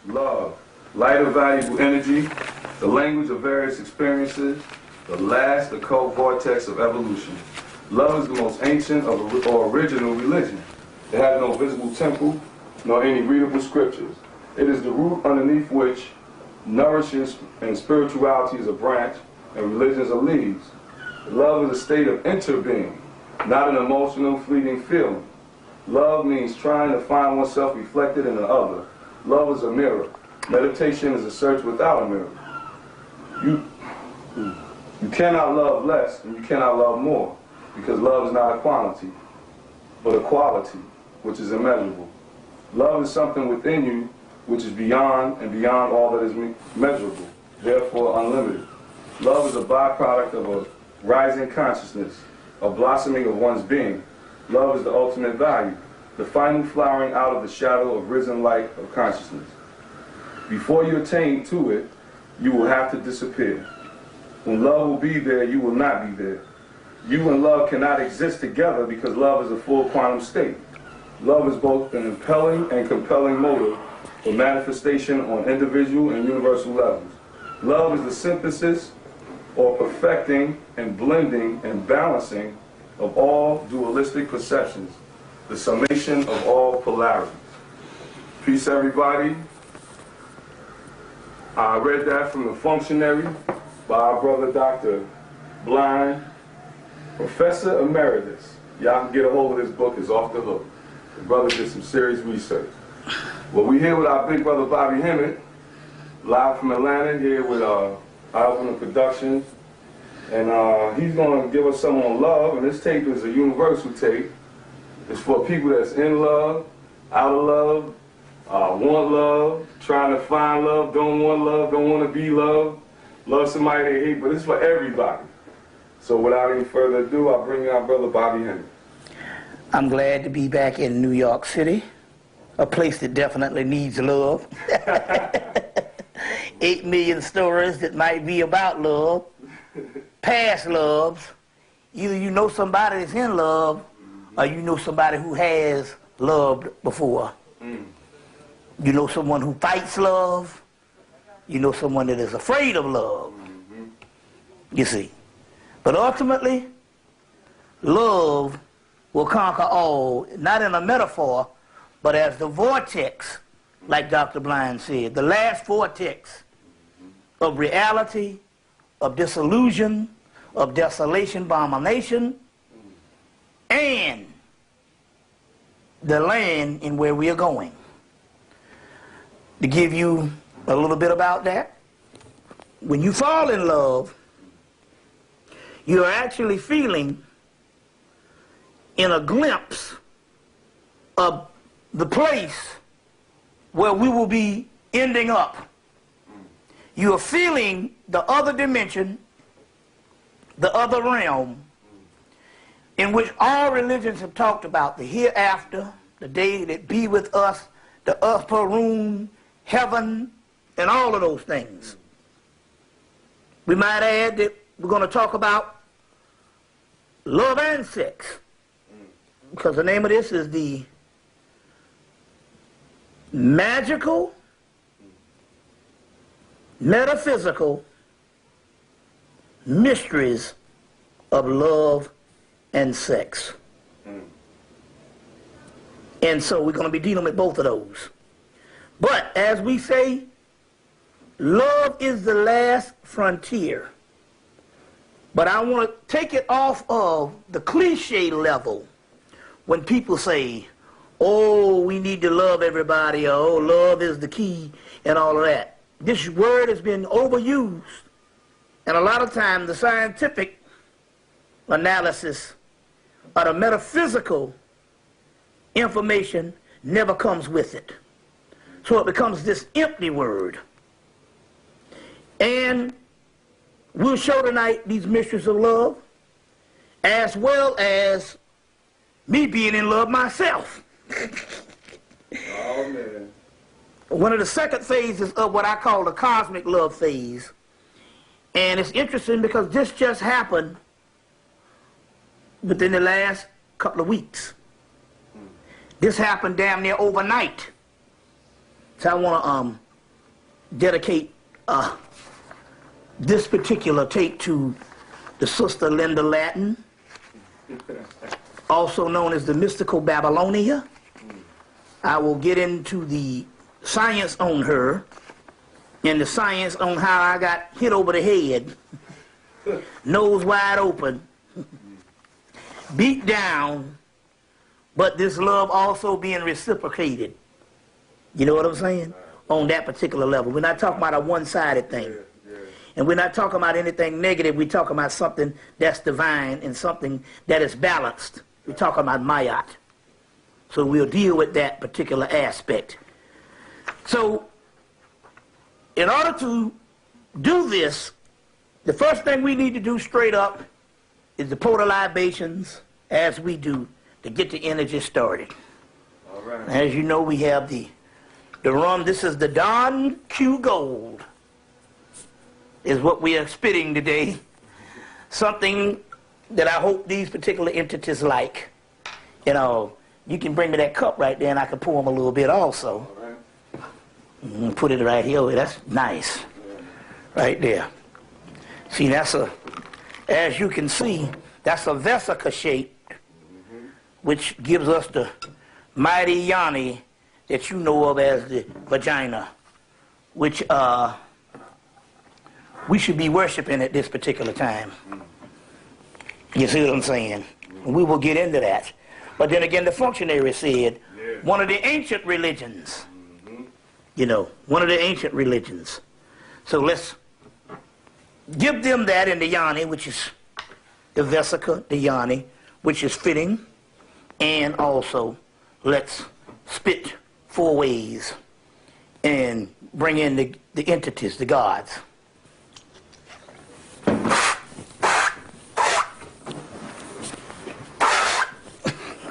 Love, light of valuable energy, the language of various experiences, the last occult vortex of evolution. Love is the most ancient or original religion. It has no visible temple, nor any readable scriptures. It is the root underneath which nourishes and spirituality is a branch, and religion is a leaves. Love is a state of interbeing, not an emotional, fleeting feeling. Love means trying to find oneself reflected in the other. Love is a mirror. Meditation is a search without a mirror. You cannot love less and you cannot love more, because love is not a quantity, but a quality, which is immeasurable. Love is something within you which is beyond and beyond all that is measurable, therefore unlimited. Love is a byproduct of a rising consciousness, a blossoming of one's being. Love is the ultimate value, the final flowering out of the shadow of risen light of consciousness. Before you attain to it, you will have to disappear. When love will be there, you will not be there. You and love cannot exist together because love is a full quantum state. Love is both an impelling and compelling motive for manifestation on individual and universal levels. Love is the synthesis or perfecting and blending and balancing of all dualistic perceptions, the summation of all polarities. Peace, everybody. I read that from The Functionary by our brother Dr. Blind, Professor Emeritus. Y'all can get a hold of this book, it's off the hook. The brother did some serious research. Well, we here with our big brother Bobby Hemmitt, live from Atlanta, here with Alchemic Productions. And he's going to give us some on love, and this tape is a universal tape. It's for people that's in love, out of love, want love, trying to find love, don't want love, don't want to be loved, love somebody they hate, but it's for everybody. So without any further ado, I'll bring in our brother Bobby Hemmitt. I'm glad to be back in New York City, a place that definitely needs love. 8 million stories that might be about love, past loves. Either you know somebody that's in love, or you know somebody who has loved before. You know someone who fights love. You know someone that is afraid of love. You see. But ultimately, love will conquer all, not in a metaphor, but as the vortex, like Dr. Blind said, the last vortex of reality, of disillusion, of desolation, abomination, and the land in where we are going. To give you a little bit about that, when you fall in love, you're actually feeling in a glimpse of the place where we will be ending up. You are feeling the other dimension, the other realm, in which all religions have talked about, the hereafter, the day that be with us, the upper room, heaven, and all of those things. We might add that we're going to talk about love and sex, because the name of this is the magical, metaphysical mysteries of love and sex. And so we're going to be dealing with both of those. But as we say, love is the last frontier. But I want to take it off of the cliche level when people say, oh, we need to love everybody, or oh, love is the key, and all of that. This word has been overused. And a lot of times the scientific analysis or the metaphysical information never comes with it. So it becomes this empty word. And we'll show tonight these mysteries of love, as well as me being in love myself. Oh, man. One of the second phases of what I call the cosmic love phase. And it's interesting because this just happened within the last couple of weeks. This happened damn near overnight. So I want to dedicate this particular tape to the Sister Linda Latin, also known as the Mystical Babylonia. I will get into the science on her and the science on how I got hit over the head, nose wide open, beat down, but this love also being reciprocated. You know what I'm saying? On that particular level. We're not talking about a one-sided thing. And we're not talking about anything negative. We're talking about something that's divine and something that is balanced. We're talking about Mayat. So we'll deal with that particular aspect. So in order to do this, the first thing we need to do straight up is the pour the libations as we do to get the energy started. All right. As you know, we have the rum. This is the Don Q Gold is what we are spitting today. Something that I hope these particular entities like. You know, you can bring me that cup right there and I can pour them a little bit also. All right. Put it right here. That's nice. Right there. See, that's as you can see, that's a vesica shape, which gives us the mighty yoni that you know of as the vagina, which we should be worshiping at this particular time. You see what I'm saying? We will get into that. But then again, the functionary said, one of the ancient religions, you know, one of the ancient religions. So let's give them that in the yoni, which is the vesica, the yoni, which is fitting. And also, let's spit 4 ways and bring in the entities, the gods.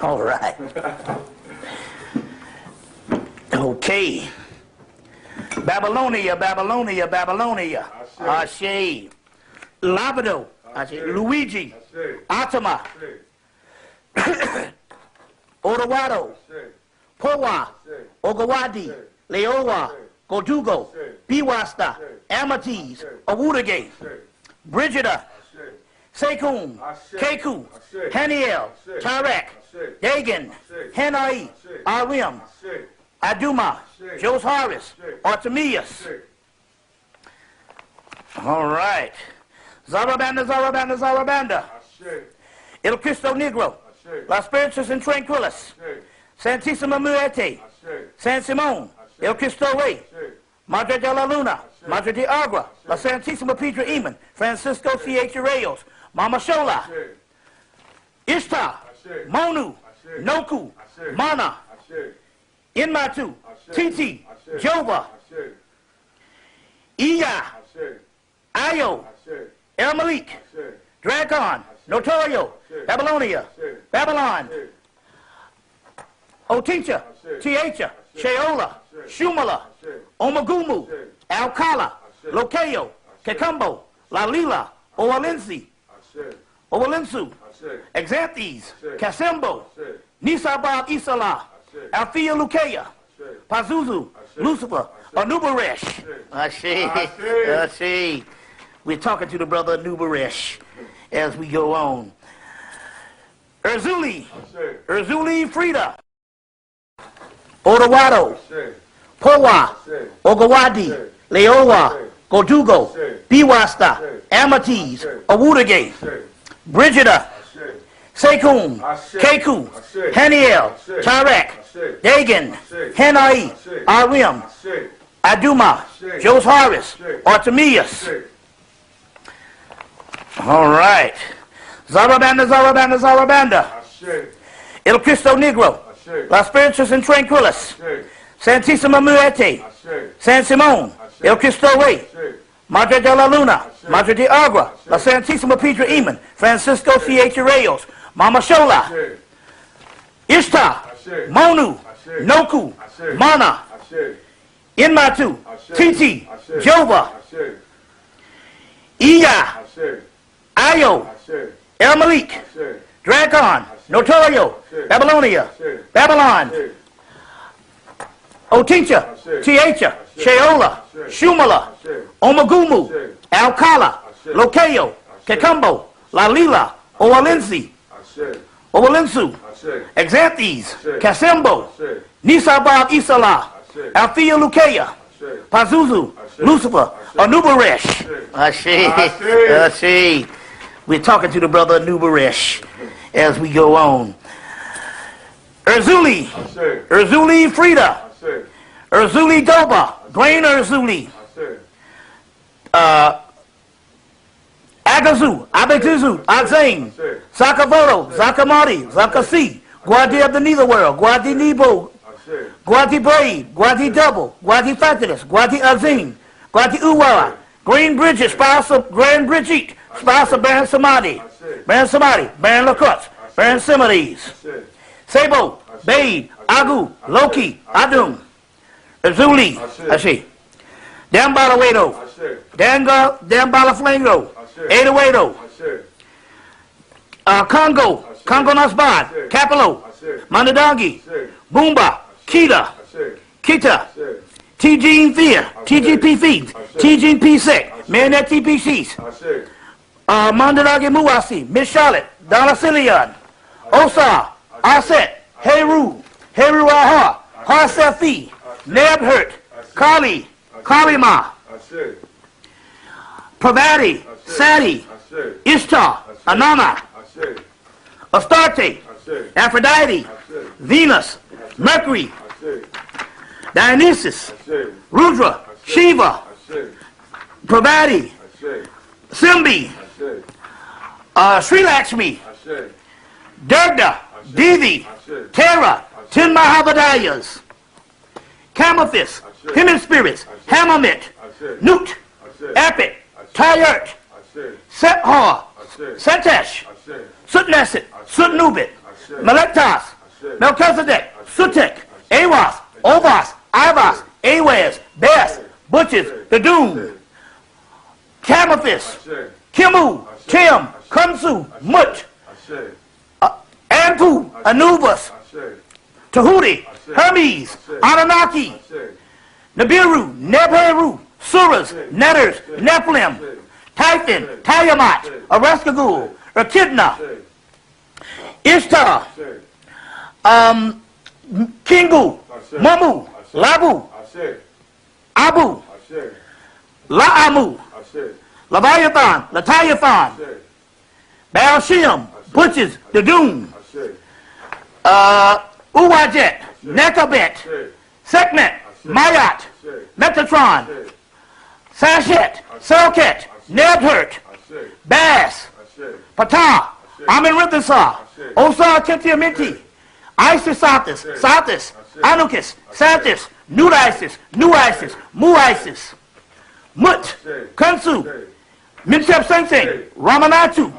All right. Okay. Babylonia, Babylonia, Babylonia. Ashe. Labado. Ashe. Luigi. Atama. Orawado. Powa. Ogawadi. Leowa. Godugo. Biwasta. Amatis. Awudage. Brigida. Sekum. Keku. Haniel. Tarek. Dagan. Hanai. Arim. Aduma. Josharis. Artemius. All right. Zarabanda, Zarabanda, Zarabanda. El Cristo Negro. Las Spiritus and Tranquilis. Santissima Muerte. San Simon. El Cristo Rey. Madre de la Luna. Madre de Agua. La Santissima Pedra Eamon. Francisco C.H. Reyes. Mama Shola. Ishtar. Monu. Noku. Mana. Inmatu. Titi. Jova. Iya. Ayo. El Malik. Dragon. Notorio. Babylonia. Babylon. Otincha. Tiacha. Sheola. Shumala. Omagumu. Alcala. Lokeo. Kakumbo. Lalila. Owalensi. Owalensu. Exanthes. Kasembo. Nisabab Isala. Althea Lukea. Pazuzu. Lucifer. Anubaresh. Ashe. We're talking to the brother Anubaresh as we go on. Urzuli. Urzuli Frida. Orawado. Powa. Ogawadi. Leowa. Godugo. Biwasta. Amatis. Awudage. Brigida. Sekum. Keku. Haniel. Tarek. Dagan. Hanai. Arim. Aduma. Josharis. Artemius. All right. Zarabanda, Zarabanda, Zarabanda. El Cristo Negro. Las Spiritus and Tranquilis. Santissima Muerte. San Simon. El Cristo Rey. Madre de la Luna. Madre de Agua. La Santissima Pedra Eamon. Francisco C.H. Reyes. Mama Shola. Ishtar. Monu. Noku. Mana. Inmatu. Titi. Jova. Iya. Ayo. El Malik. Dragon. Notorio. Babylonia. Babylon. Otincha, Tiacha, Sheola, Shumala, Omagumu, Alcala, Lokeo, Kakumbo, Lalila, Owalensi, Owalensu, Exanthes, Kasembo, Nisabab Isala, Althea Lukea, Pazuzu, Lucifer, Anubaresh. Ashe. We're talking to the brother Anubaresh as we go on. Urzuli, Urzuli Frida, Urzuli Doba, Grain Urzuli, Agazu, Abetuzu, Azane, Zakavoro, Zakamari, Zakasi, Guadi of the Netherworld, Guadi Nebo, Guadi Brave, Guadi Double, Guadi Fatuous, Guadi Azim, Guadi Uwara, Green Bridget, Spouse of Grand Bridget, Spouse of Baron Samadi, Baron Samadi, Baron Lacrutz, Baron Similes, Sabo, Bade, Agu, Loki, Adum, Azuli, Ashe, Dan Balawedo, Dan Balaflango, Edawedo, Congo, Congo Nasbad, Capelo, Mandadangi, Boomba, Kita, T-Gene Thea, TGP Feeds, T-Gene P-Sec, Manet TPCs, Mandalagi Muasi, Miss Charlotte, Dallasilian, Osa, Aset, Heru Aha, Harsefi, Nebhurt, Kali, Kalima, Pravati, Sati, Ishtar, Anana, Astarte, Aphrodite, Venus, Mercury, Dionysus, Rudra, Shiva, Pravati, Simbi, Sri Lakshmi, Durga, Devi, Tara, 10 Mahabodhayas, Camothis, Hemmitt spirits, Hemmitt, Nut, Apit, Tyert, Sethar, Setesh, Sutneset, Sutnubit, Melektas, Melchizedek, Sutek, Awas, Ovas, Ivas, Awaz, Bess, Butches, the Doom, Camothis, Kimu, Tim, Kunsu, Mut, Anpu, Anubis, Tahuti, Hermes, Anunnaki, Nibiru, Nebheru, Suras, Netters, Nephilim, Typhon, Tiamat, Araskagul, Echidna, Ishtar, Kingu, Mamu, Labu, Abu, Laamu, Leviathan, Latayathon, Baal-Shem, Butches, the Doom, Uwajet, Nekabet, Sekhmet, Mayat, Metatron, Sashet, Selket, Nebhurt, Bass, Patah, Amenrithasar, Osar Kentiamenti, Isis Satis, Anukis, Satis, Nudisis, Nuisis, Muisis, Mut, Kunsu, Minchep Sensei, Ramanatu,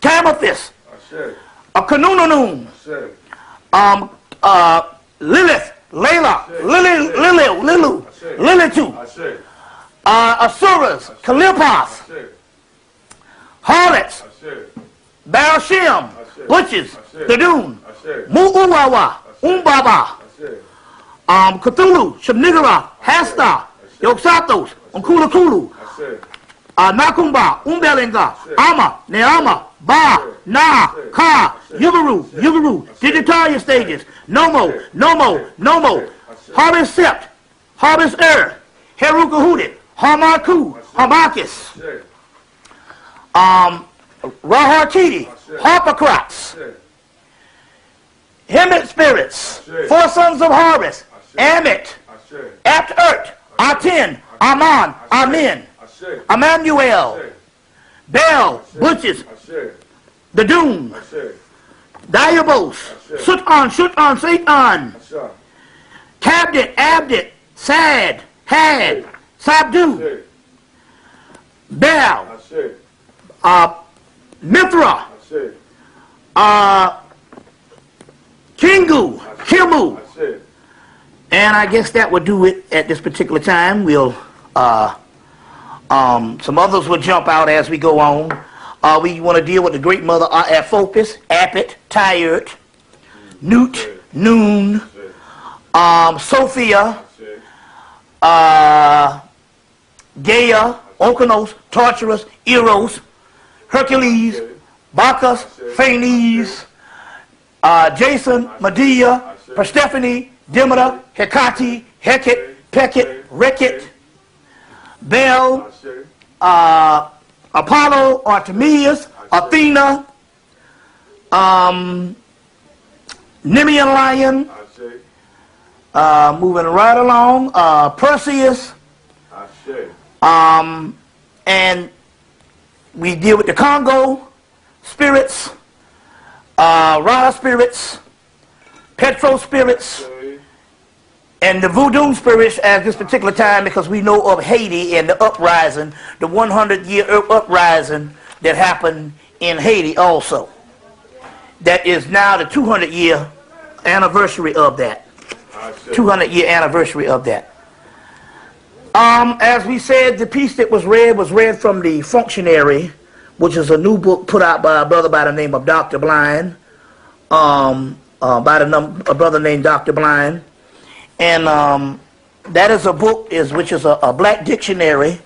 Tamothis, Kanununum, Lilith, Layla, Lilu, Lilitu, Asuras, Kalipas, Harlots, Baal-Shem, Butches, Thadun, Mu'uwawa, Umbaba, Cthulhu, Shamnigara, Hasta, Yoksatos, Unkulakulu, Nakumba, Umbelinga, Ama, Neama, Ba, Na, Ka, Yugaru, Digitalia stages, Nomo, Harvest Sept, Harvest Herukahudit, Harmaku, Harmakis, Raharkiti, Harpocrats, Hemmitt spirits, 4 sons of harvest, Amit, Apt-Urt, Atin, Aman, Amin, Emmanuel, Bel, Butches, the Doom, Diabos, Shut-on, Satan, Tabdit, Abdit, Sad, Had, Sabdu, Bel, Mithra, Kingu, Kimu, and I guess that would do it at this particular time. We'll some others will jump out as we go on. We want to deal with the Great Mother Aphopis, Apit, Tired, Newt, Noon, Sophia, Gaia, Okeanos, Tartarus, Eros, Hercules, Bacchus, Phanes, Jason, Medea, Persephone, Demeter, Hecate, Hecate, Peket, Reket, Bel, Apollo, Artemis, Athena, Nemean Lion, moving right along, Perseus, and we deal with the Congo spirits, Ra spirits, Petro spirits, and the voodoo spirits at this particular time, because we know of Haiti and the uprising, the 100-year uprising that happened in Haiti also. That is now the 200-year anniversary of that. 200-year anniversary of that. As we said, the piece that was read from The Functionary, which is a new book put out by a brother by the name of Dr. Blind, a brother named Dr. Blind. And that is a book which is a black dictionary.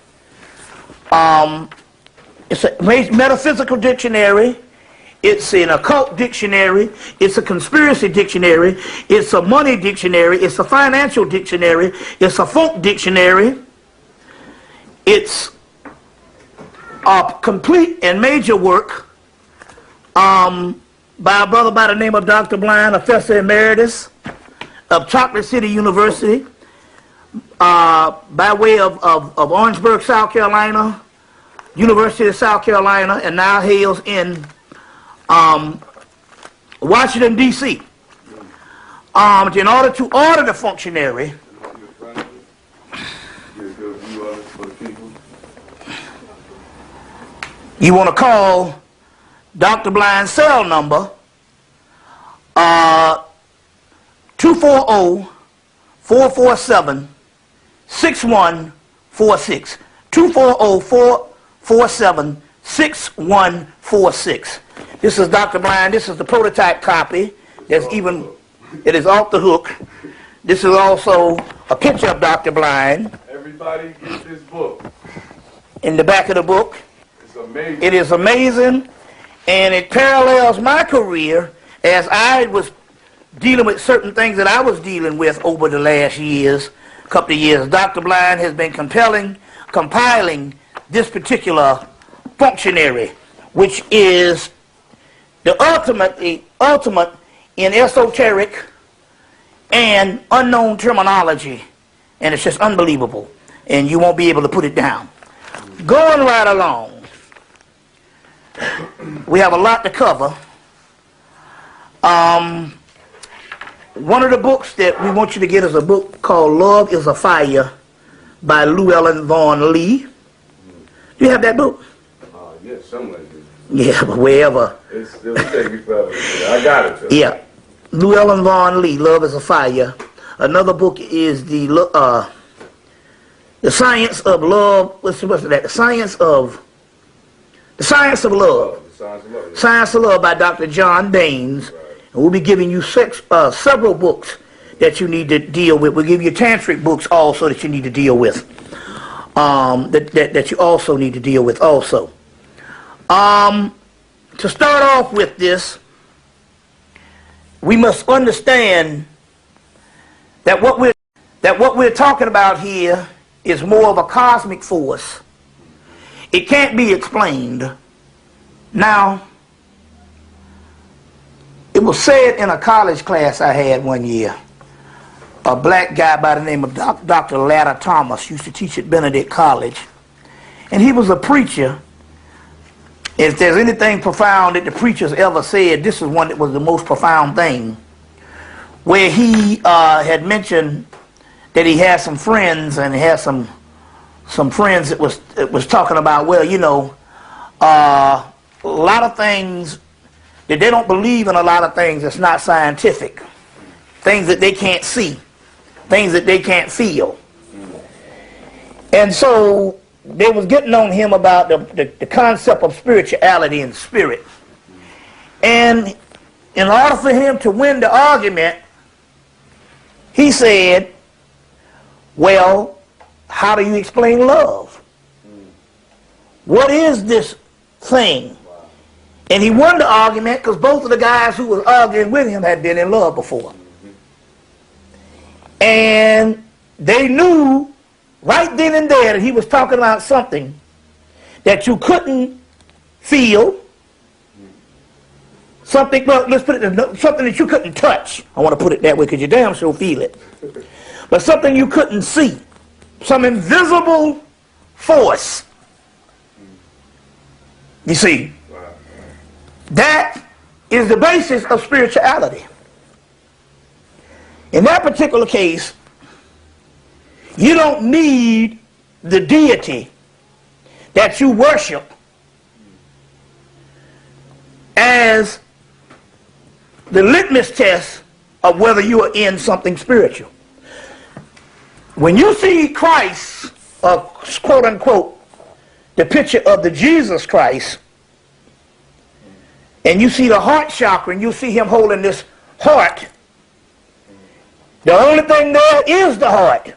It's a metaphysical dictionary. It's an occult dictionary. It's a conspiracy dictionary. It's a money dictionary. It's a financial dictionary. It's a folk dictionary. It's a complete and major work by a brother by the name of Dr. Blind, Professor Emeritus of Chocolate City University, by way of Orangeburg, South Carolina, University of South Carolina, and now hails in Washington, D.C. In order to order the functionary, you want to call Dr. Blind's cell number 240-447-6146. 240-447-6146. This is Dr. Blind. This is the prototype copy. It is off the hook. This is also a picture of Dr. Blind. Everybody get this book. In the back of the book. It's amazing. It is amazing, and it parallels my career as I was dealing with certain things that I was dealing with over the last couple of years. Dr. Blind has been compiling this particular functionary, which is the ultimate in esoteric and unknown terminology, and it's just unbelievable, and you won't be able to put it down. Going right along, we have a lot to cover. One of the books that we want you to get is a book called Love is a Fire by Llewellyn Vaughan Lee. Do you have that book? Yeah, something like this. Yeah, but wherever. It'll take me forever. I got it. Yeah. Llewellyn Vaughan Lee, Love is a Fire. Another book is the Science of Love. What's that? The Science of Love. Science of Love by Dr. John Baines. Right. And we'll be giving you several books that you need to deal with. We'll give you tantric books also that you need to deal with. That you also need to deal with also. To start off with this, we must understand that what we're talking about here is more of a cosmic force. It can't be explained. Now, it was said in a college class I had one year. A black guy by the name of Dr. Latta Thomas used to teach at Benedict College. And he was a preacher. If there's anything profound that the preachers ever said, this is one that was the most profound thing. Where he had mentioned that he had some friends, and he had some friends that was talking about, well, you know, a lot of things that they don't believe in, a lot of things that's not scientific, things that they can't see, things that they can't feel. And so they was getting on him about the concept of spirituality and spirit. And in order for him to win the argument, he said, well, how do you explain love? What is this thing? And he won the argument because both of the guys who was arguing with him had been in love before. And they knew right then and there that he was talking about something that you couldn't feel, something, well, let's put it, something that you couldn't touch. I want to put it that way because you damn sure feel it. But something you couldn't see, some invisible force. You see, that is the basis of spirituality. In that particular case, you don't need the deity that you worship as the litmus test of whether you are in something spiritual. When you see Christ, quote unquote, the picture of the Jesus Christ, and you see the heart chakra, and you see him holding this heart, the only thing there is the heart.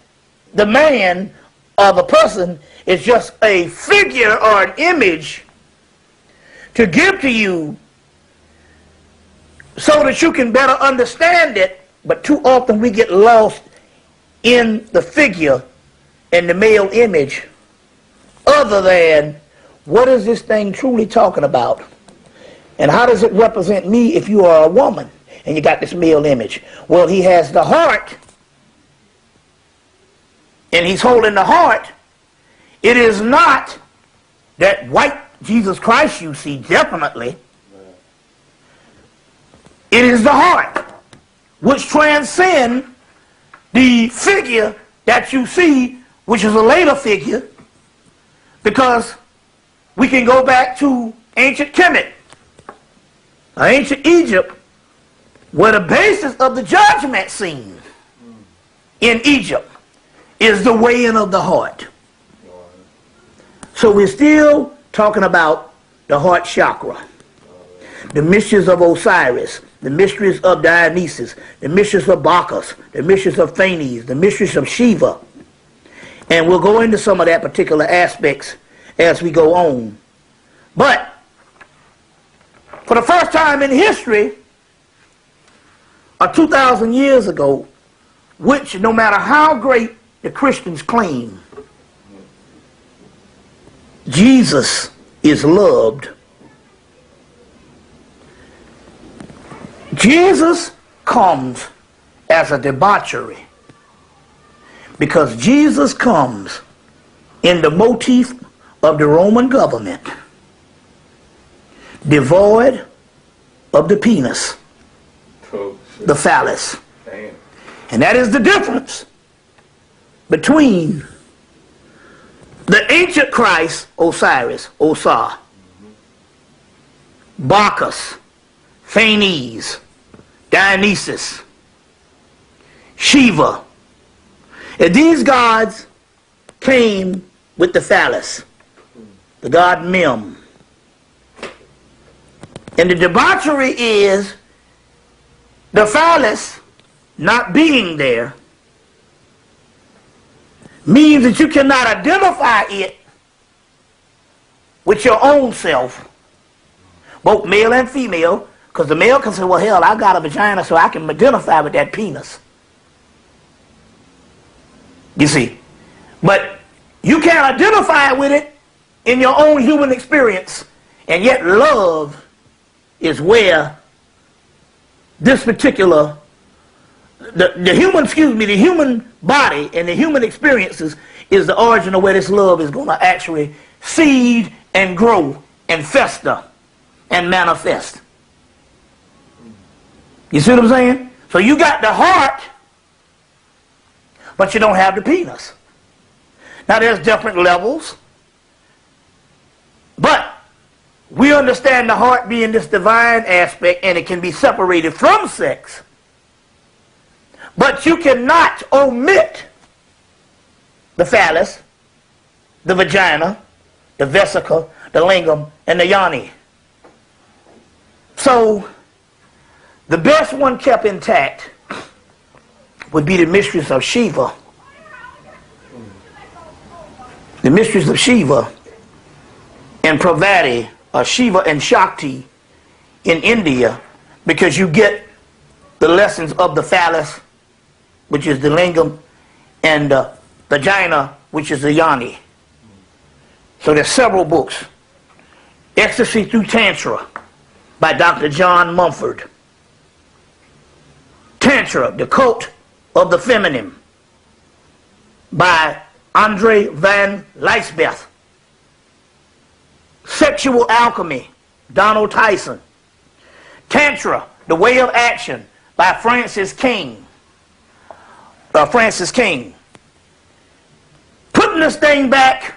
The man or the person is just a figure or an image to give to you so that you can better understand it. But too often we get lost in the figure and the male image other than what is this thing truly talking about? And how does it represent me if you are a woman and you got this male image? Well, he has the heart, and he's holding the heart. It is not that white Jesus Christ you see, definitely. It is the heart, which transcends the figure that you see, which is a later figure, because we can go back to ancient Kemet, ancient Egypt, where the basis of the judgment scene in Egypt is the weighing of the heart. So we're still talking about the heart chakra, the mysteries of Osiris, the mysteries of Dionysus, the mysteries of Bacchus, the mysteries of Phanes, the mysteries of Shiva. And we'll go into some of that particular aspects as we go on. But for the first time in history, 2,000 years ago, which no matter how great the Christians claim, Jesus is loved. Jesus comes as a debauchery because Jesus comes in the motif of the Roman government, devoid of the penis, the phallus. Damn. And that is the difference between the ancient Christ, Osiris, Osar, Bacchus, Phanes, Dionysus, Shiva. And these gods came with the phallus, the god Mem. And the debauchery is the phallus not being there means that you cannot identify it with your own self, both male and female, because the male can say, well, hell, I got a vagina so I can identify with that penis. You see? But you can't identify with it in your own human experience, and yet love is where this particular, the human body and the human experiences is the origin of where this love is going to actually seed and grow and fester and manifest. You see what I'm saying? So you got the heart, but you don't have the penis. Now there's different levels, but we understand the heart being this divine aspect, and it can be separated from sex. But you cannot omit the phallus, the vagina, the vesicle, the lingam, and the yoni. So the best one kept intact would be the mysteries of Shiva. The mysteries of Shiva and Pravati, or Shiva and Shakti in India, because you get the lessons of the phallus, which is the lingam, and the vagina, which is the yoni. So there's several books. Ecstasy Through Tantra by Dr. John Mumford. Tantra, The Cult of the Feminine by Andre van Lijsbeth. Sexual Alchemy, Donald Tyson. Tantra, The Way of Action by Francis King. Putting this thing back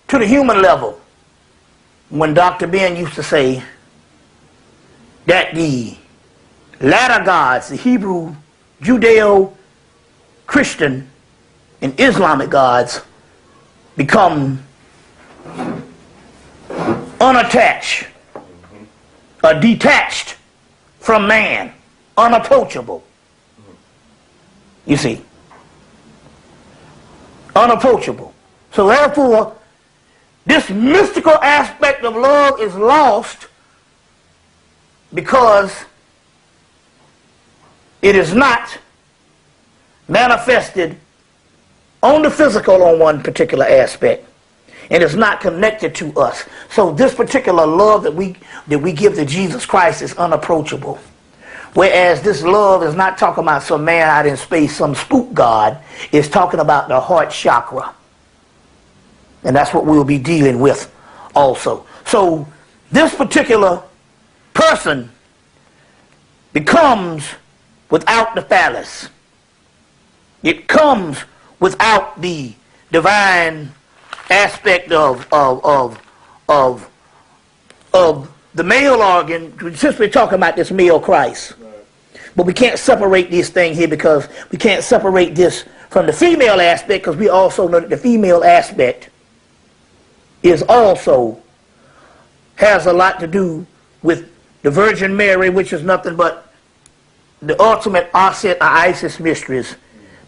to the human level, when Dr. Ben used to say that the latter gods, the Hebrew, Judeo, Christian, and Islamic gods, become unattached or detached from man, unapproachable. You see, unapproachable. So therefore, this mystical aspect of love is lost because it is not manifested on the physical on one particular aspect, and it's not connected to us. So this particular love that we give to Jesus Christ is unapproachable. Whereas this love is not talking about some man out in space, some spook god. It's talking about the heart chakra. And that's what we'll be dealing with also. So this particular person becomes without the phallus. It comes without the divine aspect of the male organ, since we're talking about this male Christ. But we can't separate this thing here, because we can't separate this from the female aspect, because we also know that the female aspect is also has a lot to do with the Virgin Mary, which is nothing but the ultimate Aset or Isis mysteries.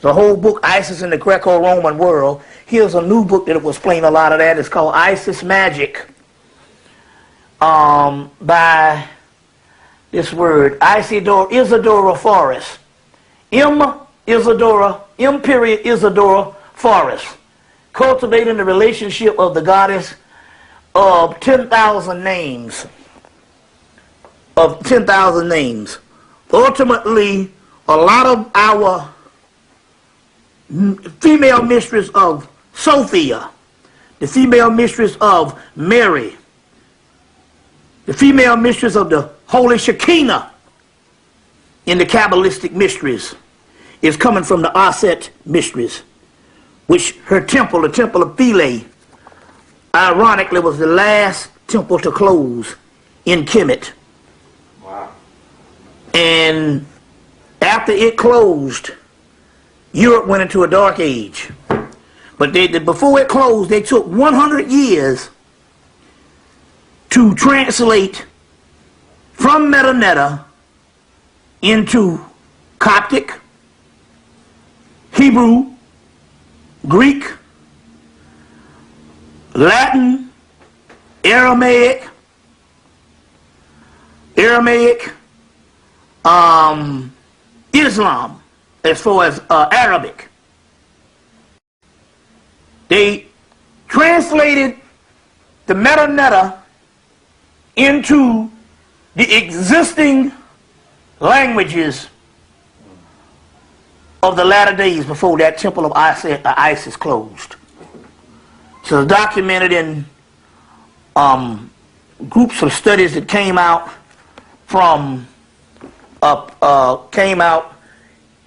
The whole book, Isis in the Greco-Roman World. Here's a new book that will explain a lot of that. It's called Isis Magic, by this word, Isidora Forrest. M. Isidora Forrest. Cultivating the relationship of the goddess of 10,000 names. Ultimately, a lot of our female mistress of Sophia, the female mistress of Mary, the female mistress of the Holy Shekinah in the Kabbalistic mysteries, is coming from the Aset mysteries, which her temple, the temple of Philae, ironically was the last temple to close in Hemmitt. Wow. And after it closed, Europe went into a dark age. But before it closed, they took 100 years to translate from Metanetta into Coptic, Hebrew, Greek, Latin, Aramaic, Islam, as far as Arabic. They translated the Metanetta into the existing languages of the latter days before that temple of Isis closed. So it's documented in groups of studies that came out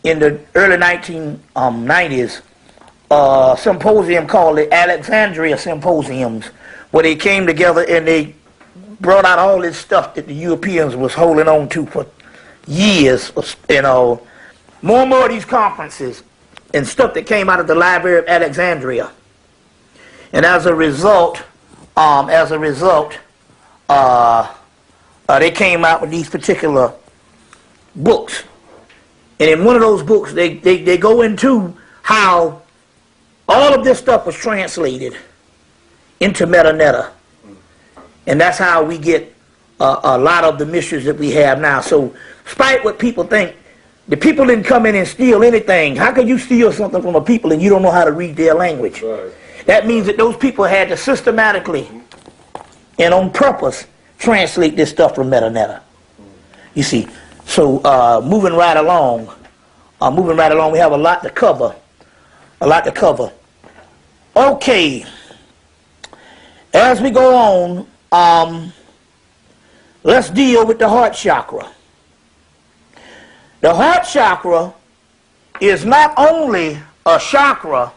in the early 1990s. Symposium called the Alexandria Symposiums, where they came together and they brought out all this stuff that the Europeans was holding on to for years, more and more of these conferences and stuff that came out of the Library of Alexandria. And as a result, they came out with these particular books. And in one of those books, they go into how all of this stuff was translated into Metanetta. And that's how we get a lot of the mysteries that we have now. So, despite what people think, the people didn't come in and steal anything. How could you steal something from a people and you don't know how to read their language? Right. That means that those people had to systematically and on purpose translate this stuff from Metanetta. You see. So, moving right along, we have a lot to cover. Okay. As we go on, let's deal with the heart chakra. The heart chakra is not only a chakra,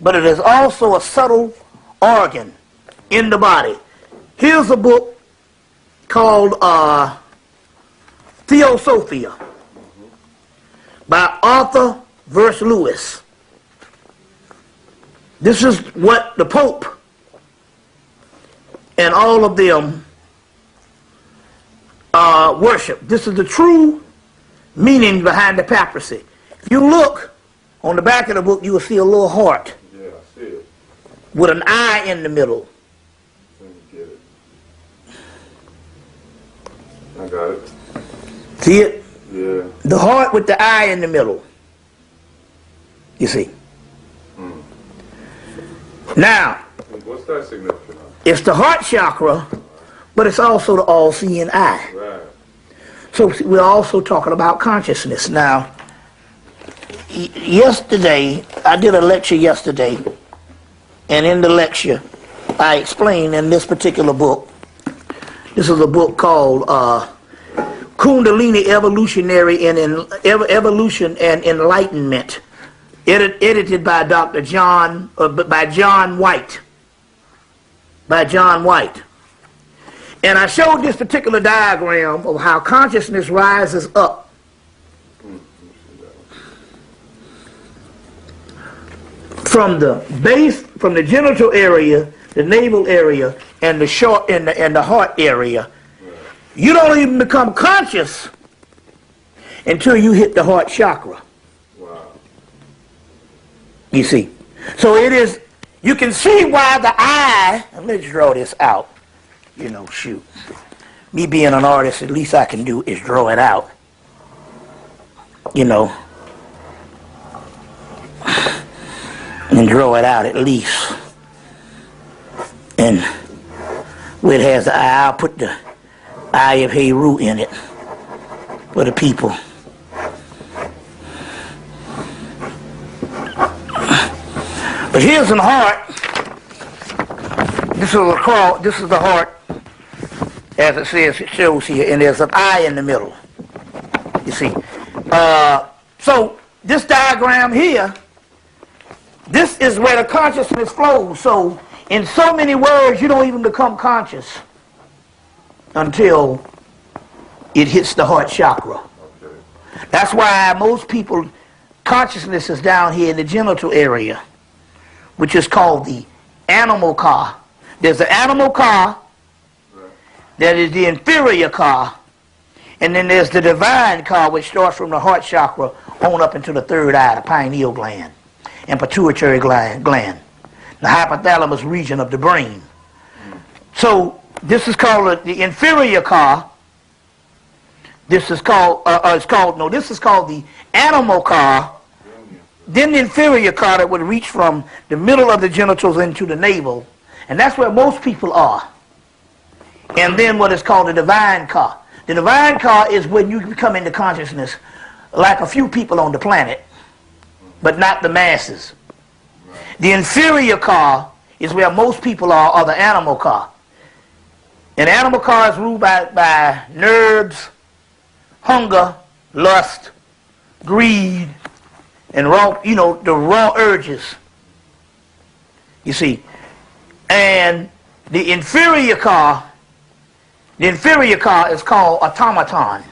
but it is also a subtle organ in the body. Here's a book called Theosophia by Arthur Verse Lewis. This is what the Pope and all of them worship. This is the true meaning behind the papacy. If you look on the back of the book, you will see a little heart. Yeah, I see it. With an eye in the middle. Let me get it. I got it. See it? Yeah. The heart with the eye in the middle. You see. Now, what's that significant of? it's the heart chakra, but it's also the all-seeing eye. Right. So we're also talking about consciousness. Now, yesterday, I did a lecture yesterday, and in the lecture, I explained in this particular book, this is a book called Kundalini Evolution and Enlightenment, edited by John White. And I showed this particular diagram of how consciousness rises up from the base, from the genital area, the navel area, and the heart area. You don't even become conscious until you hit the heart chakra. Wow. You see. So it is, you can see why the eye, and let's draw this out. You know, shoot. Me being an artist, at least I can do is draw it out. You know. And draw it out at least. And where it has the eye, I'll put the eye of Heru in it for the people. But here's the heart. This is the heart, as it says, it shows here, and there's an eye in the middle. You see. So this diagram here, this is where the consciousness flows. So in so many words, you don't even become conscious until it hits the heart chakra. Okay. That's why most people, consciousness is down here in the genital area, which is called the animal car. There's the animal car, that is the inferior car, and then there's the divine car, which starts from the heart chakra on up into the third eye, the pineal gland, and pituitary gland, the hypothalamus region of the brain. So this is called the inferior car. This is called the animal car. Then the inferior car that would reach from the middle of the genitals into the navel. And that's where most people are. And then what is called the divine car. The divine car is when you come into consciousness like a few people on the planet, but not the masses. The inferior car is where most people are, or the animal car. And the animal car is ruled by nerves, hunger, lust, greed, and the raw urges. You see. And the inferior car is called automaton,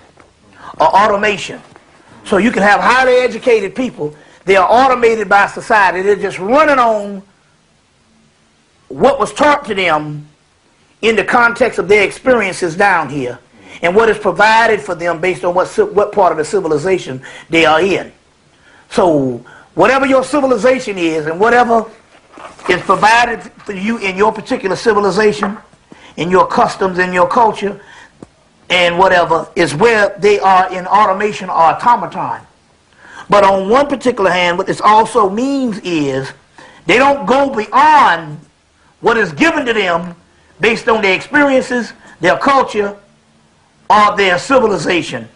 or automation. So you can have highly educated people, they are automated by society, they're just running on what was taught to them in the context of their experiences down here. and what is provided for them based on what part of the civilization they are in. So whatever your civilization is and whatever is provided for you in your particular civilization, in your customs, in your culture, and whatever, is where they are in automation or automaton. But on one particular hand, what this also means is they don't go beyond what is given to them based on their experiences, their culture, or their civilization,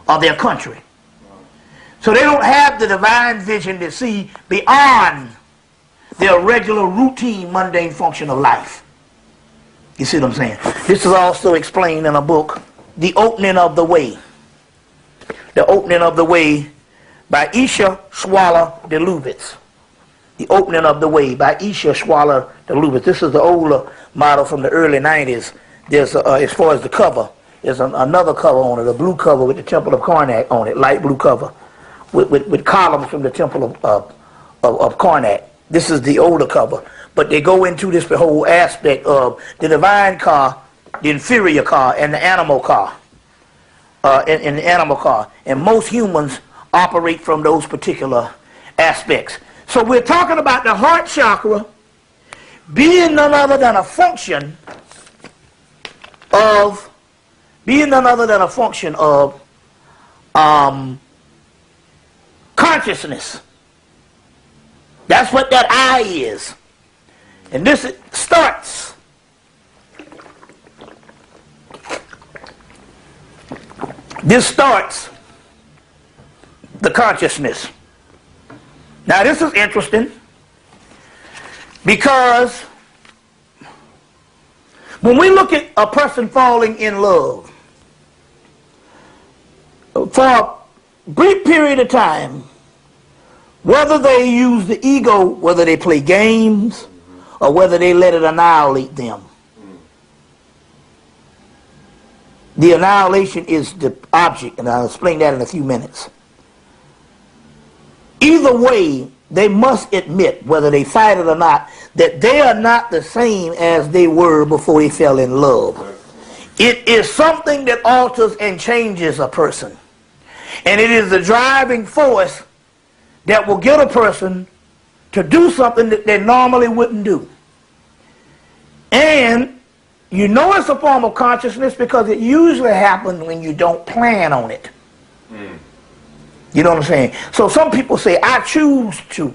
or their country. So they don't have the divine vision to see beyond their regular, routine, mundane function of life. You see what I'm saying? This is also explained in a book, The Opening of the Way. The Opening of the Way by Isha Schwaller de Lubitz. The Opening of the Way by Isha Schwaller de Lubitz. This is the older model from the early 90s. There's, as far as the cover, there's another cover on it, a blue cover with the Temple of Karnak on it, light blue cover, with columns from the Temple of Karnak. This is the older cover. But they go into this whole aspect of the divine car, the inferior car, and the animal car. In the animal car. And most humans operate from those particular aspects. So we're talking about the heart chakra being none other than a function of consciousness. That's what that I is. And this starts the consciousness. Now this is interesting because when we look at a person falling in love, for a brief period of time, whether they use the ego, whether they play games, or whether they let it annihilate them, the annihilation is the object, and I'll explain that in a few minutes. Either way, they must admit, whether they fight it or not, that they are not the same as they were before they fell in love. It is something that alters and changes a person. And it is the driving force that will get a person to do something that they normally wouldn't do. And you know it's a form of consciousness because it usually happens when you don't plan on it. You know what I'm saying? So some people say, I choose to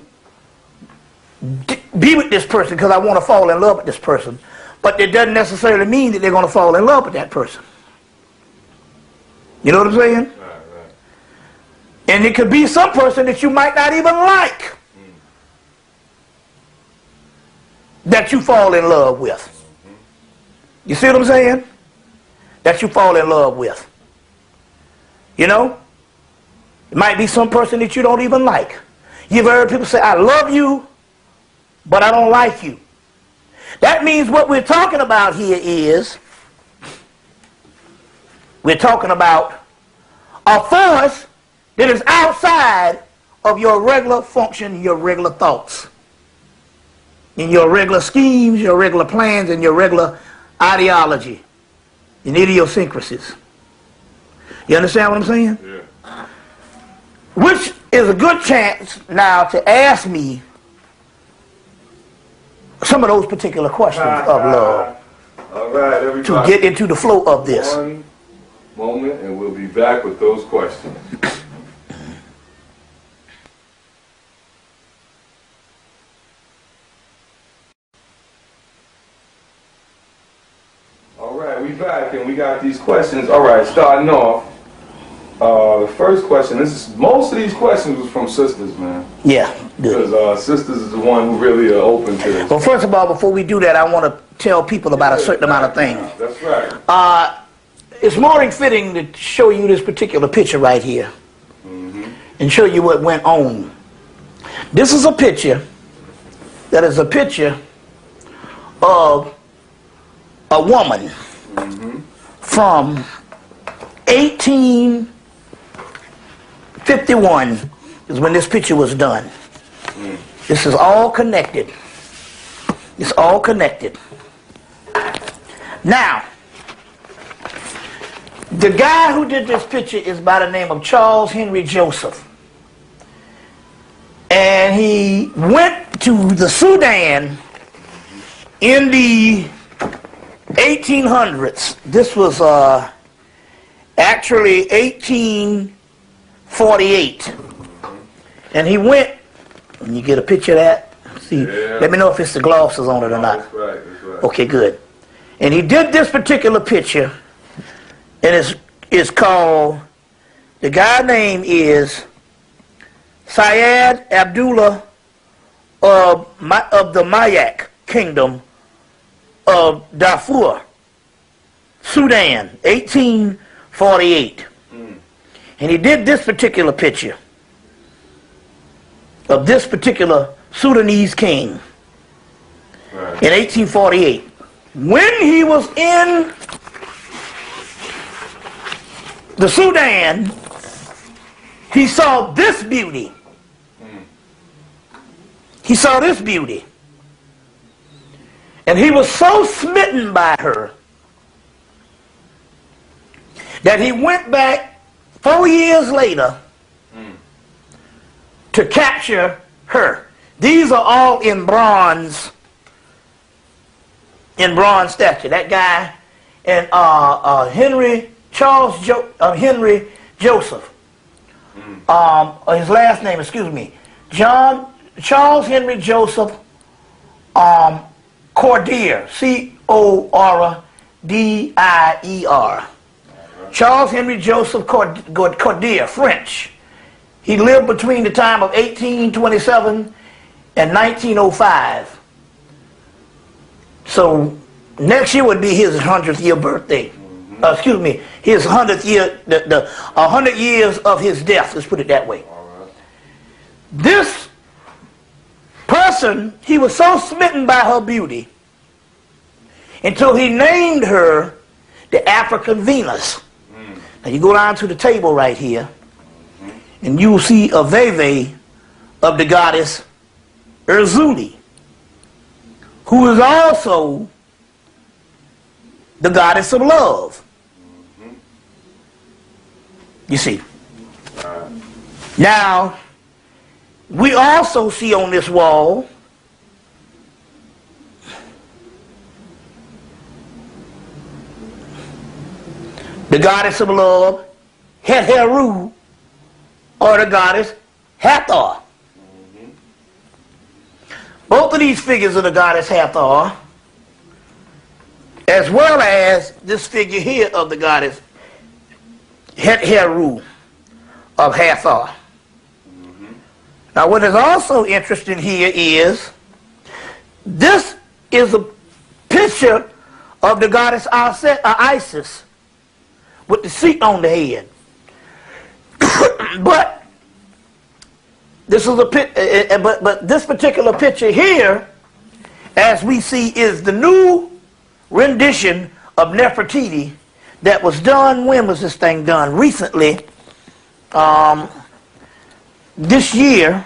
be with this person because I want to fall in love with this person. But it doesn't necessarily mean that they're going to fall in love with that person. You know what I'm saying? Right. And it could be some person that you might not even like that you fall in love with. You see what I'm saying? That you fall in love with. You know? It might be some person that you don't even like. You've heard people say, I love you, but I don't like you. That means what we're talking about here is, we're talking about a force that is outside of your regular function, your regular thoughts, in your regular schemes, your regular plans, and your regular ideology, and idiosyncrasies. You understand what I'm saying? Yeah. Which is a good chance now to ask me some of those particular questions of love. All right, everybody. To get into the flow of this. One moment, and we'll be back with those questions. All right, we back, and we got these questions. All right, starting off. The first question, most of these questions was from sisters, man. Yeah, good. Because sisters is the one who really are open to this. Well, first of all, before we do that, I want to tell people about a certain amount of things. That's right. It's more than fitting to show you this particular picture right here. And show you what went on. This is a picture that is a picture of a woman from 1851 is when this picture was done. This is all connected. It's all connected. Now, The guy who did this picture is by the name of Charles Henry Joseph. And he went to the Sudan in the 1800s. This was actually 1848. And he went, and you get a picture of that? See, yeah. Let me know if it's the glosses on it or not. That's right, that's right. Okay, good. And he did this particular picture, and it's called, the guy's name is Syed Abdullah of the Mayak Kingdom of Darfur, Sudan, 1848. And he did this particular picture of this particular Sudanese king in 1848. When he was in the Sudan, he saw this beauty. He saw this beauty. And he was so smitten by her that he went back 4 years later to capture her. These are all in bronze statue. That guy and Henry Joseph. His last name, excuse me, Charles Henry Joseph Cordier, Cordier. Charles Henry Joseph Cordier, French. He lived between the time of 1827 and 1905. So next year would be his 100th year birthday. Excuse me, his 100th year, the 100 years of his death, let's put it that way. This person, he was so smitten by her beauty until he named her the African Venus. Now you go down to the table right here, and you will see a veve of the goddess Erzuli, who is also the goddess of love. You see. Now, we also see on this wall the goddess of love, Heru, or the goddess Hathor. Both of these figures of the goddess Hathor, as well as this figure here of the goddess Heru of Hathor. Now what is also interesting here is, this is a picture of the goddess Isis with the seat on the head. But this is but this particular picture here, as we see, is the new rendition of Nefertiti that was done. When was this thing done? Recently. This year,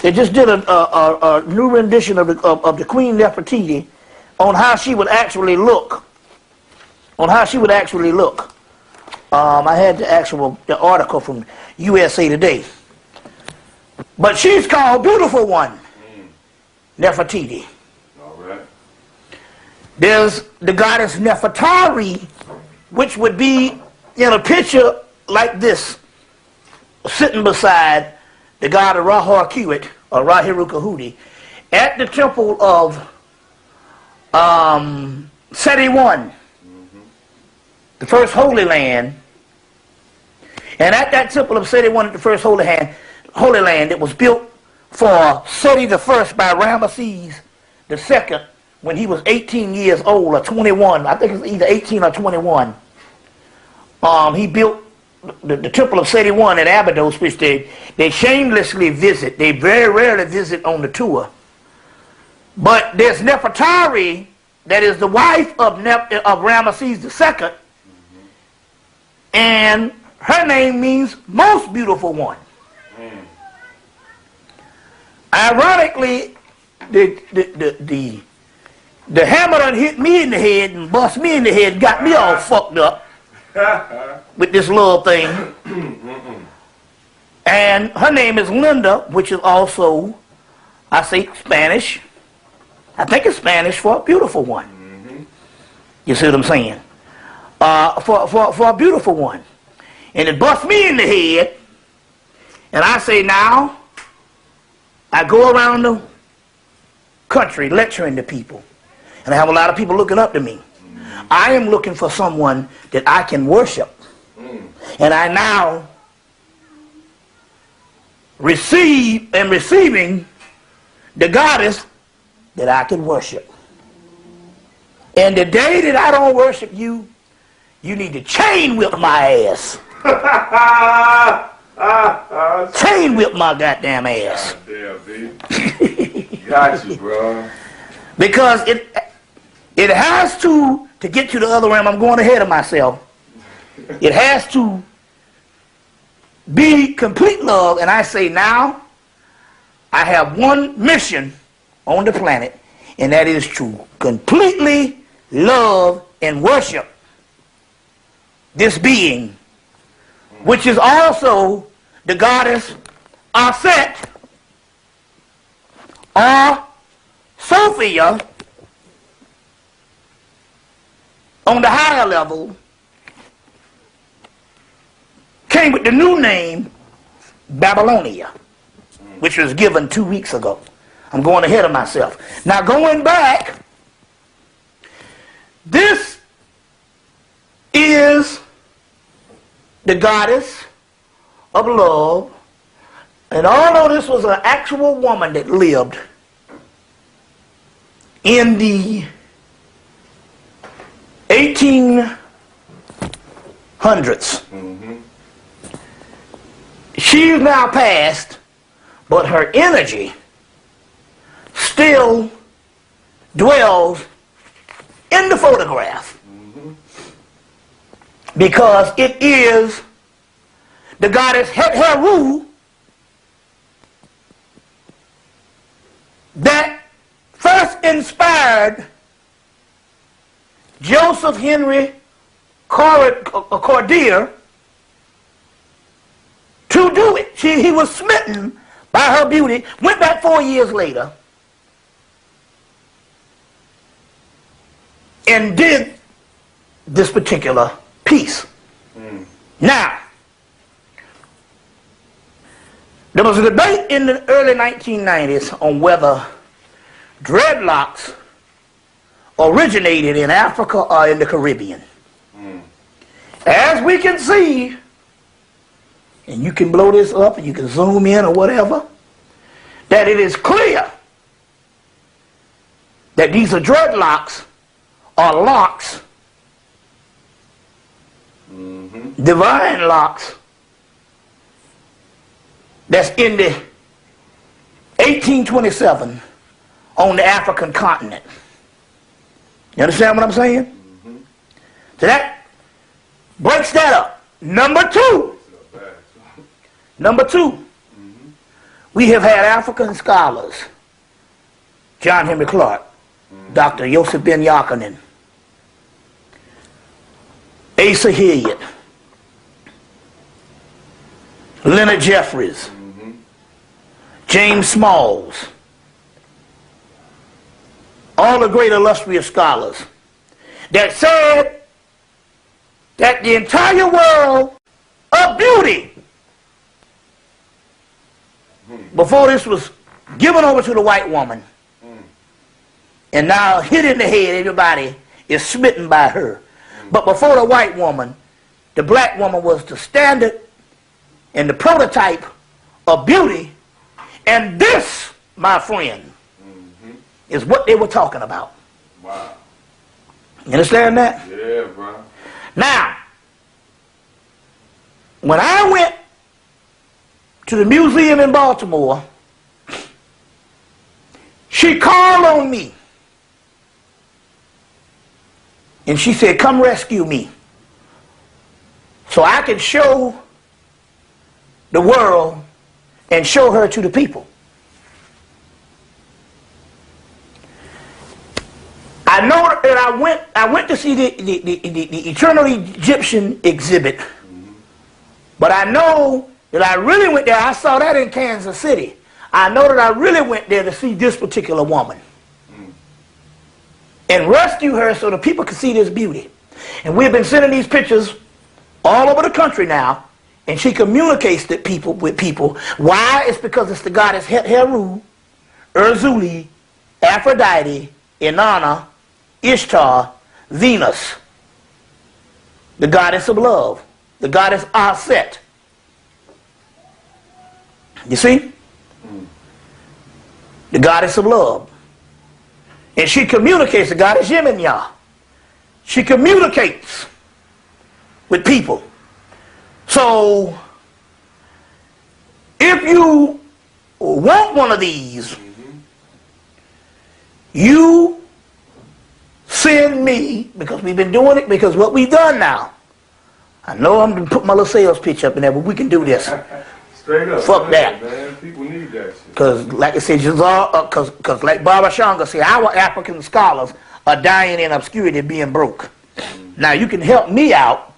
they just did a new rendition of the Queen Nefertiti on how she would actually look. I had the article from USA Today. But she's called Beautiful One, Nefertiti. All right. There's the goddess Nefertari, which would be in a picture like this, sitting beside the god of Ra-Hoor-Khuit, or Ra-Heru-Kahudi, at the temple of Seti I, the first Holy Land. And at that temple of Seti I, the first Holy Land, it was built for Seti I by Ramesses II when he was 18 years old, or 21. I think it's either 18 or 21. He built the temple of Seti I at Abydos, which they shamelessly visit. They very rarely visit on the tour. But there's Nefertari, that is the wife of Ramesses II, and her name means most beautiful one. Ironically, the hammer done hit me in the head and bust me in the head and got me all fucked up. with this little thing. And her name is Linda, which is also, I say Spanish. I think it's Spanish for a beautiful one. You see what I'm saying? For a beautiful one. And it busts me in the head. And I say now, I go around the country lecturing to people. And I have a lot of people looking up to me. I am looking for someone that I can worship. And I now receiving the goddess that I can worship. And the day that I don't worship you, you need to chain whip my ass. Chain whip my goddamn ass. Goddamn, B. Got you, bro. Because it has to get to the other realm. I'm going ahead of myself. It has to be complete love. And I say now, I have one mission on the planet, and that is to completely love and worship this being, which is also the goddess Aset or Sophia on the higher level, came with the new name Babylonia, which was given 2 weeks ago. I'm going ahead of myself. Now going back, this is the goddess of love. And although this was an actual woman that lived in the 1800s, she's now passed, but her energy still dwells in the photograph. Because it is the goddess Heru that first inspired Joseph Henry Cordier to do it. He was smitten by her beauty, went back 4 years later, and did this particular piece. Now, there was a debate in the early 1990s on whether dreadlocks originated in Africa or in the Caribbean. As we can see, and you can blow this up and you can zoom in or whatever, that it is clear that these are dreadlocks or locks, divine locks, that's in the 1827 on the African continent. You understand what I'm saying? So that breaks that up. Number two, we have had African scholars, John Henry Clark, Dr. Yosef Ben Yakinen, Asa Hilliard, Leonard Jeffries, James Smalls, all the great illustrious scholars that said that the entire world of beauty, before this was given over to the white woman, and now hit in the head, everybody is smitten by her. But before the white woman, the black woman was the standard and the prototype of beauty. And this, my friend, is what they were talking about. Wow. You understand that? Yeah, bro. Now, when I went to the museum in Baltimore, she called on me. And she said, come rescue me so I can show the world and show her to the people. I I know that I went to see the Eternal Egyptian exhibit, but I know that I really went there. I saw that in Kansas City. I know that I really went there to see this particular woman and rescue her so the people could see this beauty. And we've been sending these pictures all over the country now, and she communicates with people. Why? It's because it's the goddess Heru, Erzuli, Aphrodite, Inanna, Ishtar, Venus, the goddess of love, the goddess Aset. You see? The goddess of love. And she communicates, the goddess Yeminya. She communicates with people. So, if you want one of these, you send me, because we've been doing it, because what we've done now, I know I'm going to put my little sales pitch up in there, but we can do this. Straight up. Fuck that. Man. People need that shit. Because, like I said, because like Baba Shanga said, our African scholars are dying in obscurity, being broke. Now, you can help me out,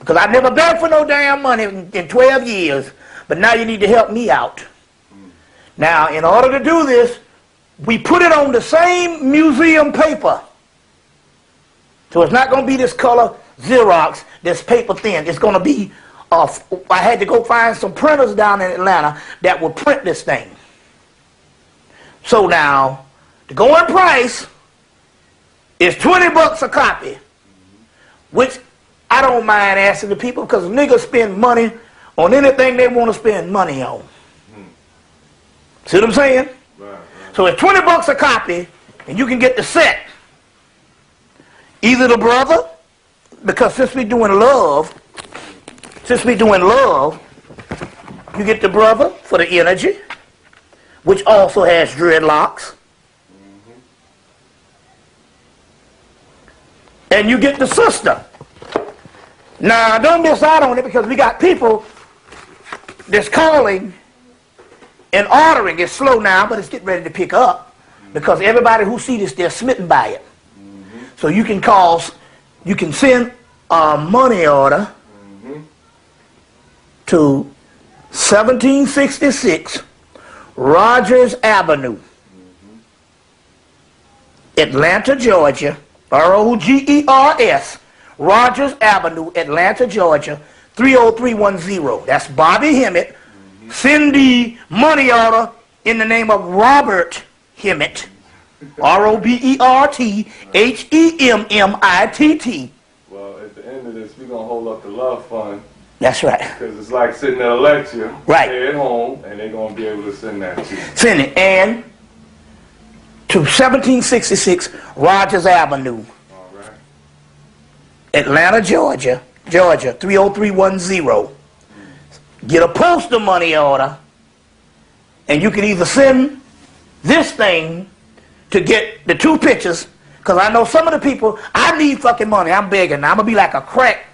because I've never begged for no damn money in 12 years, but now you need to help me out. Now, in order to do this, we put it on the same museum paper. So it's not going to be this color Xerox, this paper thin. It's going to be, I had to go find some printers down in Atlanta that would print this thing. So now, the going price is $20 a copy, which I don't mind asking the people, because niggas spend money on anything they want to spend money on. See what I'm saying? Right. So it's $20 a copy, and you can get the set. Either the brother, because since we're doing love, you get the brother for the energy, which also has dreadlocks. And you get the sister. Now, don't miss out on it, because we got people that's calling and ordering. It's slow now, but it's getting ready to pick up, because everybody who sees this, they're smitten by it. So you can send a money order to 1766 Rogers Avenue, Atlanta, Georgia, ROGERS, Rogers Avenue, Atlanta, Georgia, 30310. That's Bobby Hemmitt. Send the money order in the name of Robert Hemmitt, ROBERTHEMMITT. Well, at the end of this, we're going to hold up the love fund. That's right. Because it's like sitting at a lecture. Right. Stay at home, and they're going to be able to send that to you. Send it. And to 1766 Rogers Avenue, All right. Atlanta, Georgia, 30310. Get a postal money order, and you can either send this thing to get the 2 pictures, because I know some of the people, I need fucking money. I'm begging now. I'm going to be like a crack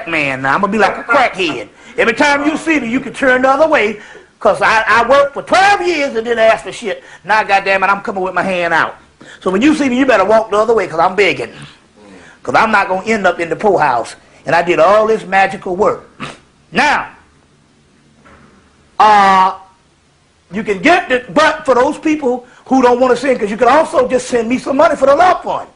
man now. I'm going to be like a crackhead. Every time you see me, you can turn the other way, because I worked for 12 years and didn't ask for shit. Now, goddamn it, I'm coming with my hand out. So when you see me, you better walk the other way, because I'm begging. Because I'm not going to end up in the poorhouse. And I did all this magical work. Now, you can get the, but for those people who don't want to send, because you can also just send me some money for the love fund.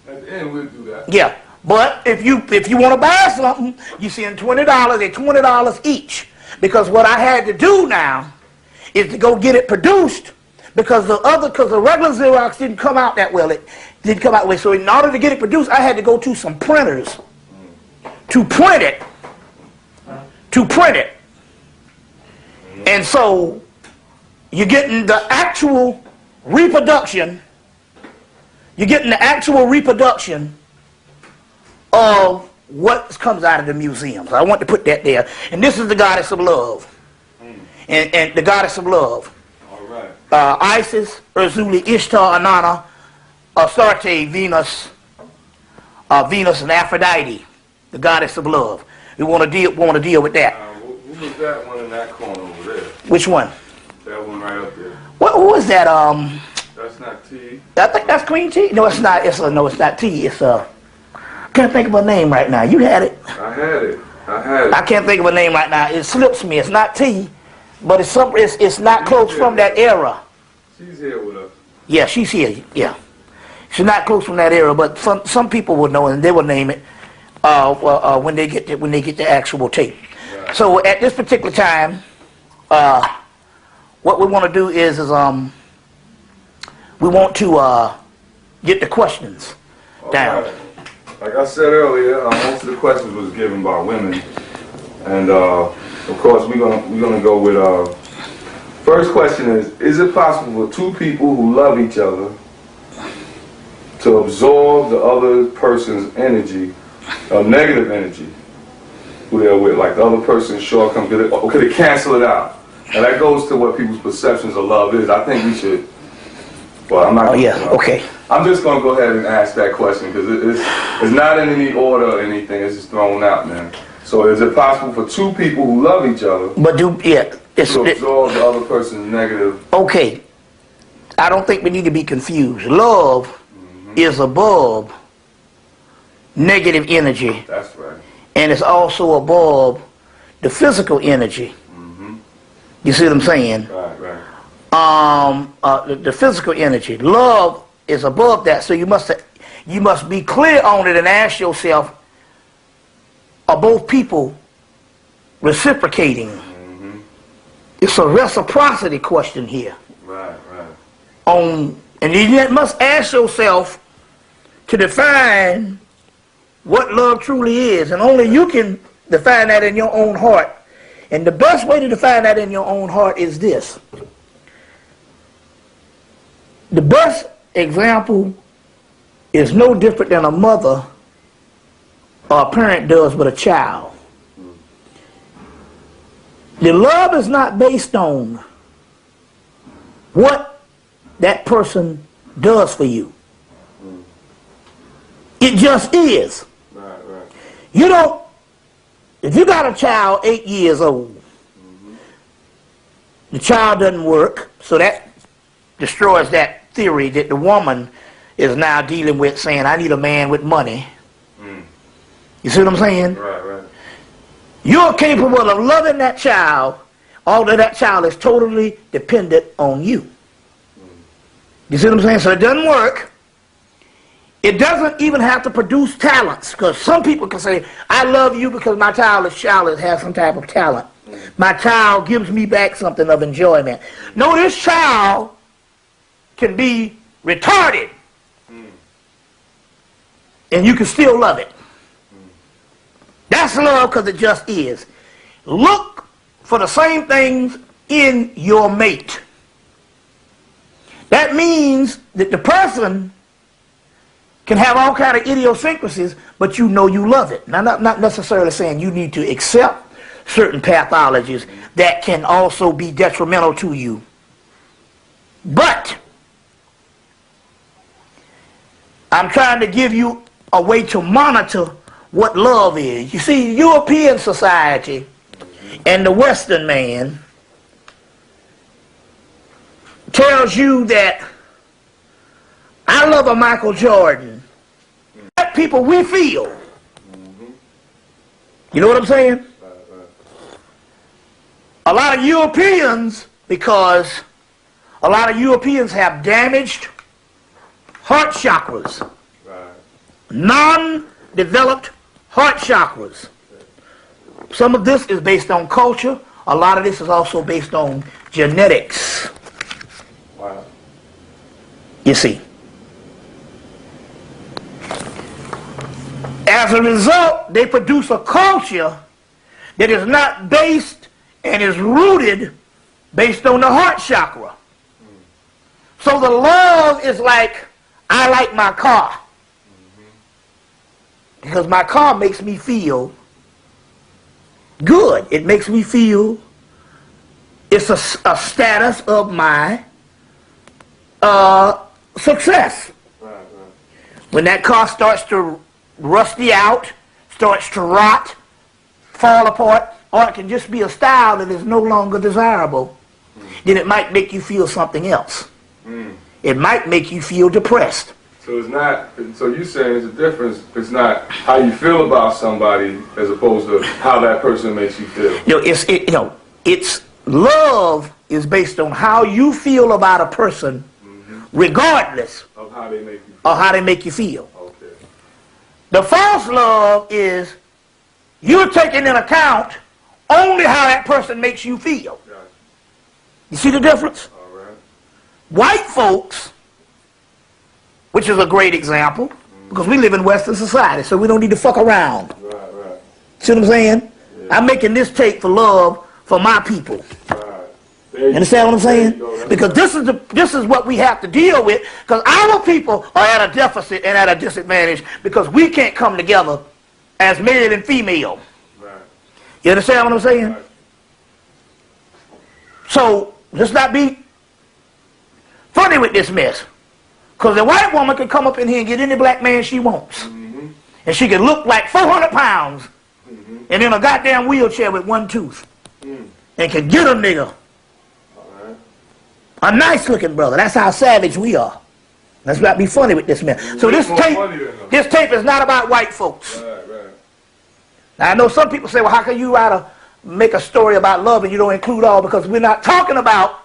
At the end, we'll do that. Yeah, but if you want to buy something, you send $20. They're $20 each. Because what I had to do now is to go get it produced, because the regular Xerox didn't come out that well. It didn't come out well. So in order to get it produced, I had to go to some printers to print it. And so you're getting the actual reproduction. Of what comes out of the museums. I want to put that there. And this is the goddess of love. And the goddess of love. All right. Isis, Erzuli, Ishtar, Inanna, Astarte, Venus, and Aphrodite, the goddess of love. We want to deal with that. What was that one in that corner over there? Which one? That one right up there. What was that? That's That's not tea. I think that's green tea. No, it's not. No, it's not tea. It's can't think of a name right now. You had it. I had it. I can't think of a name right now. It slips me. It's not tea, but it's something. It's not close from that era. She's here with us. Yeah, she's here. Yeah, she's not close from that era, but some people will know and they will name it when they get the actual tape. Right. So at this particular time, what we want to do is we want to get the questions down. Right. Like I said earlier, most of the questions was given by women, and of course we're gonna go with first question is it possible for two people who love each other to absorb the other person's energy, negative energy, who they're with, like the other person's shortcomings, could they cancel it out? And that goes to what people's perceptions of love is. I think we should. Well, I'm not. Oh yeah. Okay. I'm just gonna go ahead and ask that question because it's not in any order or anything. It's just thrown out, man. So, is it possible for two people who love each other to absorb the other person's negative? Okay. I don't think we need to be confused. Love is above negative energy. That's right. And it's also above the physical energy. You see what I'm saying? Right, right. The physical energy. Love is above that, so you must be clear on it and ask yourself, are both people reciprocating? It's a reciprocity question here. Right, right. And you must ask yourself to define what love truly is, and only you can define that in your own heart. And the best way to define that in your own heart is this. The best example is no different than a mother or a parent does with a child. The love is not based on what that person does for you. It just is. Right, right. You don't, if you got a child 8 years old, the child doesn't work, so that destroys that theory that the woman is now dealing with, saying, I need a man with money. You see what I'm saying? Right, right. You're capable of loving that child, although that child is totally dependent on you. You see what I'm saying? So it doesn't work. It doesn't even have to produce talents, because some people can say, I love you because my child has some type of talent. My child gives me back something of enjoyment. No, this child can be retarded, and you can still love it. That's love because it just is. Look for the same things in your mate. That means that the person can have all kind of idiosyncrasies, but you know you love it. Now, not necessarily saying you need to accept certain pathologies that can also be detrimental to you. But I'm trying to give you a way to monitor what love is. You see, European society and the Western man tells you that I love a Michael Jordan. That people we feel. You know what I'm saying? A lot of Europeans, because a lot of Europeans have damaged heart chakras. Non-developed heart chakras. Some of this is based on culture. A lot of this is also based on genetics. Wow. You see. As a result, they produce a culture that is not based and is rooted based on the heart chakra. So the love is like, I like my car. Because my car makes me feel good. It makes me feel it's a status of my success. Right, right. When that car starts to rusty out, starts to rot, fall apart, or it can just be a style that is no longer desirable, then it might make you feel something else. it might make you feel depressed. So it's not. So you saying it's a difference. It's not how you feel about somebody as opposed to how that person makes you feel. It's love is based on how you feel about a person, regardless of how they make you feel. Or how they make you feel. Okay. The false love is you're taking into account only how that person makes you feel. Gotcha. You see the difference? All right. White folks, which is a great example, because we live in Western society, so we don't need to fuck around. Right, right. See what I'm saying? Yeah. I'm making this tape for love for my people. Right. You understand what I'm saying? Because this is what we have to deal with, because our people are at a deficit and at a disadvantage because we can't come together as male and female. Right. You understand what I'm saying? Right. So let's not be funny with this mess. Because the white woman can come up in here and get any black man she wants. And she can look like 400 pounds and in a goddamn wheelchair with one tooth. And can get a nigga. Right. A nice looking brother. That's how savage we are. Let's not be funny with this man. So this tape is not about white folks. Right, right. Now I know some people say, well, how can you make a story about love and you don't include all? Because we're not talking about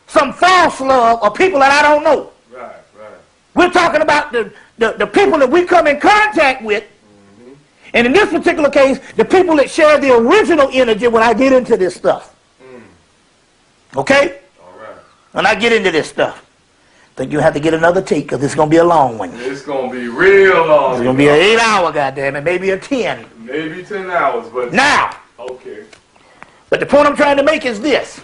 some false love or people that I don't know. Right, right. We're talking about the people that we come in contact with. And in this particular case, the people that share the original energy when I get into this stuff. Okay? All right. When I get into this stuff. I think you have to get another tape because it's going to be a long one. It's going to be real long. It's going to be an 8 hour, goddamn it, maybe a 10. Maybe 10 hours, but... Now. Okay. But the point I'm trying to make is this.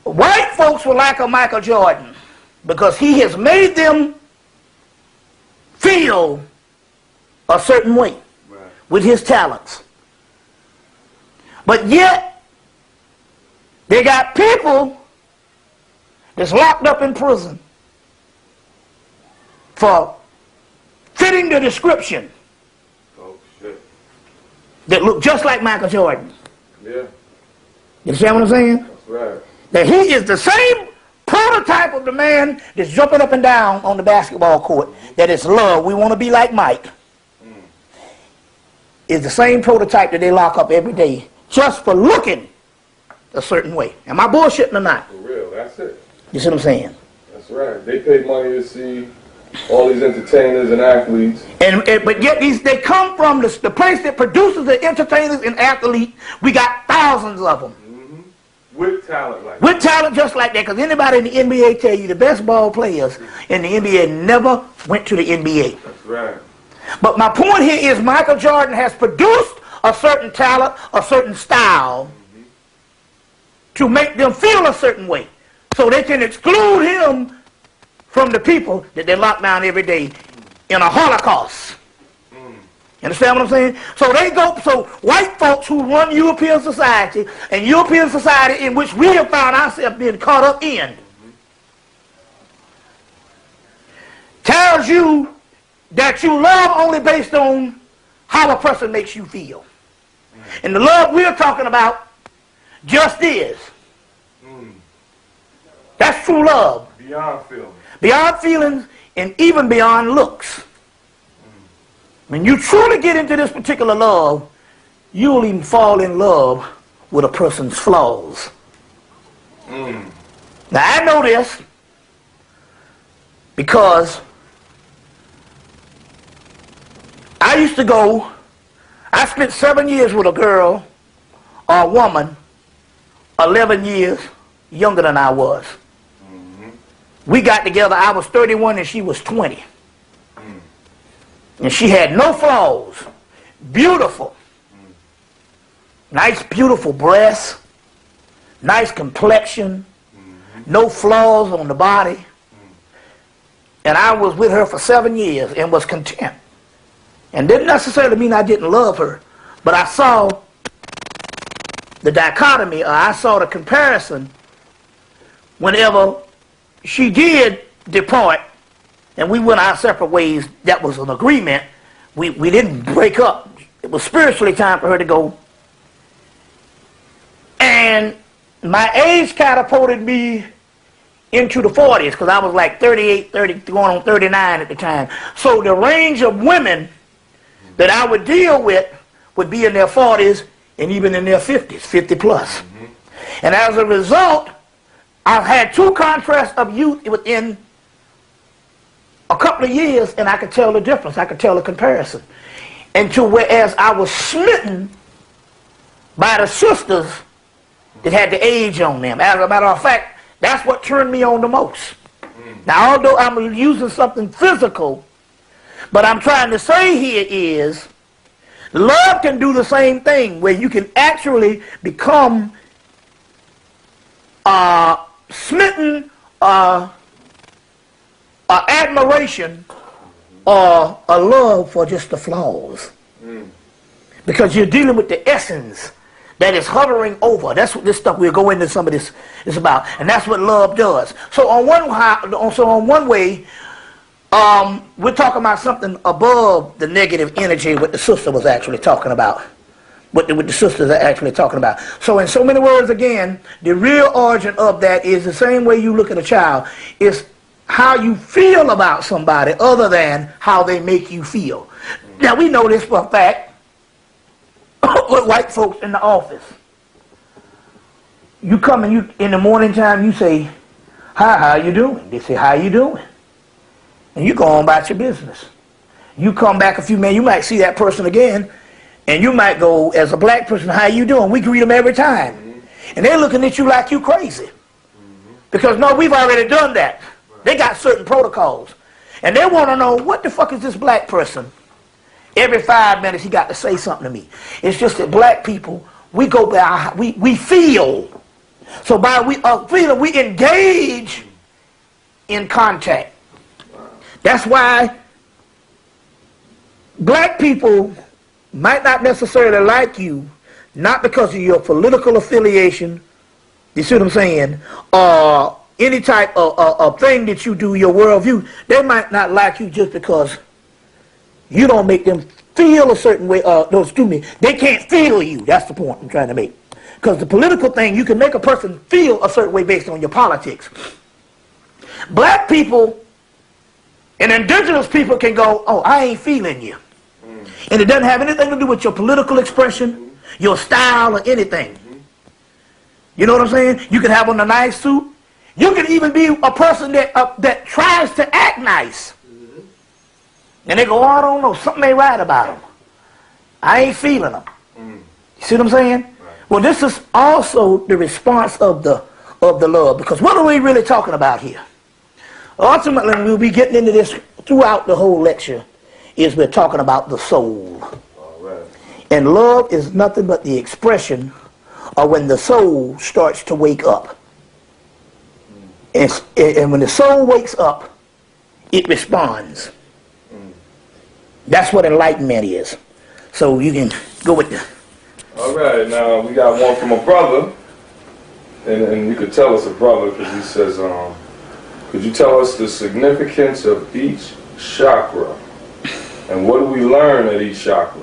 White folks will like a Michael Jordan because he has made them feel a certain way with his talents. But yet, they got people that's locked up in prison for fitting the description that look just like Michael Jordan. Yeah. You understand what I'm saying? That's right. That he is the same prototype of the man that's jumping up and down on the basketball court. That is love. We want to be like Mike. Is the same prototype that they lock up every day just for looking a certain way. Am I bullshitting or not? For real, that's it. You see what I'm saying? That's right. They pay money to see all these entertainers and athletes. But yet they come from the place that produces the entertainers and athletes. We got thousands of them. With talent like that. With talent just like that. Because anybody in the NBA tell you the best ball players in the NBA never went to the NBA. That's right. But my point here is Michael Jordan has produced a certain talent, a certain style to make them feel a certain way. So they can exclude him from the people that they lock down every day in a Holocaust. You understand what I'm saying? So white folks who run European society and European society in which we have found ourselves being caught up in tells you that you love only based on how a person makes you feel. And the love we're talking about just is. That's true love. Beyond feelings. Beyond feelings and even beyond looks. When you truly get into this particular love, you'll even fall in love with a person's flaws. Now I know this because I spent 7 years with a girl or a woman 11 years younger than I was. We got together, I was 31 and she was 20. And she had no flaws. Beautiful. Nice, beautiful breasts. Nice complexion. No flaws on the body. And I was with her for 7 years and was content. And didn't necessarily mean I didn't love her, but I saw the dichotomy, or I saw the comparison whenever she did depart and we went our separate ways. That was an agreement. We didn't break up. It was spiritually time for her to go. And my age catapulted me into the 40s, because I was like 38, 30, going on 39 at the time. So the range of women that I would deal with would be in their 40s and even in their 50s, 50 plus. And as a result, I've had two contrasts of youth within a couple of years, and I could tell the difference. I could tell the comparison. And to whereas I was smitten by the sisters that had the age on them. As a matter of fact, that's what turned me on the most. Now, although I'm using something physical, but I'm trying to say here is, love can do the same thing, where you can actually become smitten, admiration, or a love for just the flaws. Because you're dealing with the essence that is hovering over. That's what this stuff, we'll go into some of this is about. And that's what love does. So on one way, we're talking about something above the negative energy what the sister was actually talking about. What the sisters are actually talking about. So in so many words, again, the real origin of that is the same way you look at a child. It's how you feel about somebody other than how they make you feel. Now we know this for a fact with white folks in the office. You come and you in the morning time you say, "Hi, how you doing?" They say, "How you doing?" And you go on about your business. You come back a few minutes, you might see that person again, and you might go, as a black person, "How you doing?" We greet them every time. And they're looking at you like you crazy. Because no, we've already done that. They got certain protocols. And they want to know, what the fuck is this black person? Every 5 minutes he got to say something to me. It's just that black people, we go by, we feel. So by we feeling, we engage in contact. That's why black people might not necessarily like you, not because of your political affiliation, you see what I'm saying, or any type of thing that you do, your worldview. They might not like you just because you don't make them feel a certain way. No, excuse me, they can't feel you. That's the point I'm trying to make. Because the political thing, you can make a person feel a certain way based on your politics. Black people and indigenous people can go, "Oh, I ain't feeling you." And it doesn't have anything to do with your political expression, your style, or anything. You know what I'm saying? You can have on a nice suit. You can even be a person that tries to act nice. And they go, "Oh, I don't know, something ain't right about them. I ain't feeling them." You see what I'm saying? Right. Well, this is also the response of the love. Because what are we really talking about here? Ultimately, we'll be getting into this throughout the whole lecture, is we're talking about the soul. All right. And love is nothing but the expression of when the soul starts to wake up. And when the soul wakes up, it responds. That's what enlightenment is. So you can go with that. All right, now we got one from a brother, and you could tell us a brother because he says, could you tell us the significance of each chakra, and what do we learn at each chakra?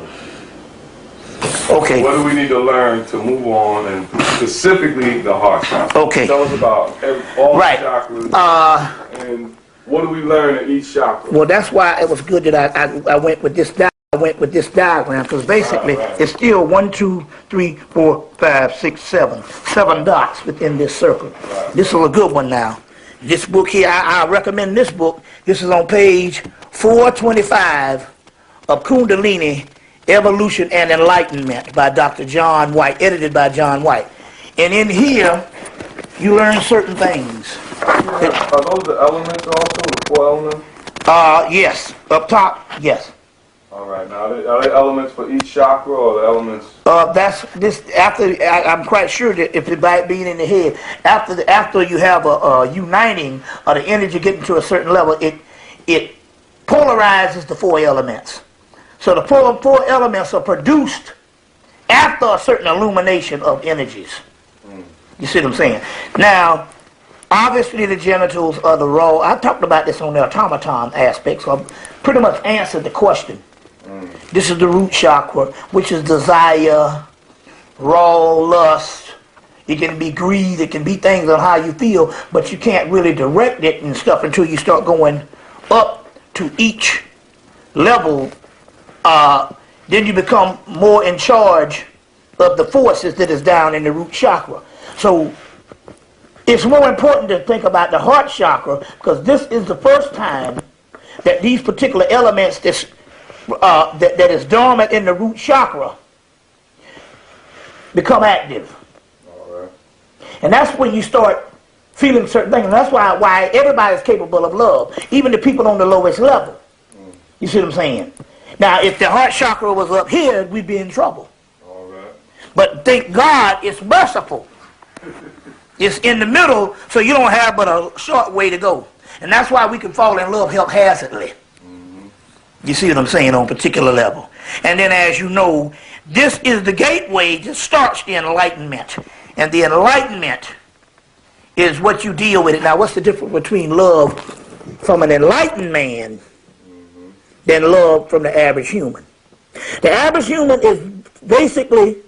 Okay. What do we need to learn to move on, and specifically the heart chakra? Okay. Tell us about all the chakras, and what do we learn at each chakra? Well, that's why it was good that I went with this. I went with this diagram because basically it's still 1, 2, 3, 4, 5, 6, 7 dots within this circle. Right. This is a good one now. This book here, I recommend this book. This is on page 425 of Kundalini, Evolution and Enlightenment by Dr. John White, edited by John White. And in here, you learn certain things. Are those the elements also, the 4 elements? Yes. Up top, yes. All right. Now, are there elements for each chakra, or the elements? That's this. After I'm quite sure that if it by being in the head, after you have a uniting or the energy getting to a certain level, it polarizes the 4 elements. So the four elements are produced after a certain illumination of energies. You see what I'm saying? Now, obviously the genitals are the raw. I talked about this on the automaton aspect, so I've pretty much answered the question. This is the root chakra, which is desire, raw lust, It can be greed. It can be things on how you feel, but you can't really direct it and stuff until you start going up to each level. Then you become more in charge of the forces that is down in the root chakra. So it's more important to think about the heart chakra, because this is the first time that these particular elements that is dormant in the root chakra become active. All right. And that's when you start feeling certain things. And that's why everybody is capable of love, even the people on the lowest level. You see what I'm saying? Now, if the heart chakra was up here, we'd be in trouble. All right. But thank God it's merciful. It's in the middle, so you don't have but a short way to go. And that's why we can fall in love haphazardly. You see what I'm saying, on a particular level. And then, as you know, this is the gateway that starts the enlightenment. And the enlightenment is what you deal with it. Now, what's the difference between love from an enlightened man than love from the average human? The average human is basically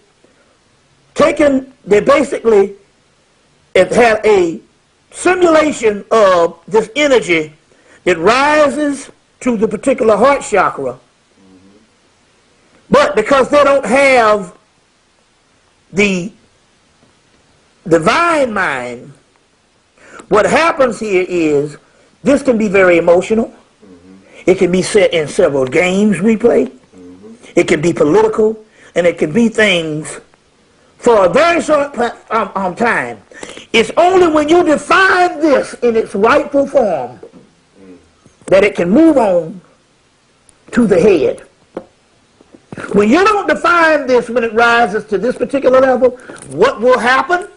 it had a simulation of this energy that rises to the particular heart chakra. But because they don't have the divine mind, what happens here is this can be very emotional. It can be set in several games we play. It can be political, and it can be things for a very short time. It's only when you define this in its rightful form that it can move on to the head. When you don't define this when it rises to this particular level, what will happen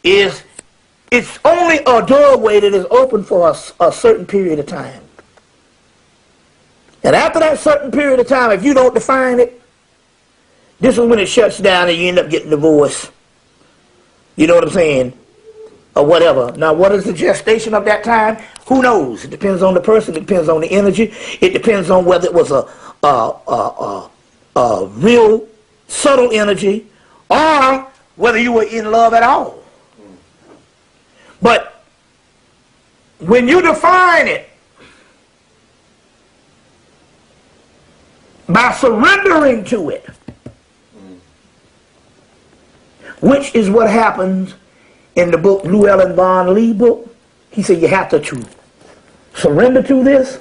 is it's only a doorway that is open for a certain period of time. And after that certain period of time, if you don't define it, this is when it shuts down and you end up getting divorced. You know what I'm saying? Or whatever. Now, what is the gestation of that time? Who knows? It depends on the person. It depends on the energy. It depends on whether it was a real subtle energy or whether you were in love at all. But when you define it by surrendering to it, which is what happens in the book Llewellyn Vaughan Lee book, he said you have to surrender to this.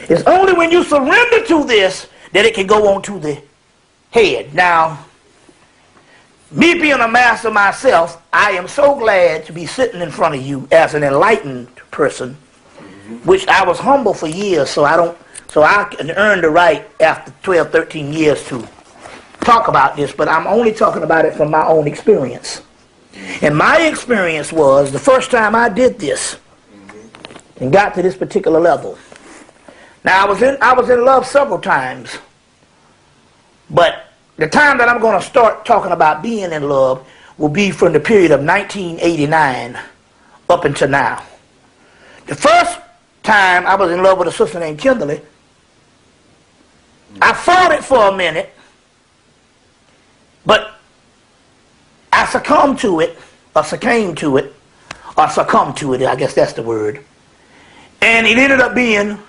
It's only when you surrender to this that it can go on to the head. Now, me being a master myself, I am so glad to be sitting in front of you as an enlightened person, which I was humble for years, so I can earn the right after 12, 13 years to talk about this, but I'm only talking about it from my own experience. And my experience was the first time I did this and got to this particular level. Now, I was in love several times, but the time that I'm going to start talking about being in love will be from the period of 1989 up until now. The first time I was in love with a sister named Kimberly, I fought it for a minute, but I succumbed to it, I guess that's the word. And it ended up being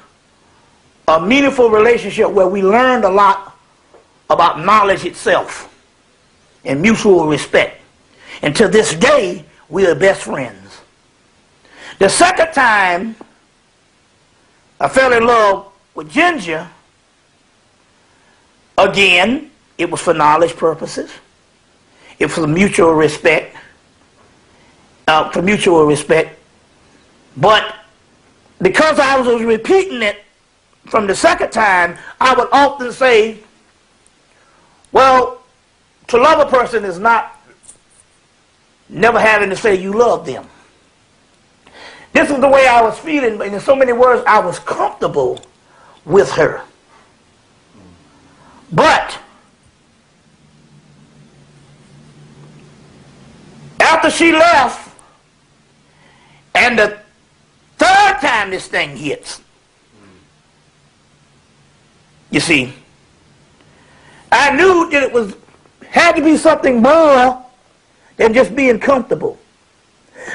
a meaningful relationship where we learned a lot about knowledge itself and mutual respect. And to this day, we are best friends. The second time I fell in love with Ginger, again, it was for knowledge purposes. It was for mutual respect. But because I was repeating it from the second time, I would often say, well, to love a person is not never having to say you love them. This is the way I was feeling, but in so many words, I was comfortable with her. But after she left, and the third time this thing hits, you see, I knew that it had to be something more than just being comfortable.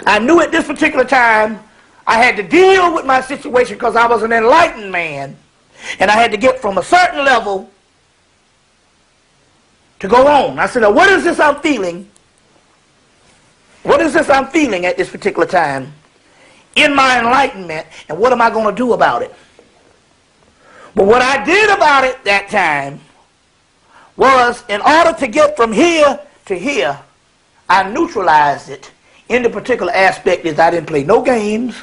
I knew at this particular time I had to deal with my situation because I was an enlightened man, and I had to get from a certain level to go on. I said, now what is this I'm feeling? What is this I'm feeling at this particular time in my enlightenment, and what am I going to do about it? But what I did about it that time was, in order to get from here to here, I neutralized it in the particular aspect is I didn't play no games.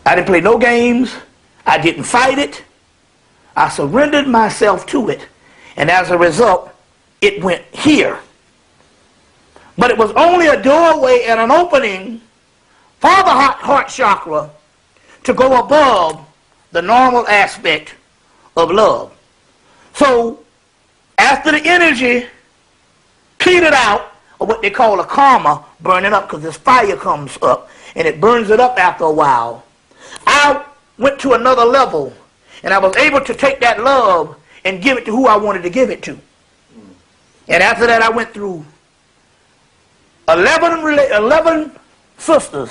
I didn't play no games. I didn't fight it. I surrendered myself to it. And as a result, it went here. But it was only a doorway and an opening for the heart chakra to go above the normal aspect of love. So, after the energy cleared it out, or what they call a karma, burning up, because this fire comes up, and it burns it up after a while, I went to another level, and I was able to take that love and give it to who I wanted to give it to. And after that, I went through 11 sisters,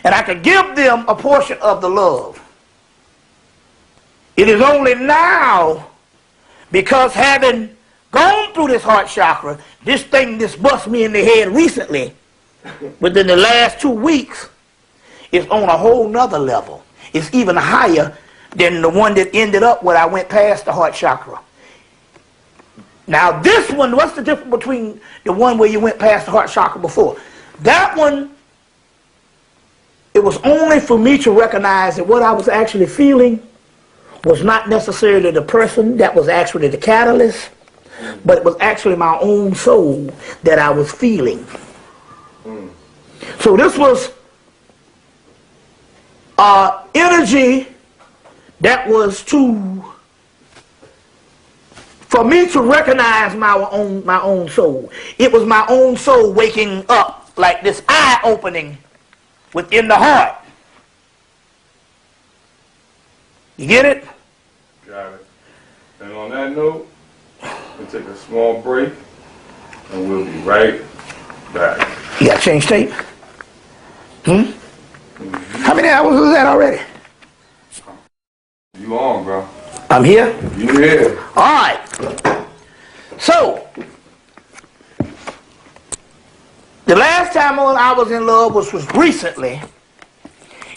and I could give them a portion of the love. It is only now, because having gone through this heart chakra, this bust me in the head recently, within the last 2 weeks, is on a whole nother level. It's even higher than the one that ended up when I went past the heart chakra. Now this one, what's the difference between the one where you went past the heart chakra before? That one, it was only for me to recognize that what I was actually feeling was not necessarily the person that was actually the catalyst, but it was actually my own soul that I was feeling. So this was energy that was for me to recognize my own soul. It was my own soul waking up, like this eye opening within the heart. You get it? Got it. And on that note, we'll take a small break, and we'll be right back. You got to change tape? How many hours was that already? You on, bro. I'm here? You here. All right. So, the last time I was in love was recently.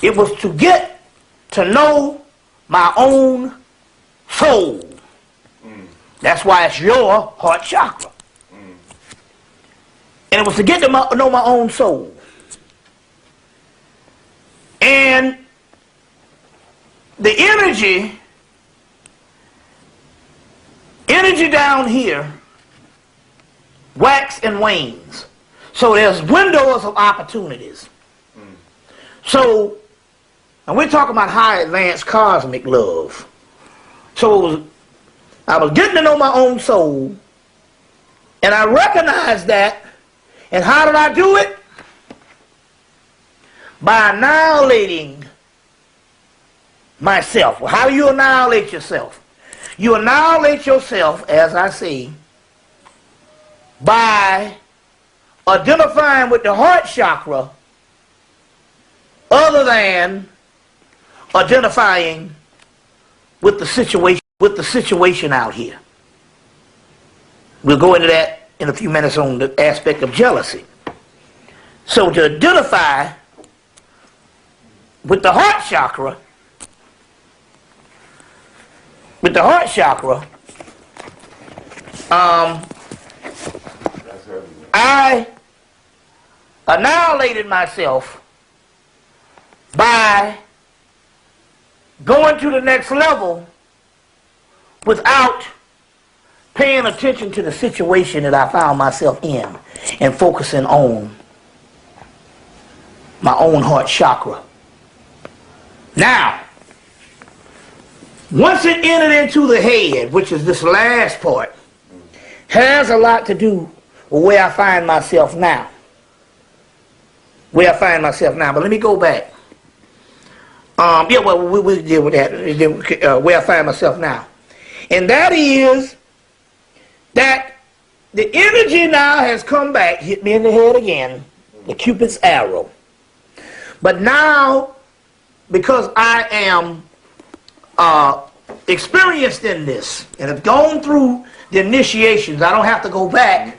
It was to get to know my own soul. That's why it's your heart chakra. And it was to get to know my own soul. And the energy down here wax and wanes. So there's windows of opportunities. So, and we're talking about high advanced cosmic love. So I was getting to know my own soul, and I recognized that. And how did I do it? By annihilating myself. Well, how do you annihilate yourself? You annihilate yourself, as I see, by identifying with the heart chakra other than identifying with the situation out here. We'll go into that in a few minutes on the aspect of jealousy. So to identify with the heart chakra, I annihilated myself by going to the next level without paying attention to the situation that I found myself in and focusing on my own heart chakra. Now, once it entered into the head, which is this last part, has a lot to do with where I find myself now. But let me go back. We'll deal with that, where I find myself now. And that is that the energy now has come back, hit me in the head again, the Cupid's arrow. But now, because I am experienced in this and have gone through the initiations, I don't have to go back.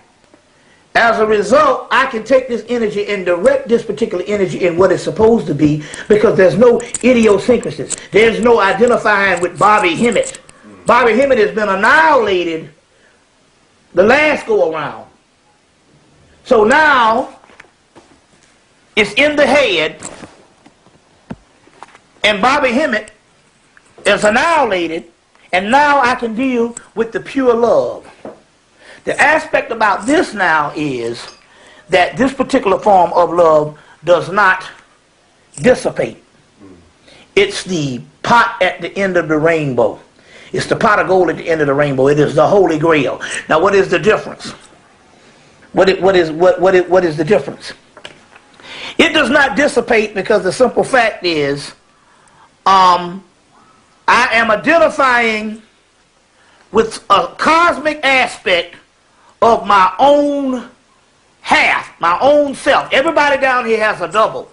As a result, I can take this energy and direct this particular energy in what it's supposed to be, because there's no idiosyncrasies. There's no identifying with Bobby Hemmitt. Bobby Hemmitt has been annihilated the last go around. So now it's in the head, and Bobby Hemmitt is annihilated, and now I can deal with the pure love. The aspect about this now is that this particular form of love does not dissipate. It's the pot at the end of the rainbow. It's the pot of gold at the end of the rainbow. It is the Holy Grail. Now, what is the difference? What is the difference? It does not dissipate because the simple fact is, I am identifying with a cosmic aspect of my own half, my own self. Everybody down here has a double,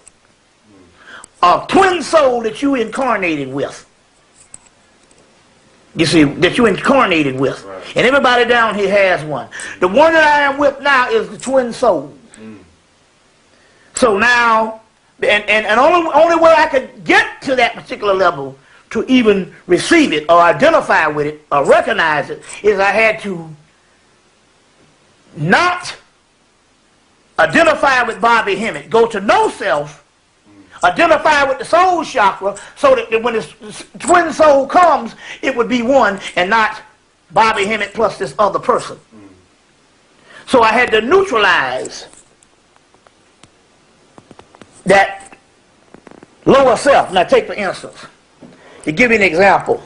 a twin soul that you incarnated with. You see, that you incarnated with. Right. And everybody down here has one. The one that I am with now is the twin soul. So now, and only way I could get to that particular level to even receive it or identify with it or recognize it is I had to not identify with Bobby Hemmitt, go to no self, identify with the soul chakra, so that when this twin soul comes, it would be one and not Bobby Hemmitt plus this other person. So I had to neutralize that lower self. Now take for instance, to give you an example,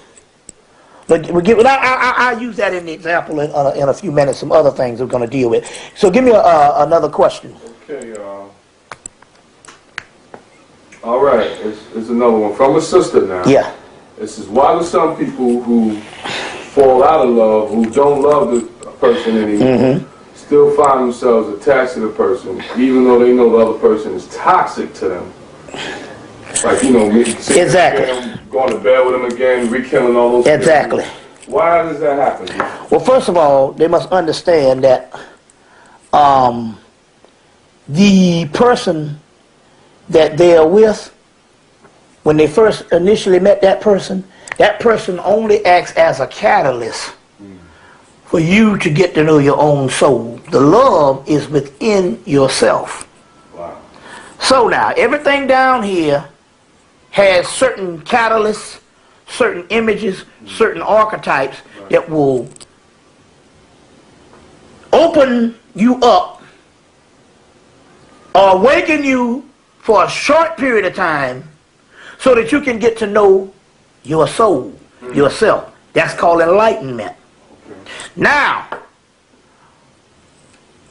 but I'll use that in the example in a few minutes, some other things we're going to deal with. So give me another question. Okay, all right, it's another one from a sister now. Yeah. It says, why do some people who fall out of love, who don't love the person anymore, still find themselves attached to the person, even though they know the other person is toxic to them? Like, you know, exactly. Going to bed with them again, rekindling all those exactly. Things. Why does that happen? Well, first of all, they must understand that the person that they are with, when they first initially met that person only acts as a catalyst for you to get to know your own soul. The love is within yourself. Wow. So now, everything down here has certain catalysts, certain images, certain archetypes that will open you up or awaken you for a short period of time so that you can get to know your soul, yourself. That's called enlightenment. Now,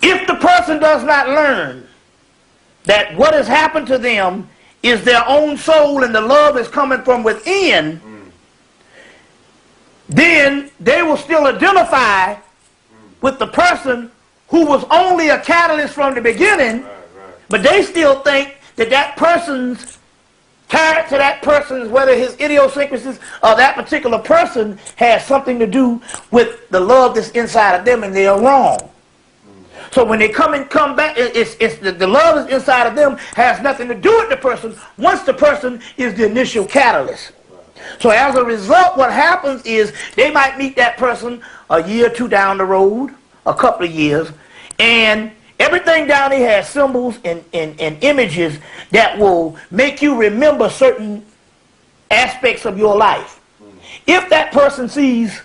if the person does not learn that what has happened to them is their own soul and the love is coming from within, then they will still identify with the person who was only a catalyst from the beginning, but they still think that that person's character, that person's, whether his idiosyncrasies or that particular person has something to do with the love that's inside of them, and they are wrong. So when they come back, it's the love that's inside of them has nothing to do with the person once the person is the initial catalyst. So as a result, what happens is they might meet that person a year or two down the road, a couple of years, and everything down here has symbols and images that will make you remember certain aspects of your life. If that person sees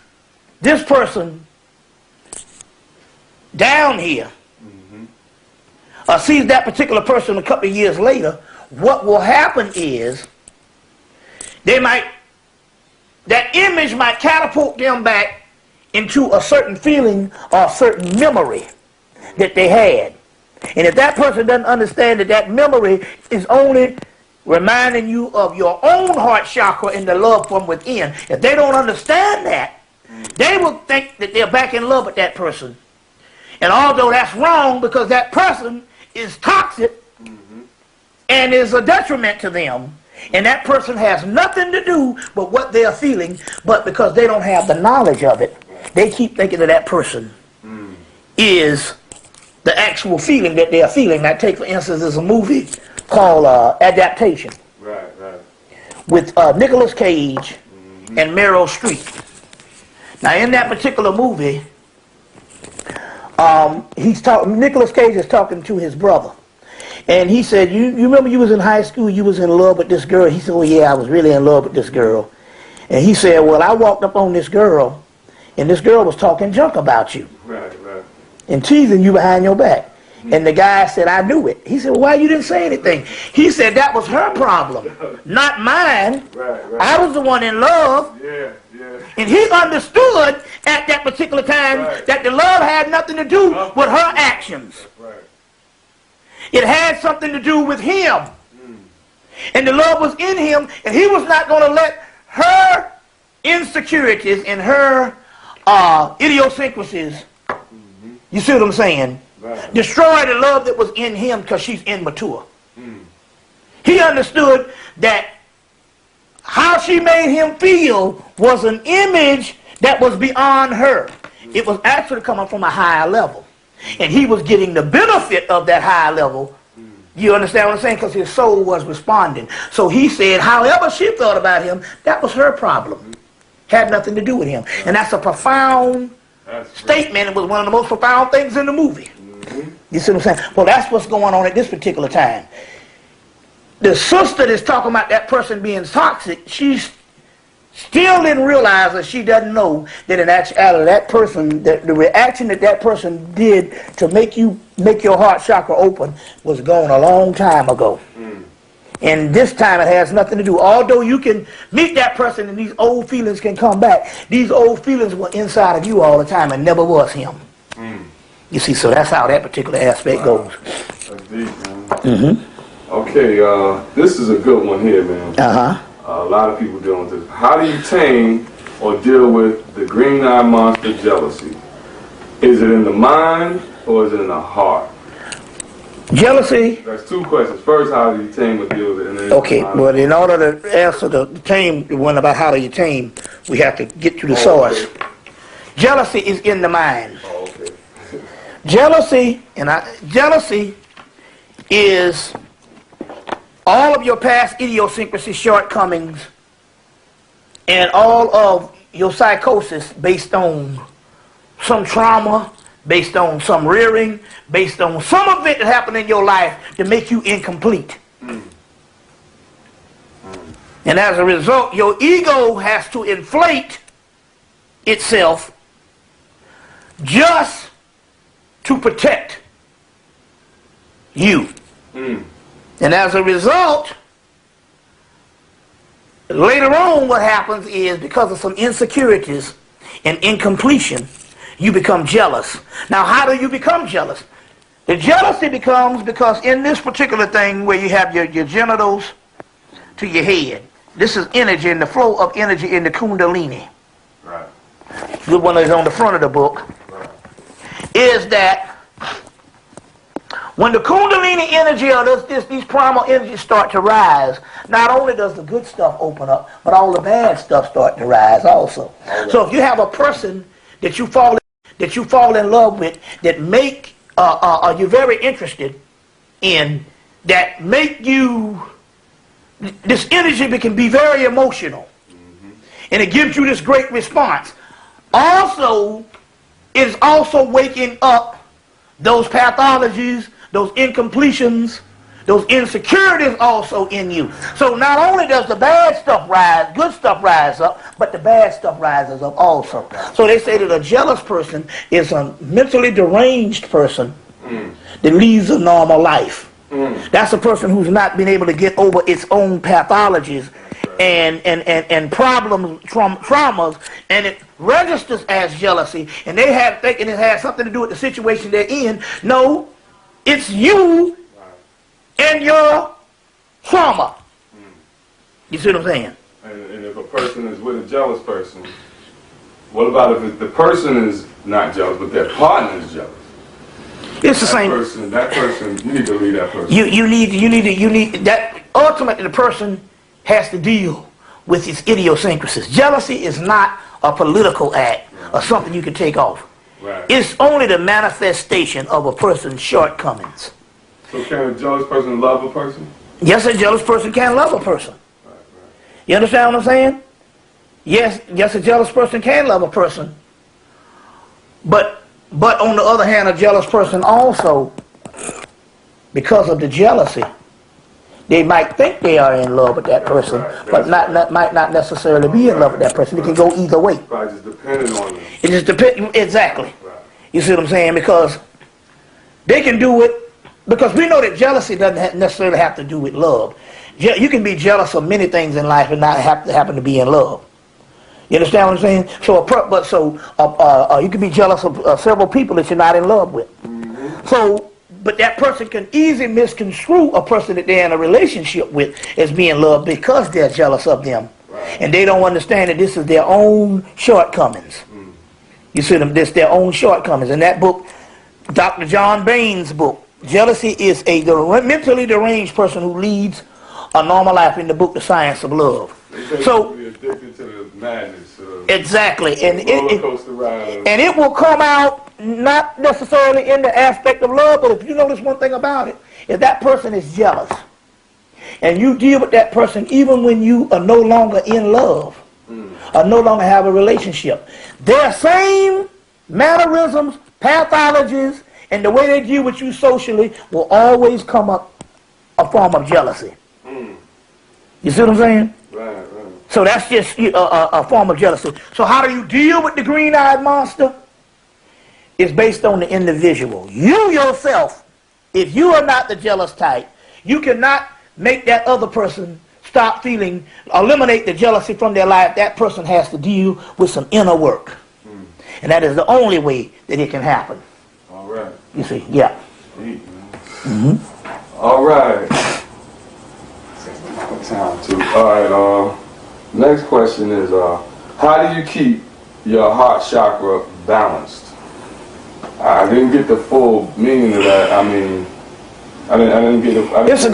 this person down here, or sees that particular person a couple of years later, what will happen is that image might catapult them back into a certain feeling or a certain memory that they had. And if that person doesn't understand that memory is only reminding you of your own heart chakra and the love from within, if they don't understand that, they will think that they're back in love with that person. And although that's wrong because that person is toxic and is a detriment to them, and that person has nothing to do with what they are feeling, but because they don't have the knowledge of it, they keep thinking that person is the actual feeling that they are feeling. Now take, for instance, there's a movie called Adaptation. Right. With Nicolas Cage and Meryl Streep. Now in that particular movie, Nicolas Cage is talking to his brother. And he said, you remember you was in high school, you was in love with this girl? He said, oh yeah, I was really in love with this girl. And he said, well, I walked up on this girl, and this girl was talking junk about you. Right. And teasing you behind your back. And the guy said, I knew it. He said, well, why you didn't say anything? He said, that was her problem, not mine. Right. I was the one in love. Yeah. And he understood at that particular time that the love had nothing to do with her actions. Right. It had something to do with him. And the love was in him, and he was not going to let her insecurities and her idiosyncrasies, you see what I'm saying, destroy the love that was in him because she's immature. He understood that how she made him feel was an image that was beyond her. It was actually coming from a higher level. And he was getting the benefit of that higher level. You understand what I'm saying? Because his soul was responding. So he said, however she thought about him, that was her problem. Had nothing to do with him. And that's a profound statement. It was one of the most profound things in the movie. You see what I'm saying? Well, that's what's going on at this particular time. The sister that's talking about that person being toxic, she's still didn't realize, or she doesn't know, that in actuality that person, the reaction that person did to make your heart chakra open was gone a long time ago. And this time it has nothing to do. Although you can meet that person and these old feelings can come back, these old feelings were inside of you all the time and never was him. You see, so that's how that particular aspect goes. That's deep, man. Okay, this is a good one here, man. A lot of people dealing with this. How do you tame or deal with the green eye monster jealousy? Is it in the mind or is it in the heart? Jealousy. That's two questions. First, how do you tame or deal with it? Okay, well, in order to answer the tame one about how do you tame, we have to get to the source. Okay. Jealousy is in the mind. Okay. Jealousy is all of your past idiosyncrasies, shortcomings, and all of your psychosis based on some trauma, based on some rearing, based on some event that happened in your life to make you incomplete. And as a result, your ego has to inflate itself just to protect you. And as a result, later on what happens is, because of some insecurities and incompletion, you become jealous. Now, how do you become jealous? The jealousy becomes because in this particular thing where you have your genitals to your head, this is energy and the flow of energy in the Kundalini. Right. The one that's on the front of the book. Right. Is that when the Kundalini energy or these primal energies start to rise, not only does the good stuff open up, but all the bad stuff start to rise also. Right. So if you have a person that you fall in love with, that make you're very interested in, that make you, this energy can be very emotional, and it gives you this great response. Also, it is also waking up those pathologies, those incompletions, those insecurities also in you. So not only does the bad stuff rise, good stuff rise up, but the bad stuff rises up also. So they say that a jealous person is a mentally deranged person that leads a normal life. That's a person who's not been able to get over its own pathologies and problems, traumas, and it registers as jealousy, and they have thinking it has something to do with the situation they're in. No, it's you and your trauma. You see what I'm saying? And if a person is with a jealous person, what about if the person is not jealous, but their partner is jealous? It's the same. That person, you need to leave that person. You need that. Ultimately, the person has to deal with his idiosyncrasies. Jealousy is not a political act or something you can take off. Right. It's only the manifestation of a person's shortcomings. So can a jealous person love a person? Yes, a jealous person can love a person. Right. You understand what I'm saying? Yes, a jealous person can love a person. But on the other hand, a jealous person also, because of the jealousy, they might think they are in love with that person, but might not necessarily be in love with that person. It can go either way. Probably just depending on them. It just depends, exactly. Right. You see what I'm saying? Because they can do it, because we know that jealousy doesn't necessarily have to do with love. You can be jealous of many things in life and not happen to be in love. You understand what I'm saying? So, you can be jealous of several people that you're not in love with. So, but that person can easily misconstrue a person that they're in a relationship with as being loved because they're jealous of them. Right. And they don't understand that this is their own shortcomings. You see them, this their own shortcomings. In that book, Dr. John Bain's book, Jealousy is a mentally deranged person who leads a normal life, in the book, The Science of Love. So, addicted to the madness. exactly. And and it will come out not necessarily in the aspect of love, but if you notice one thing about it, if that person is jealous, and you deal with that person even when you are no longer in love, or no longer have a relationship, their same mannerisms, pathologies, and the way they deal with you socially will always come up a form of jealousy. You see what I'm saying? Right. So that's just a form of jealousy. So how do you deal with the green-eyed monster? It's based on the individual. You yourself, if you are not the jealous type, you cannot make that other person stop feeling, eliminate the jealousy from their life. That person has to deal with some inner work. And that is the only way that it can happen. All right. You see, yeah. Sweet, man. All right. Time to. All right. Next question is, how do you keep your heart chakra balanced? I didn't get the full meaning of that. I mean, I didn't get the. It's a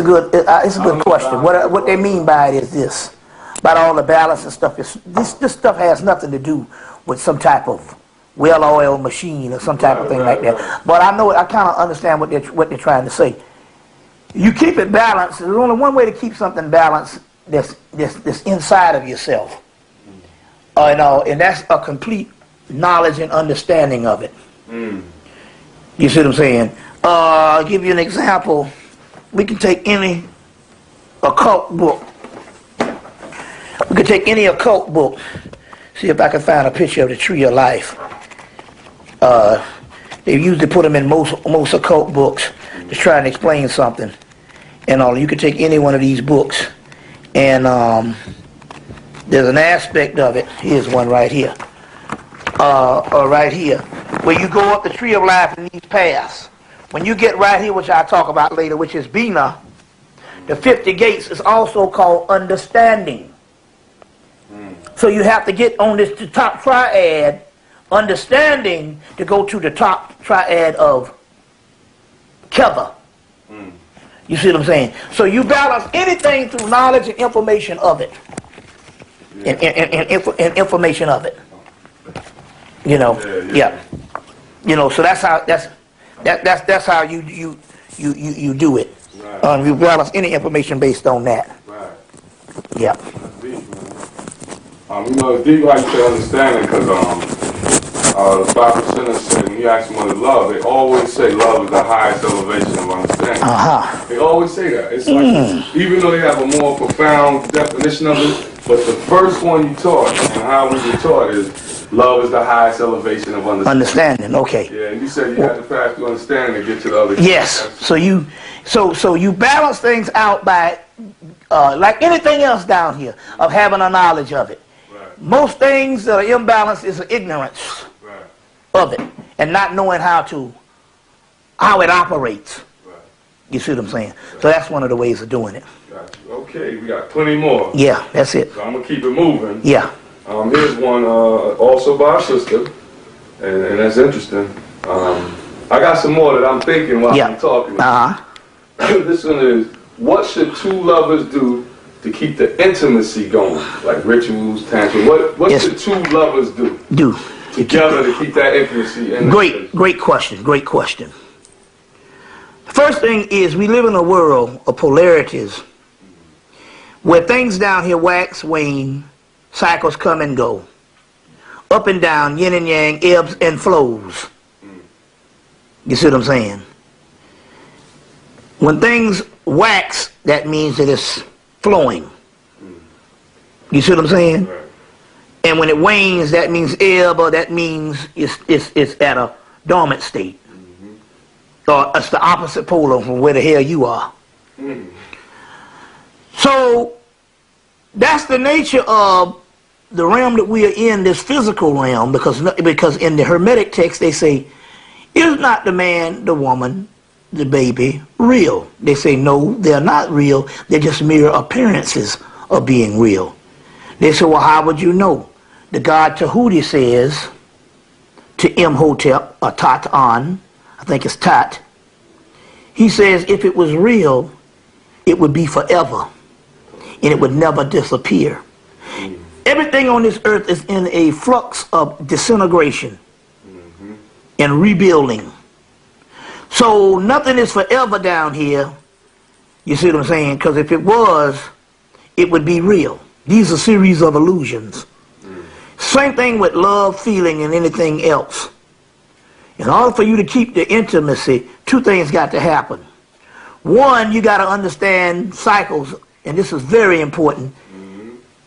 good question. What they mean by it is this: about all the balance and stuff. This stuff has nothing to do with some type of well-oiled machine or some type of thing like that. But I kind of understand what they're trying to say. You keep it balanced. There's only one way to keep something balanced that's inside of yourself. And that's a complete knowledge and understanding of it. You see what I'm saying? I'll give you an example. We can take any occult book. We can take any occult book. See if I can find a picture of the tree of life. They usually put them in most occult books to try and explain something. And all. You can take any one of these books, and there's an aspect of it. Here's one right here. Right here, where you go up the tree of life in these paths. When you get right here, which I'll talk about later, which is Bina, the 50 gates is also called understanding. So you have to get on the top triad, understanding, to go to the top triad of Keva. You see what I'm saying? So you balance anything through knowledge and information of it. And information of it. You know, yeah. You know, so that's how you do it. Right. You balance any information based on that. Right. Yeah. You know, it's deep like to understanding because the 5% say when you ask someone to love, they always say love is the highest elevation of understanding. They always say that. It's like, even though they have a more profound definition of it, but the first one you taught and how we were taught is love is the highest elevation of understanding. Okay. Yeah, and you said you had to pass through understanding to get to the other. Yes. So you balance things out by like anything else down here of having a knowledge of it. Right. Most things that are imbalanced is ignorance of it and not knowing how it operates. Right. You see what I'm saying? So that's one of the ways of doing it. Gotcha. Okay, we got plenty more. Yeah, that's it. So I'm gonna keep it moving. Yeah. Here's one also by a sister. And that's interesting. I got some more that I'm thinking while I'm talking. This one is, what should two lovers do to keep the intimacy going? Like rituals, tantra. What should two lovers do together to keep that intimacy? Great question. Great question. The first thing is, we live in a world of polarities where things down here wax, wane, cycles come and go, up and down, yin and yang, ebbs and flows. You see what I'm saying? When things wax, that means that it's flowing. You see what I'm saying? Right. And when it wanes, that means ebb, or that means it's at a dormant state. Or it's the opposite pole from where the hell you are. So that's the nature of the realm that we are in, this physical realm, because in the Hermetic text they say, is not the man, the woman, the baby real? They say no, they're not real, they're just mere appearances of being real. They say, well, how would you know? The god Tahuti says to Imhotep, or Tat-An, I think it's Tat, he says if it was real, it would be forever, and it would never disappear. Everything on this earth is in a flux of disintegration and rebuilding. So nothing is forever down here. You see what I'm saying? Because if it was, it would be real. These are series of illusions. Same thing with love, feeling, and anything else. In order for you to keep the intimacy, two things got to happen. One, you got to understand cycles, and this is very important.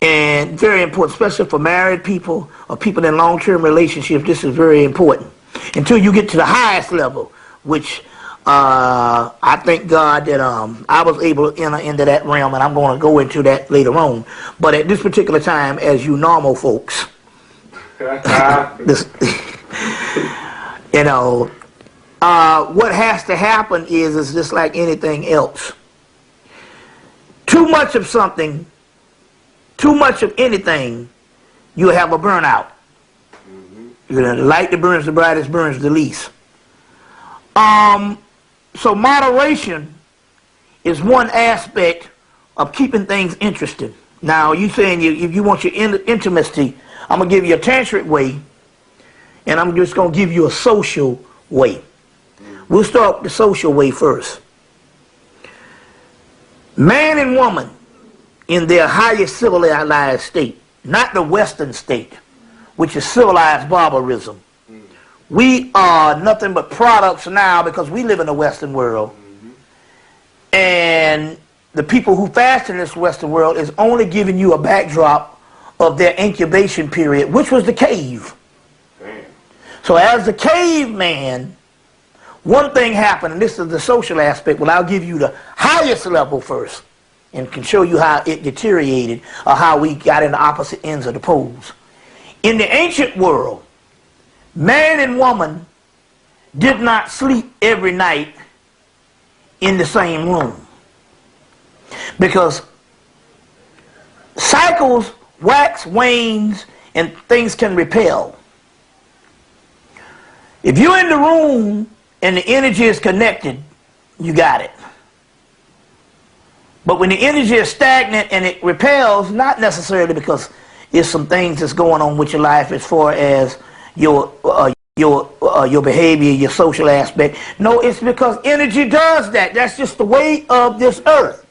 And very important, especially for married people or people in long-term relationships. This is very important. Until you get to the highest level, which I thank God that I was able to enter into that realm, and I'm going to go into that later on. But at this particular time, as you normal folks, you know, what has to happen is just like anything else. Too much of something, too much of anything, you have a burnout. You know, the light that burns the brightest burns the least. So moderation is one aspect of keeping things interesting. Now, you saying if you want your intimacy, I'm going to give you a tantric way, and I'm just going to give you a social way. We'll start with the social way first. Man and woman in their highest civilized state, not the Western state, which is civilized barbarism. We are nothing but products now because we live in the Western world. And the people who fashion this Western world is only giving you a backdrop of their incubation period, which was the cave. Damn. So as the caveman, one thing happened, and this is the social aspect. Well, I'll give you the highest level first and can show you how it deteriorated or how we got in the opposite ends of the poles. In the ancient world, man and woman did not sleep every night in the same room, because cycles wax, wanes, and things can repel. If you're in the room and the energy is connected, you got it. But when the energy is stagnant and it repels, not necessarily because there's some things that's going on with your life as far as your behavior, your social aspect. No, it's because energy does that. That's just the way of this earth.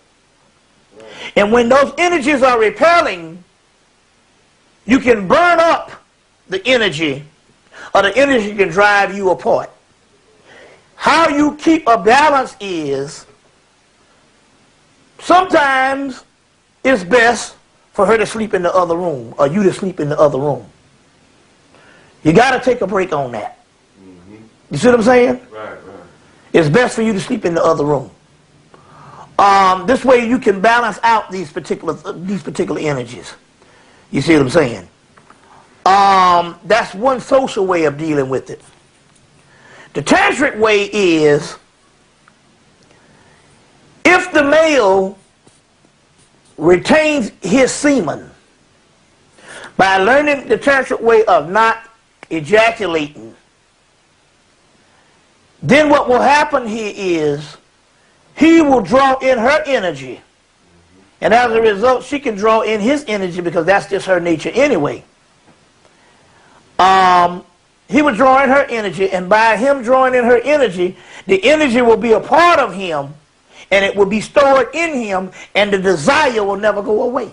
And when those energies are repelling, you can burn up the energy, or the energy can drive you apart. How you keep a balance is, sometimes it's best for her to sleep in the other room, or you to sleep in the other room. You got to take a break on that. You see what I'm saying? Right. It's best for you to sleep in the other room. This way you can balance out these particular energies. You see what I'm saying? That's one social way of dealing with it. The tantric way is, if the male retains his semen by learning the tantric way of not ejaculating, then what will happen here is he will draw in her energy. And as a result, she can draw in his energy because that's just her nature anyway. He would draw in her energy, and by him drawing in her energy, the energy will be a part of him, and it will be stored in him, and the desire will never go away.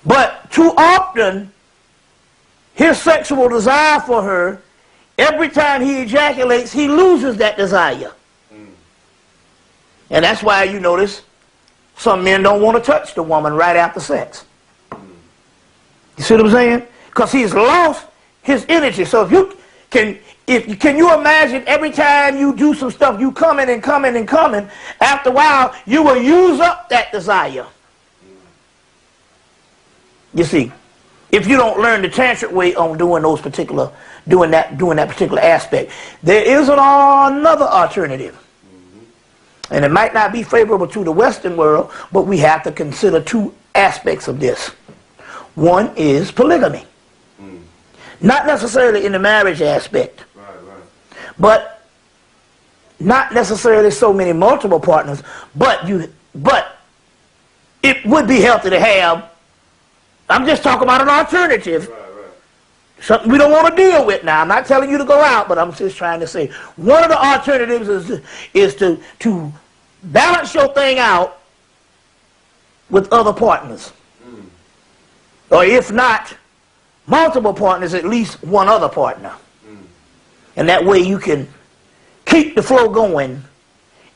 But too often, his sexual desire for her, every time he ejaculates, he loses that desire. And that's why you notice some men don't want to touch the woman right after sex. You see what I'm saying? Because he's lost his energy. So if you can you imagine every time you do some stuff, you coming and coming and coming, after a while you will use up that desire. You see, if you don't learn the tantric way on doing that particular aspect, there is another alternative. And it might not be favorable to the Western world, but we have to consider two aspects of this. One is polygamy. Not necessarily in the marriage aspect, but not necessarily so many multiple partners, but it would be healthy to have. I'm just talking about an alternative. Something we don't want to deal with now. I'm not telling you to go out, but I'm just trying to say one of the alternatives is to balance your thing out with other partners. Or if not multiple partners, at least one other partner. And that way you can keep the flow going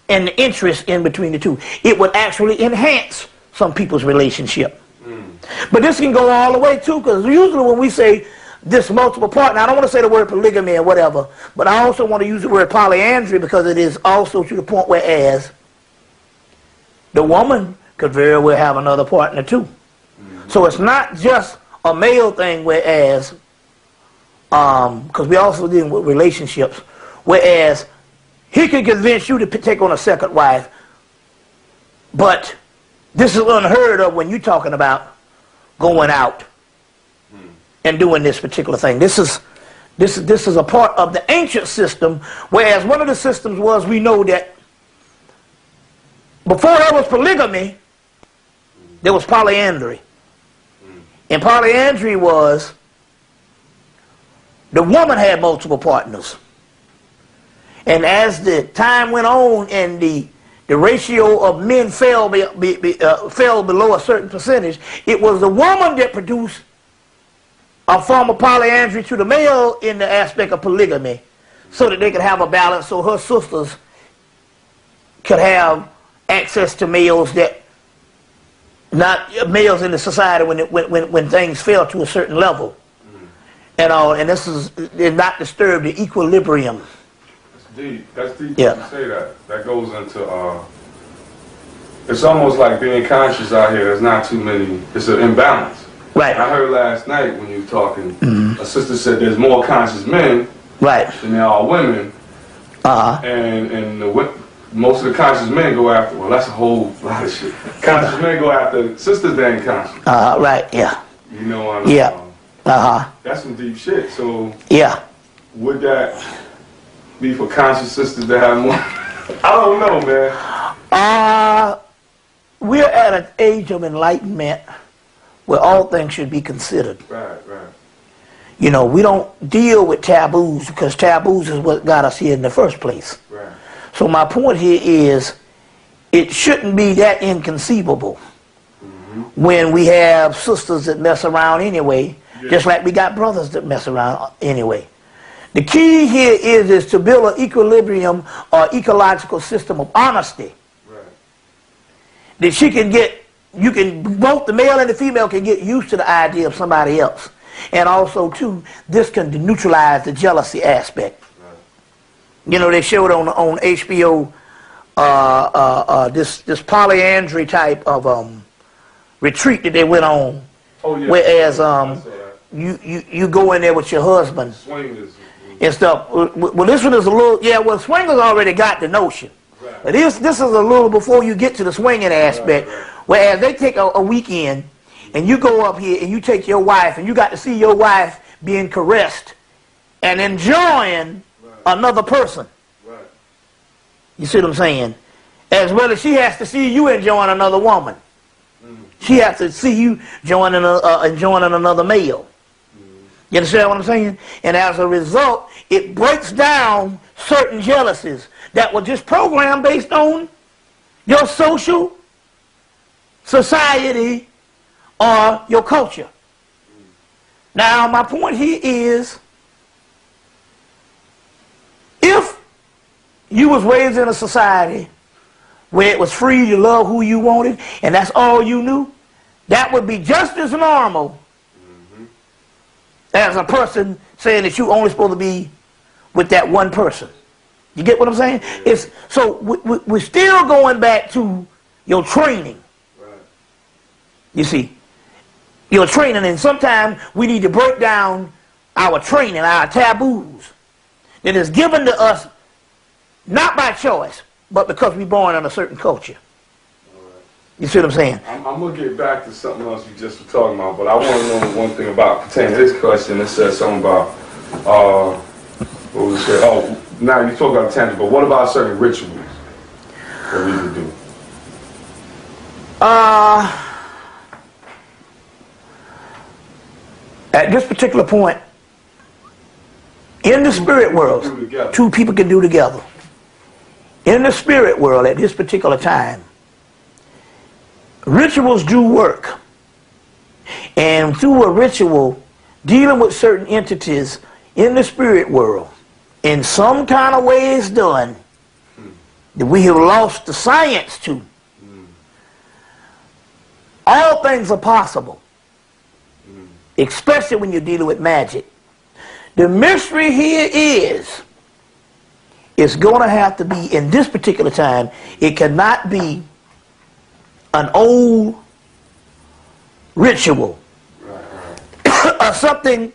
and the interest in between the two. It would actually enhance some people's relationship. But this can go all the way too, because usually when we say this multiple partner, I don't want to say the word polygamy or whatever, but I also want to use the word polyandry because it is also to the point whereas the woman could very well have another partner too. So it's not just a male thing, whereas, because we also dealing with relationships, whereas he can convince you to take on a second wife, but this is unheard of when you're talking about going out and doing this particular thing. This is a part of the ancient system, whereas one of the systems was, we know that before there was polygamy, there was polyandry. And polyandry was the woman had multiple partners. And as the time went on and the ratio of men fell below a certain percentage, it was the woman that produced a form of polyandry to the male in the aspect of polygamy, so that they could have a balance, so her sisters could have access to males that not males in the society when things fell to a certain level, and all, and this is not disturb the equilibrium. That's deep. That's deep. Yeah. You say that. That goes into it's almost like being conscious out here. There's not too many. It's an imbalance. Right. I heard last night when you were talking, a sister said there's more conscious men than there are women, and most of the conscious men go after, well, that's a whole lot of shit. Conscious men go after sisters that ain't conscious. Right, yeah. You know what I mean? That's some deep shit. So, yeah. Would that be for conscious sisters that have more? I don't know, man. We're at an age of enlightenment where all things should be considered. Right. You know, we don't deal with taboos because taboos is what got us here in the first place. Right. So my point here is, it shouldn't be that inconceivable when we have sisters that mess around anyway, just like we got brothers that mess around anyway. The key here is to build an equilibrium or ecological system of honesty. Right. That both the male and the female can get used to the idea of somebody else. And also, too, this can neutralize the jealousy aspect. You know, they showed on HBO this polyandry type of retreat that they went on. Oh, yeah. Whereas you go in there with your husband Swingers and stuff. Well, this one is a little, swingers already got the notion. Right. But this is a little before you get to the swinging aspect. Right. Whereas they take a weekend and you go up here and you take your wife and you got to see your wife being caressed and enjoying another person. Right. You see what I'm saying? As well as she has to see you enjoying another woman. She has to see you enjoying another male. You understand what I'm saying? And as a result, it breaks down certain jealousies that were just programmed based on your social, society, or your culture. Now, my point here is, if you was raised in a society where it was free to love who you wanted, and that's all you knew, that would be just as normal as a person saying that you only supposed to be with that one person. You get what I'm saying? It's so we're still going back to your training. Right. You see, your training, and sometimes we need to break down our training, our taboos that is given to us not by choice, but because we're born in a certain culture. You see what I'm saying? I'm going to get back to something else you just were talking about, but I want to know one thing about pertaining to this question. It says something about, what was it? Oh, now you talk about tangible, but what about certain rituals that we could do? At this particular point, in the spirit world, two people can do together. In the spirit world at this particular time, rituals do work. And through a ritual, dealing with certain entities in the spirit world, in some kind of way is done that we have lost the science to. All things are possible, especially when you're dealing with magic. The mystery here is, it's going to have to be, in this particular time, it cannot be an old ritual or something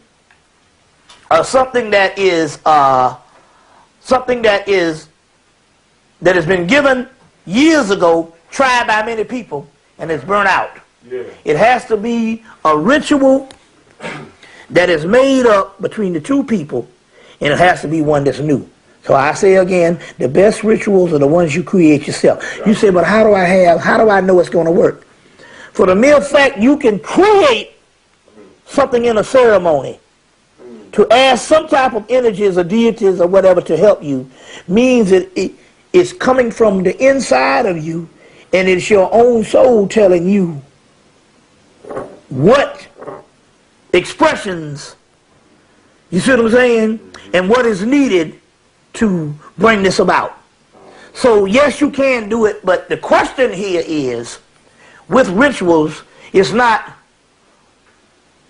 that has been given years ago, tried by many people, and it's burnt out. Yeah. It has to be a ritual that is made up between the two people, and it has to be one that's new. So I say again, the best rituals are the ones you create yourself. You say, but how do I know it's going to work? For the mere fact you can create something in a ceremony to ask some type of energies or deities or whatever to help you means that it's coming from the inside of you, and it's your own soul telling you what expressions, you see what I'm saying, and what is needed to bring this about. So yes, you can do it, but the question here is, with rituals, it's not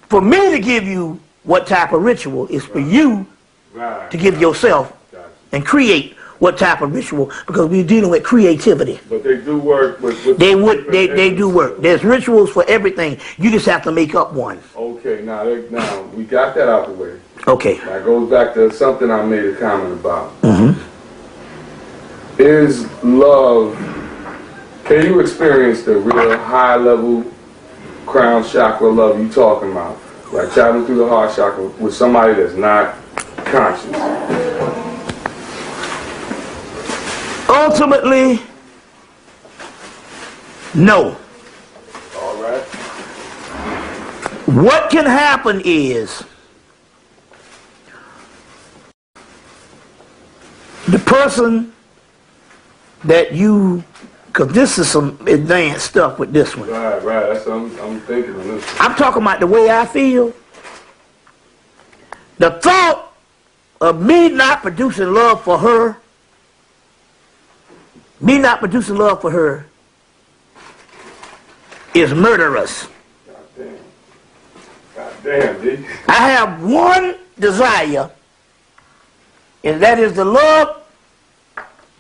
for me to give you what type of ritual. It's for you to give yourself and create what type of ritual, because we're dealing with creativity. But they do work with they do work. There's rituals for everything. You just have to make up one. Okay, now we got that out the way. Okay. Now it goes back to something I made a comment about. Is love, can you experience the real high level crown chakra love you talking about? Like traveling through the heart chakra with somebody that's not conscious? Ultimately, no. All right. What can happen is the person that you, because this is some advanced stuff with this one. Right. That's what I'm thinking of this. I'm talking about the way I feel. The thought of me not producing love for her, is murderous. God damn, D. I have one desire, and that is to love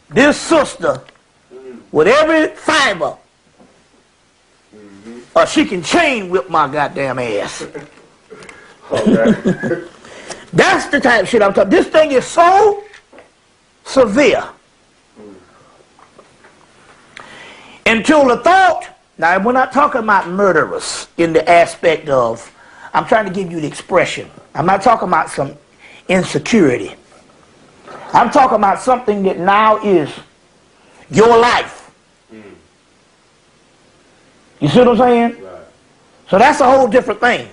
this sister with every fiber, or she can chain whip my goddamn ass. Okay. That's the type of shit I'm talking. This thing is so severe until the thought Now, we're not talking about murderers in the aspect of, I'm trying to give you the expression. I'm not talking about some insecurity. I'm talking about something that now is your life. You see what I'm saying? Right. So that's a whole different thing.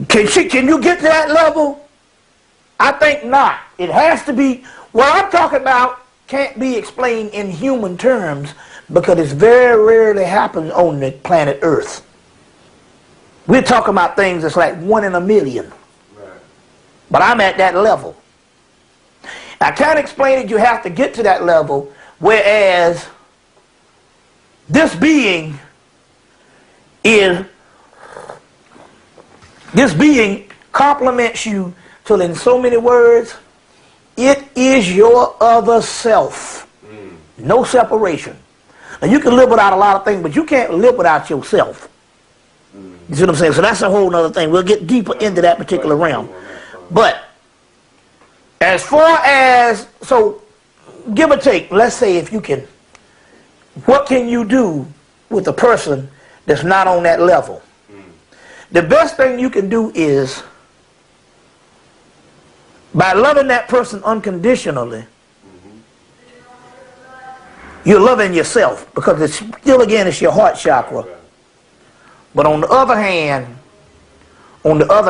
Can you get to that level? I think not. It has to be, what I'm talking about can't be explained in human terms because it's very rarely happens on the planet Earth. We're talking about things that's like 1 in a million. Right. But I'm at that level. I can't explain it, you have to get to that level, whereas this being compliments you till in so many words, it is your other self. No separation. Now you can live without a lot of things, but you can't live without yourself. You see what I'm saying? So that's a whole other thing. We'll get deeper into that particular realm. But as far as, so give or take, let's say if you can, what can you do with a person that's not on that level? The best thing you can do is, by loving that person unconditionally, you're loving yourself, because it's still, again, it's your heart chakra. But on the other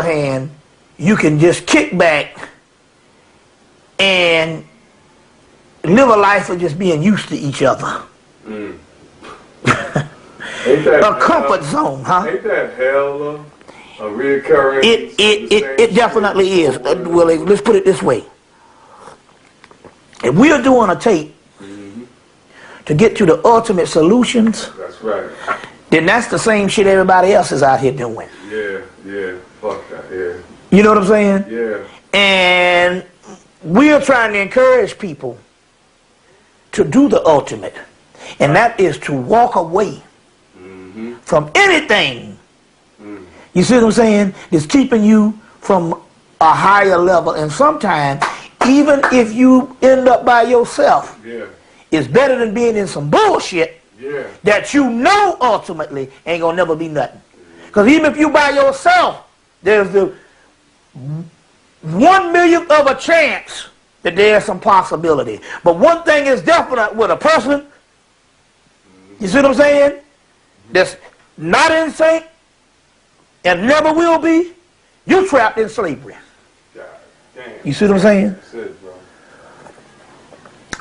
hand, you can just kick back and live a life of just being used to each other. A comfort zone, huh? Ain't that hell a reoccurring? It definitely is. Well, let's put it this way. If we are doing a tape to get to the ultimate solutions, that's right, then that's the same shit everybody else is out here doing. Yeah, fuck that, yeah. You know what I'm saying? Yeah. And we are trying to encourage people to do the ultimate, and that is to walk away from anything. You see what I'm saying? It's keeping you from a higher level, and sometimes even if you end up by yourself, it's better than being in some bullshit that you know ultimately ain't gonna never be nothing. Because even if you by yourself, there's the 1/1,000,000th of a chance that there's some possibility. But one thing is definite with a person, you see what I'm saying, that's not in sync and never will be, you're trapped in slavery. God damn. You see what I'm saying? That's it, bro.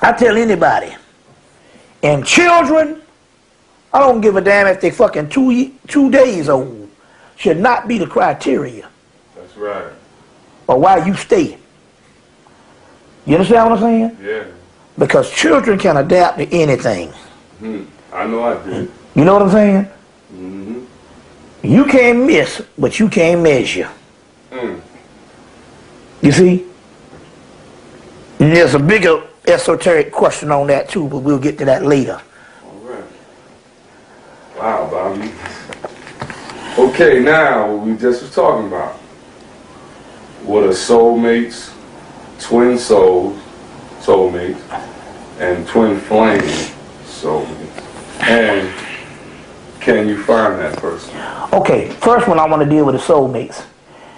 I tell anybody, and children, I don't give a damn if they fucking 2 days old, should not be the criteria That's right. of why you stay. You understand what I'm saying? Yeah. Because children can adapt to anything. I know I did. You know what I'm saying? You can't miss, but you can't measure. You see? And there's a bigger esoteric question on that too, but we'll get to that later. All right. Wow, Bobby. Okay, now what we just was talking about. What are soulmates, twin souls, soulmates, and twin flame soulmates? And can you find that person? Okay, first one I want to deal with is soulmates.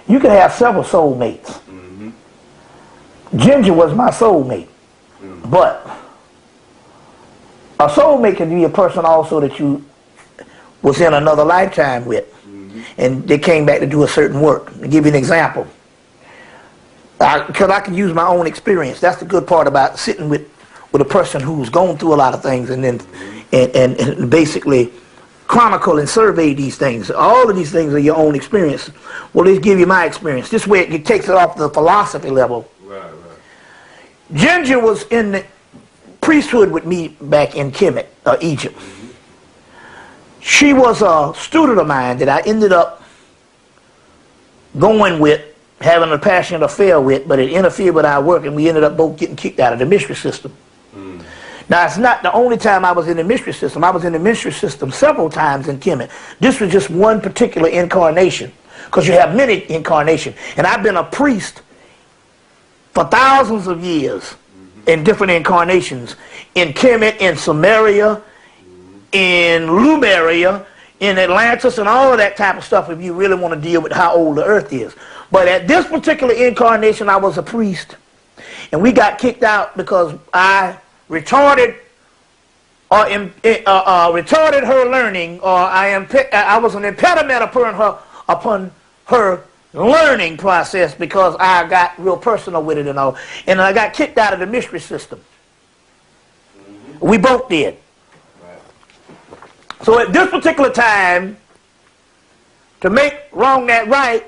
You can have several soulmates. Ginger was my soulmate. But a soulmate can be a person also that you was in another lifetime with. And they came back to do a certain work. I'll give you an example. Because I can use my own experience. That's the good part about sitting with a person who's gone through a lot of things and then and basically chronicle and survey these things. All of these things are your own experience. Well, let's give you my experience. This way it takes it off the philosophy level. Right. Ginger was in the priesthood with me back in Hemmitt, Egypt. She was a student of mine that I ended up going with, having a passionate affair with, but it interfered with our work, and we ended up both getting kicked out of the mystery system. Now, it's not the only time I was in the mystery system. I was in the mystery system several times in Hemmitt. This was just one particular incarnation, because you have many incarnations. And I've been a priest for thousands of years in different incarnations. In Hemmitt, in Samaria, in Lumeria, in Atlantis, and all of that type of stuff if you really want to deal with how old the earth is. But at this particular incarnation, I was a priest. And we got kicked out because I retarded her learning, or I was an impediment upon her learning process because I got real personal with it and all. And I got kicked out of the mystery system. We both did. So at this particular time, to make wrong that right,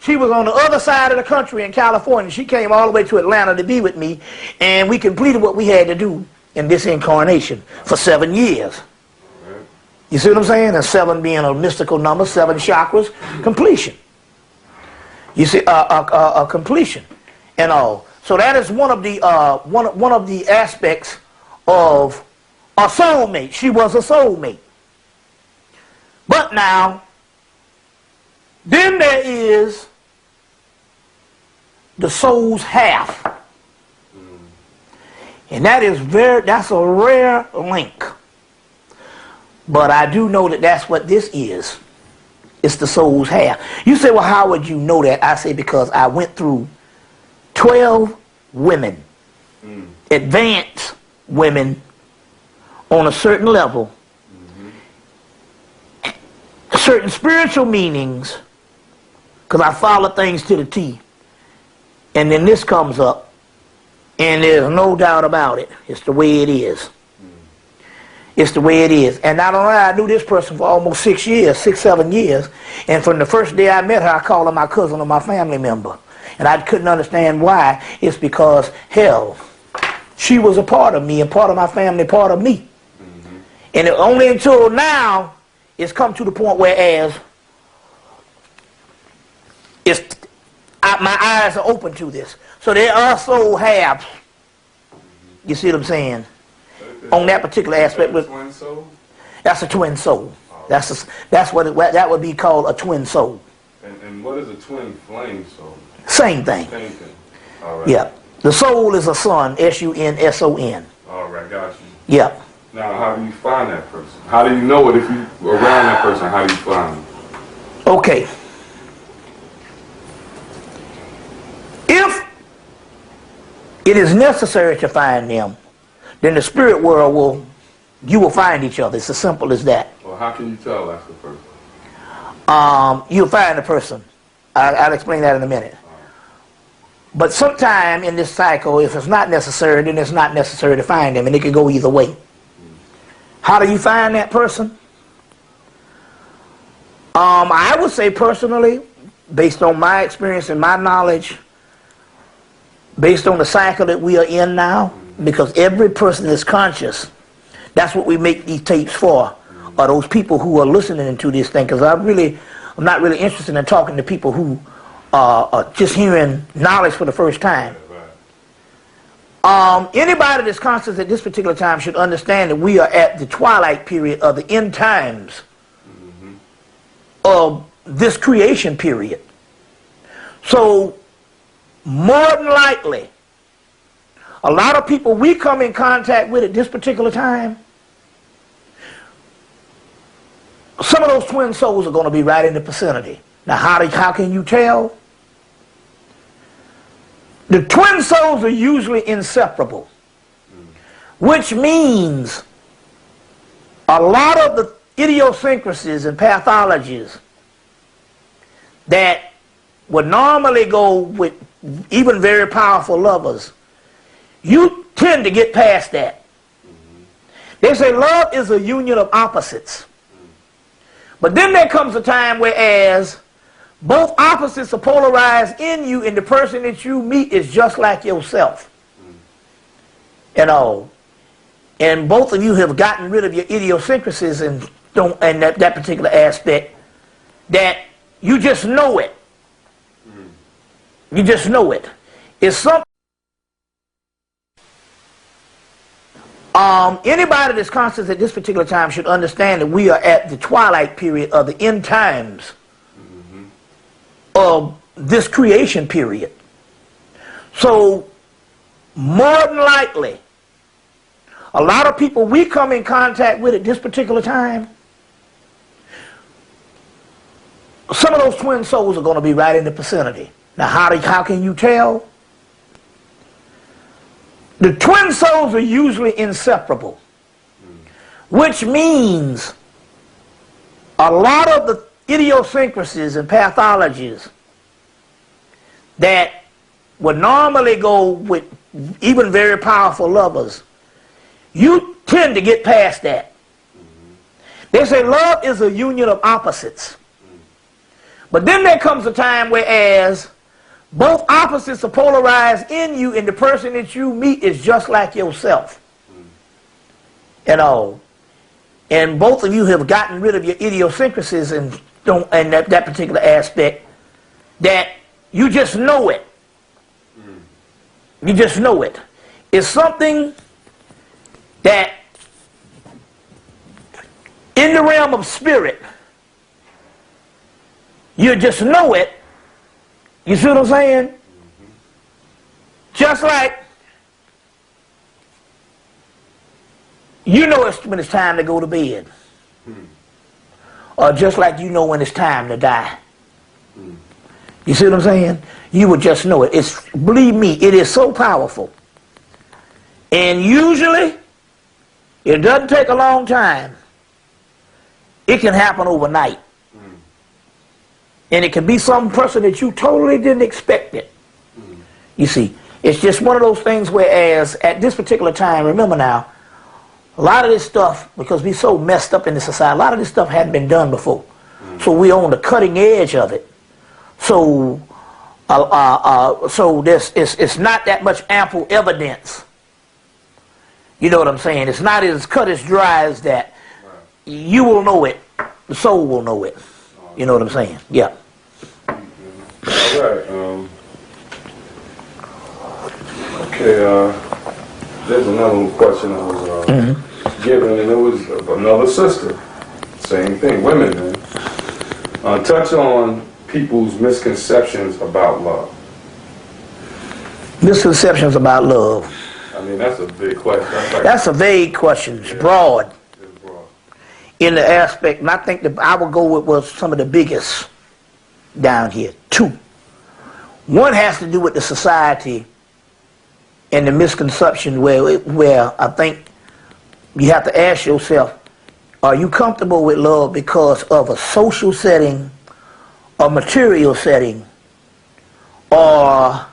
she was on the other side of the country in California. She came all the way to Atlanta to be with me, and we completed what we had to do in this incarnation for 7 years. You see what I'm saying? And 7 being a mystical number, 7 chakras, completion. You see, completion and all. So that is one of the one of the aspects of a soulmate. She was a soulmate. But now, then there is the soul's half. And that's a rare link. But I do know that that's what this is. It's the soul's half. You say, well, how would you know that? I say, because I went through 12 women, advanced women on a certain level, certain spiritual meanings, because I follow things to the T. And then this comes up, and there's no doubt about it. It's the way it is. It's the way it is. And not only I knew this person for almost 6 years, 7 years, and from the first day I met her, I called her my cousin or my family member. And I couldn't understand why. It's because, hell, she was a part of me, and part of my family, part of me. And only until now, it's come to the point where my eyes are open to this. So there are soul halves. You see what I'm saying? On that particular aspect. Is that a twin soul? That's a twin soul. That's that would be called a twin soul. And what is a twin flame soul? Same thing. Same thing. All right. Yeah. The soul is a sun, S-U-N-S-O-N. All right, got you. Yeah. Now, how do you find that person? How do you know it if you around that person? How do you find them? Okay. If it is necessary to find them, then the spirit world you will find each other. It's as simple as that. Well, how can you tell that's the person? You'll find the person. I'll explain that in a minute. But sometime in this cycle, if it's not necessary, then it's not necessary to find them, and it can go either way. How do you find that person? I would say personally, based on my experience and my knowledge, based on the cycle that we are in now, because every person is conscious. That's what we make these tapes for, are those people who are listening to this thing, because I'm not really interested in talking to people who are just hearing knowledge for the first time. Anybody that's conscious at this particular time should understand that we are at the twilight period of the end times of this creation period. So, more than likely, a lot of people we come in contact with at this particular time, some of those twin souls are going to be right in the vicinity. Now, how can you tell? The twin souls are usually inseparable, which means a lot of the idiosyncrasies and pathologies that would normally go with even very powerful lovers, you tend to get past that. They say love is a union of opposites. But then there comes a time whereas both opposites are polarized in you, and the person that you meet is just like yourself. You know, and both of you have gotten rid of your idiosyncrasies and that particular aspect, that you just know it. You just know it. It's something. Anybody that's conscious at this particular time should understand that we are at the twilight period of the end times of this creation period. So, more than likely, a lot of people we come in contact with at this particular time, some of those twin souls are going to be right in the vicinity. Now, how can you tell? The twin souls are usually inseparable, which means a lot of the idiosyncrasies and pathologies that would normally go with even very powerful lovers, you tend to get past that. They say love is a union of opposites. But then there comes a time whereas both opposites are polarized in you, and the person that you meet is just like yourself. You know, and both of you have gotten rid of your idiosyncrasies and that particular aspect, that you just know it. You just know it. It's something that in the realm of spirit, you just know it. You see what I'm saying? Just like you know when it's time to go to bed. Or just like you know when it's time to die. You see what I'm saying? You would just know it. It's, believe me, it is so powerful. And usually, it doesn't take a long time. It can happen overnight. And it can be some person that you totally didn't expect it. You see, it's just one of those things whereas at this particular time, remember now, a lot of this stuff, because we're so messed up in the society, a lot of this stuff hadn't been done before. So we're on the cutting edge of it. So, it's not that much ample evidence. You know what I'm saying? It's not as cut as dry as that. You will know it. The soul will know it. You know what I'm saying? Yeah. All right. Okay. There's another question I was given, and it was another sister. Same thing. Women, man. Touch on people's misconceptions about love. Misconceptions about love. I mean, that's a big question. That's a vague question. It's broad. It's broad. In the aspect, and I think that I will go with was some of the biggest down here. Two. One has to do with the society and the misconception where I think you have to ask yourself, are you comfortable with love because of a social setting, a material setting, or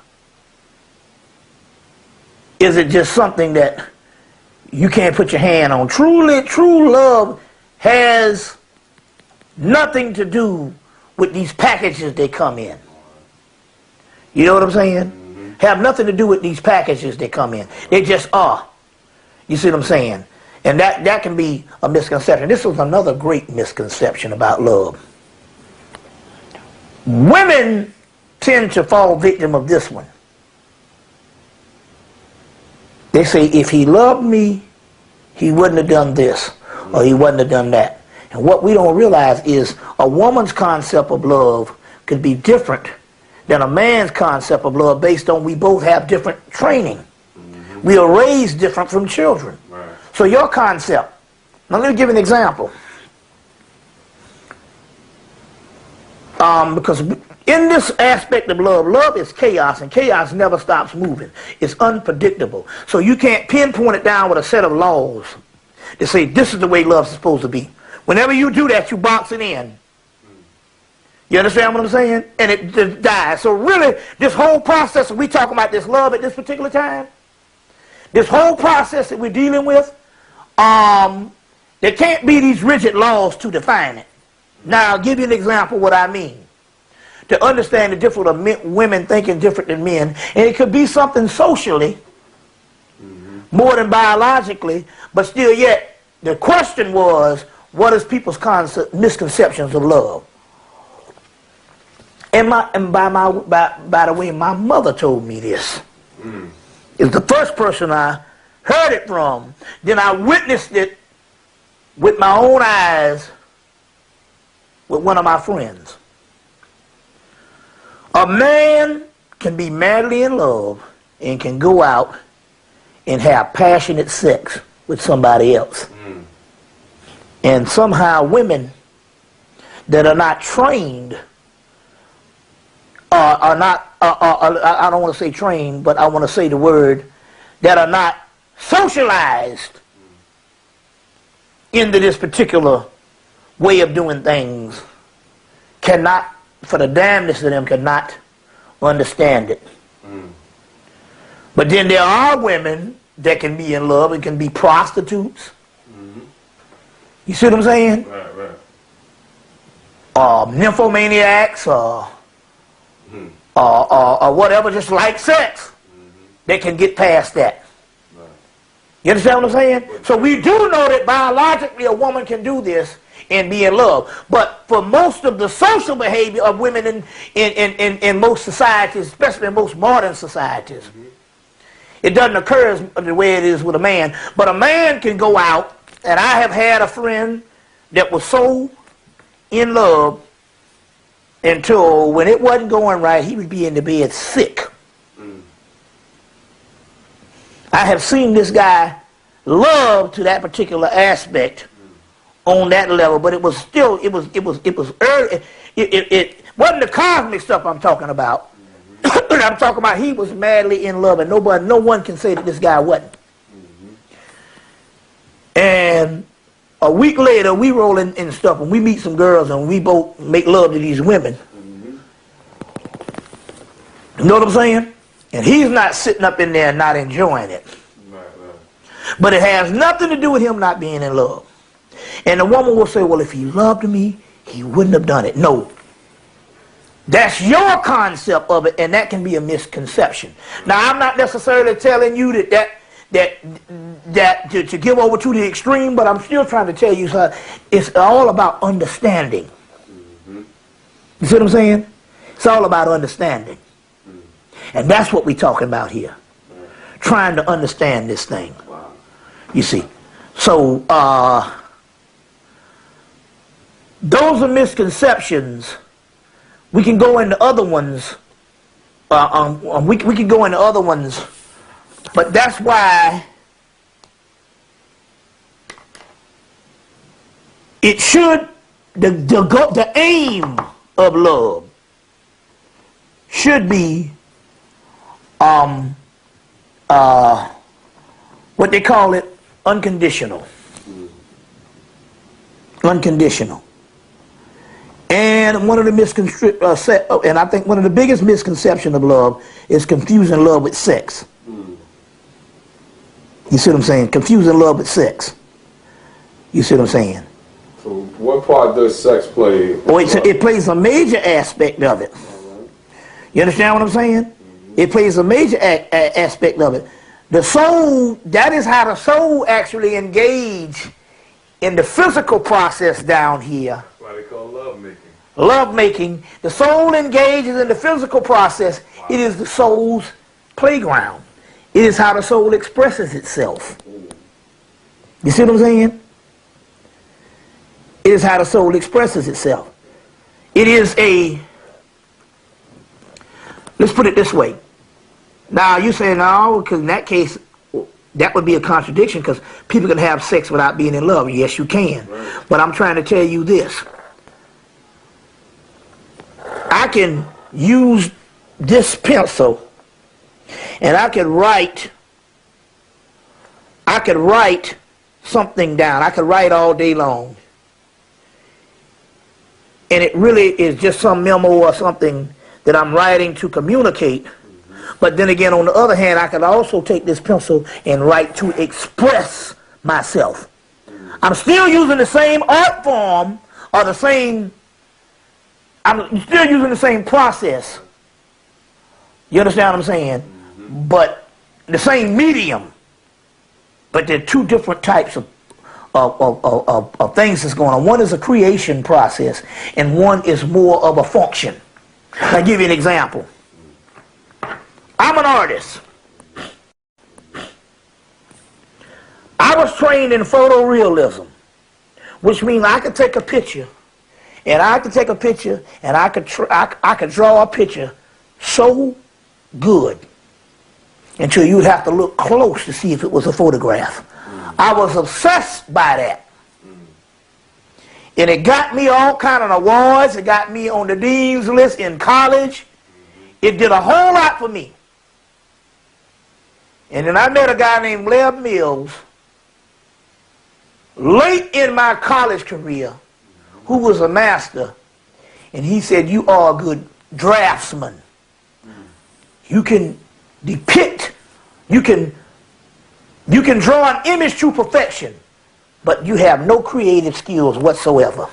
is it just something that you can't put your hand on? True love has nothing to do with these packages they come in. You know what I'm saying? Have nothing to do with these packages they come in. They just are. You see what I'm saying? And that can be a misconception. This was another great misconception about love. Women tend to fall victim of this one. They say, if he loved me, he wouldn't have done this, or he wouldn't have done that. And what we don't realize is a woman's concept of love could be different than a man's concept of love based on we both have different training. We are raised different from children. Right. So your concept, now let me give you an example. Because in this aspect of love, love is chaos, and chaos never stops moving. It's unpredictable. So you can't pinpoint it down with a set of laws to say this is the way love's supposed to be. Whenever you do that, you box it in. You understand what I'm saying? And it just dies. So really, this whole process, we talking about this love at this particular time, this whole process that we're dealing with, there can't be these rigid laws to define it. Now, I'll give you an example of what I mean. To understand the difference of women thinking different than men, and it could be something socially, more than biologically, but still yet, the question was, what is people's misconceptions of love? And by the way, my mother told me this. It's the first person I heard it from. Then I witnessed it with my own eyes with one of my friends. A man can be madly in love and can go out and have passionate sex with somebody else. And somehow women that are not trained are not, I don't want to say trained, but I want to say the word, that are not socialized into this particular way of doing things, cannot, for the damnedest of them, cannot understand it. But then there are women that can be in love and can be prostitutes. You see what I'm saying? Right. Nymphomaniacs or whatever, just like sex. They can get past that. You understand what I'm saying? So we do know that biologically a woman can do this and be in love. But for most of the social behavior of women in most societies, especially in most modern societies, it doesn't occur as the way it is with a man. But a man can go out, and I have had a friend that was so in love until when it wasn't going right, he would be in the bed sick. I have seen this guy love to that particular aspect on that level, but it was still, it was early. It wasn't the cosmic stuff I'm talking about. I'm talking about he was madly in love, and no one can say that this guy wasn't. And a week later, we roll in stuff, and we meet some girls, and we both make love to these women. You know what I'm saying? And he's not sitting up in there and not enjoying it. But it has nothing to do with him not being in love. And the woman will say, well, if he loved me, he wouldn't have done it. No. That's your concept of it, and that can be a misconception. Now, I'm not necessarily telling you that to give over to the extreme, but I'm still trying to tell you something. It's all about understanding. You see what I'm saying? It's all about understanding. And that's what we're talking about here. Trying to understand this thing. You see. So, those are misconceptions. We can go into other ones. We can go into other ones. But that's why it should, the aim of love should be what they call it, unconditional. Unconditional. And one of the and I think one of the biggest misconceptions of love is confusing love with sex. You see what I'm saying? Confusing love with sex. You see what I'm saying? So what part does sex play? Well, it plays a major aspect of it. You understand what I'm saying? It plays a major aspect of it. The soul, that is how the soul actually engage in the physical process down here. That's why they call love making. Love making. The soul engages in the physical process. Wow. It is the soul's playground. It is how the soul expresses itself. You see what I'm saying? It is how the soul expresses itself. It is a, let's put it this way. Now you say no, because in that case, that would be a contradiction, because people can have sex without being in love. Yes, you can. Right. But I'm trying to tell you this. I can use this pencil and I could write something down. I could write all day long. And it really is just some memo or something that I'm writing to communicate. But then again, on the other hand, I could also take this pencil and write to express myself. I'm still using the same art form or the same, I'm still using the same process. You understand what I'm saying? But the same medium. But there are two different types of things that's going on. One is a creation process, and one is more of a function. I'll give you an example. I'm an artist. I was trained in photorealism, which means I could take a picture, and I could draw a picture so good until you would have to look close to see if it was a photograph. I was obsessed by that. And it got me all kind of awards. It got me on the dean's list in college. It did a whole lot for me. And then I met a guy named Leb Mills late in my college career who was a master. And he said, you are a good draftsman. You can depict, you can draw an image to perfection, but you have no creative skills whatsoever.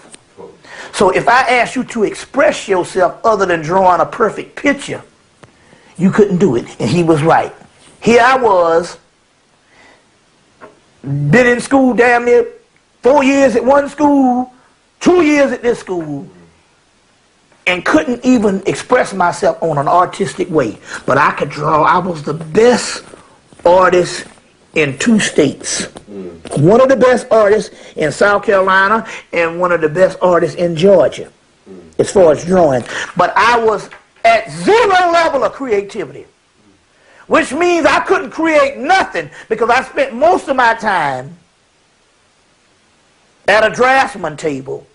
So if I asked you to express yourself other than drawing a perfect picture, you couldn't do it. And he was right. Here I was, been in school damn near 4 years at one school, 2 years at this school, and couldn't even express myself on an artistic way. But I could draw. I was the best artist in 2 states. One of the best artists in South Carolina and one of the best artists in Georgia as far as drawing. But I was at 0 level of creativity, which means I couldn't create nothing because I spent most of my time at a draftsman table.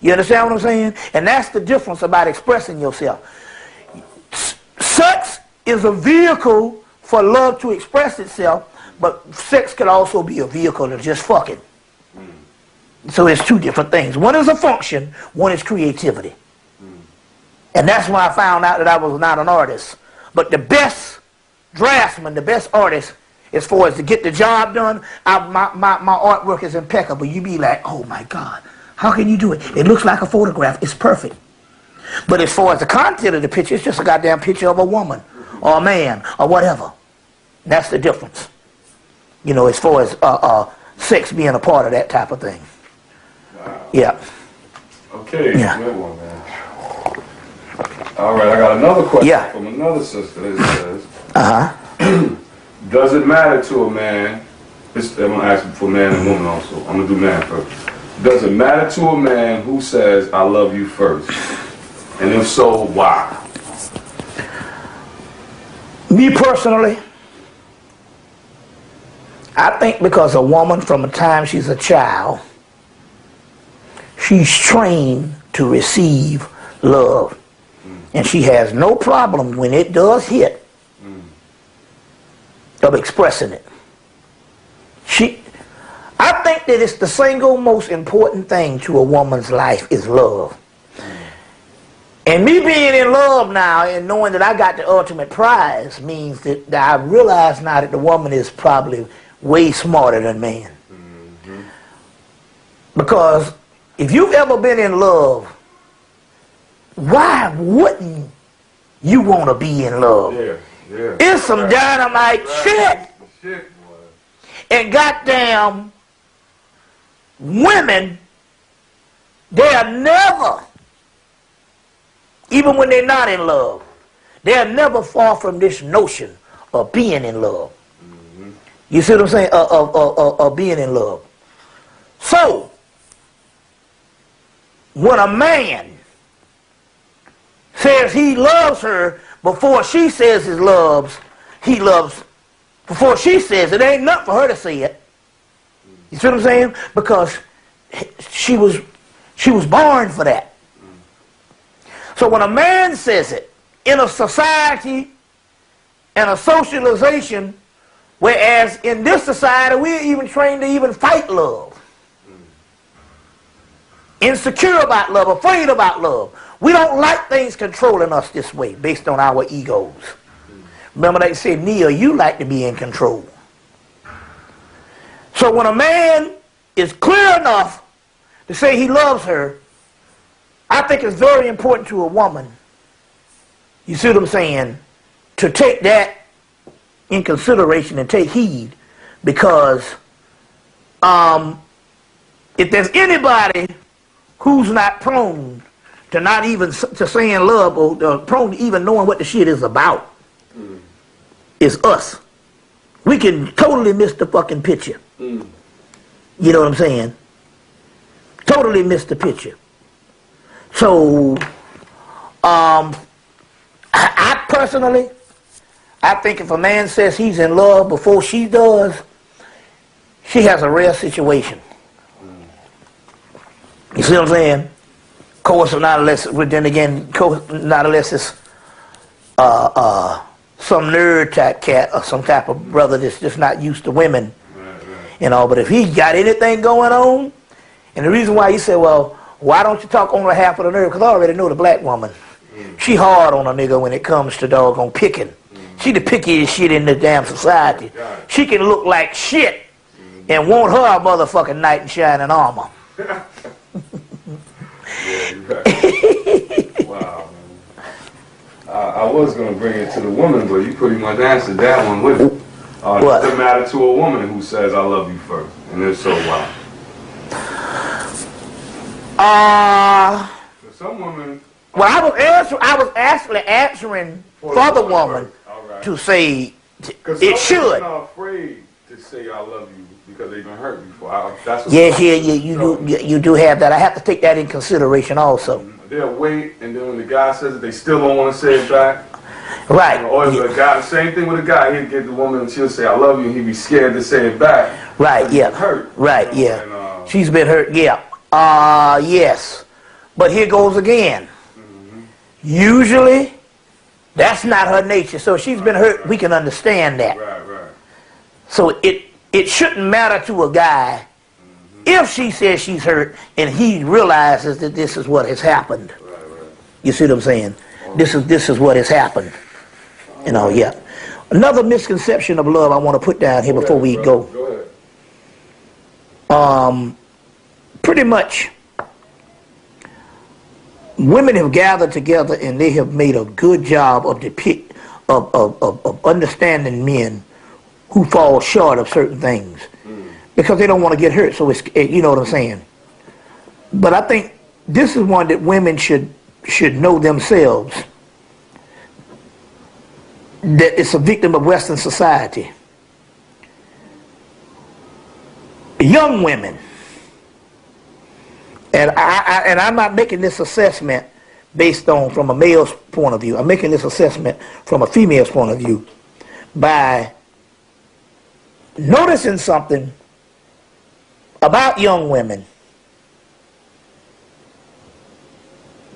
You understand what I'm saying? And that's the difference about expressing yourself. Sex is a vehicle for love to express itself, but sex could also be a vehicle to just fucking. So it's 2 different things. One is a function, one is creativity. And that's why I found out that I was not an artist. But the best draftsman, the best artist, as far as to get the job done, my artwork is impeccable. You be like, oh my God, how can you do it? It looks like a photograph. It's perfect. But as far as the content of the picture, it's just a goddamn picture of a woman or a man or whatever. That's the difference. You know, as far as sex being a part of that type of thing. Wow. Yeah. Okay, yeah. Good one, man. All right, I got another question from another sister. It says, does it matter to a man, I'm going to ask for man and woman also, I'm going to do man first. Does it matter to a man who says, I love you first? And if so, why? Me personally, I think because a woman from the time she's a child, she's trained to receive love. And she has no problem when it does hit of expressing it. I think that it's the single most important thing to a woman's life is love. And me being in love now and knowing that I got the ultimate prize means that I realize now that the woman is probably way smarter than man. Because if you've ever been in love, why wouldn't you want to be in love? It's some dynamite shit. And goddamn women, they'll never, even when they're not in love, they'll never fall from this notion of being in love. You see what I'm saying? Of being in love. So, when a man says he loves her before she says he loves, before she says it, ain't nothing for her to say it. You see what I'm saying? Because she was born for that. So when a man says it in a society and a socialization, whereas in this society we're even trained to even fight love. Insecure about love, afraid about love. We don't like things controlling us this way based on our egos. Remember they said, Neil, you like to be in control. So when a man is clear enough to say he loves her, I think it's very important to a woman, you see what I'm saying, to take that in consideration and take heed, because if there's anybody who's not prone to not even to saying love or prone to even knowing what the shit is about, is us. We can totally miss the fucking picture. You know what I'm saying? Totally miss the picture. So, I personally, I think if a man says he's in love before she does, she has a rare situation. You see what I'm saying? Of course, not unless, but then again, not unless it's some nerd type cat or some type of brother that's just not used to women. You know, but if he got anything going on, and the reason why he said, well, why don't you talk only half of the nerve? Because I already know the black woman. She hard on a nigga when it comes to doggone picking. She the pickiest shit in the damn society. She can look like shit and want her a motherfucking knight in shining armor. Yeah, you right. Wow, man. I was going to bring it to the woman, but you pretty much answered that one with it. What? Does it matter to a woman who says, I love you first? And if so, why? Some women... Well, I was actually answering for the woman to say it should. Because some women are afraid to say I love you because they've been hurt before. You do have that. I have to take that in consideration also. They'll wait, and then when the guy says it, they still don't want to say it back. Right. Or if a guy, same thing with a guy, he'd get the woman and she'll say I love you, and he'd be scared to say it back. Right, yeah. Hurt. Right, you know? yeah. And, she's been hurt, yeah. Yes. But here goes again. Usually, that's not her nature. So if she's been hurt, we can understand that. Right. So it shouldn't matter to a guy if she says she's hurt and he realizes that this is what has happened. Right. You see what I'm saying? This is what has happened. You know, yeah. Another misconception of love I want to put down here before we go. Go ahead. Pretty much, women have gathered together and they have made a good job of of understanding men who fall short of certain things because they don't want to get hurt. So it's, you know what I'm saying. But I think this is one that women should know themselves, that it's a victim of Western society. Young women, and I'm not making this assessment based on from a male's point of view. I'm making this assessment from a female's point of view by noticing something about young women,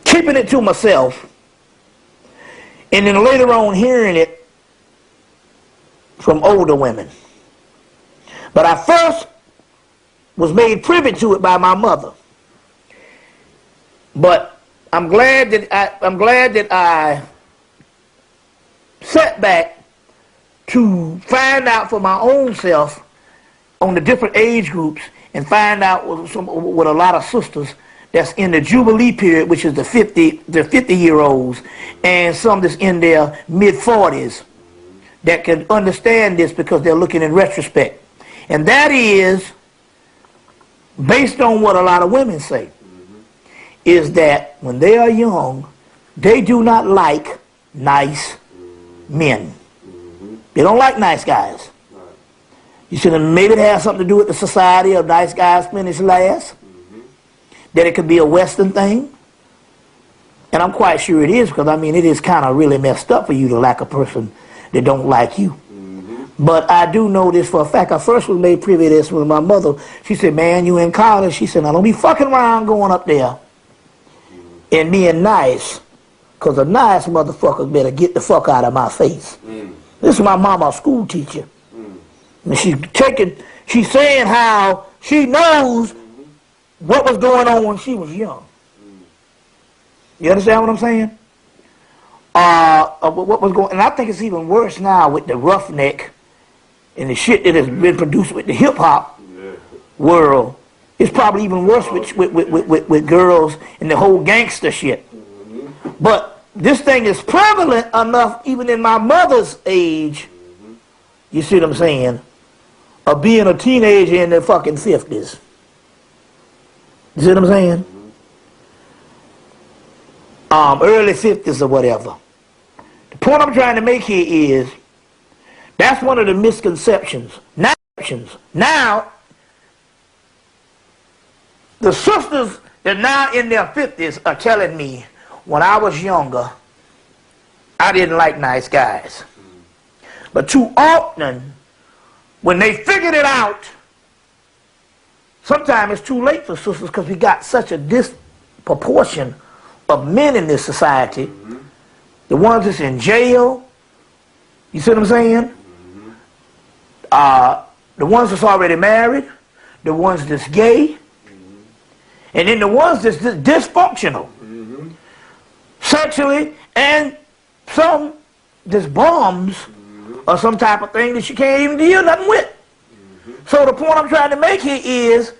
keeping it to myself, and then later on hearing it from older women. But I first was made privy to it by my mother. But I'm glad that I sat back to find out for my own self on the different age groups and find out with a lot of sisters that's in the Jubilee period, which is the 50-year-olds, and some that's in their mid-40s that can understand this because they're looking in retrospect. And that is based on what a lot of women say, is that when they are young, they do not like nice men. They don't like nice guys. You should maybe it has something to do with the society of nice guys finish last. That it could be a Western thing. And I'm quite sure it is, because I mean it is kind of really messed up for you to like a person that don't like you. But I do know this for a fact. I first was made privy to this with my mother. She said, man, you in college. She said, now don't be fucking around going up there and being nice, because a nice motherfucker better get the fuck out of my face. This is my mama, a school teacher. And she's saying how she knows what was going on when she was young. You understand what I'm saying? What was going, and I think it's even worse now with the roughneck and the shit that has been produced with the hip hop world. It's probably even worse with girls and the whole gangster shit. But this thing is prevalent enough, even in my mother's age. You see what I'm saying? Of being a teenager in their fucking 50s. You see what I'm saying? Early 50s or whatever. The point I'm trying to make here is that's one of the misconceptions. Now, the sisters that are now in their 50s are telling me, when I was younger, I didn't like nice guys. But too often, when they figured it out, sometimes it's too late for sisters because we got such a disproportion of men in this society. Mm-hmm. The ones that's in jail, you see what I'm saying? Mm-hmm. The ones that's already married, the ones that's gay, mm-hmm. and then the ones that's dysfunctional, mm-hmm. sexually, and some that's bums, mm-hmm. or some type of thing that you can't even deal nothing with. Mm-hmm. So the point I'm trying to make here is,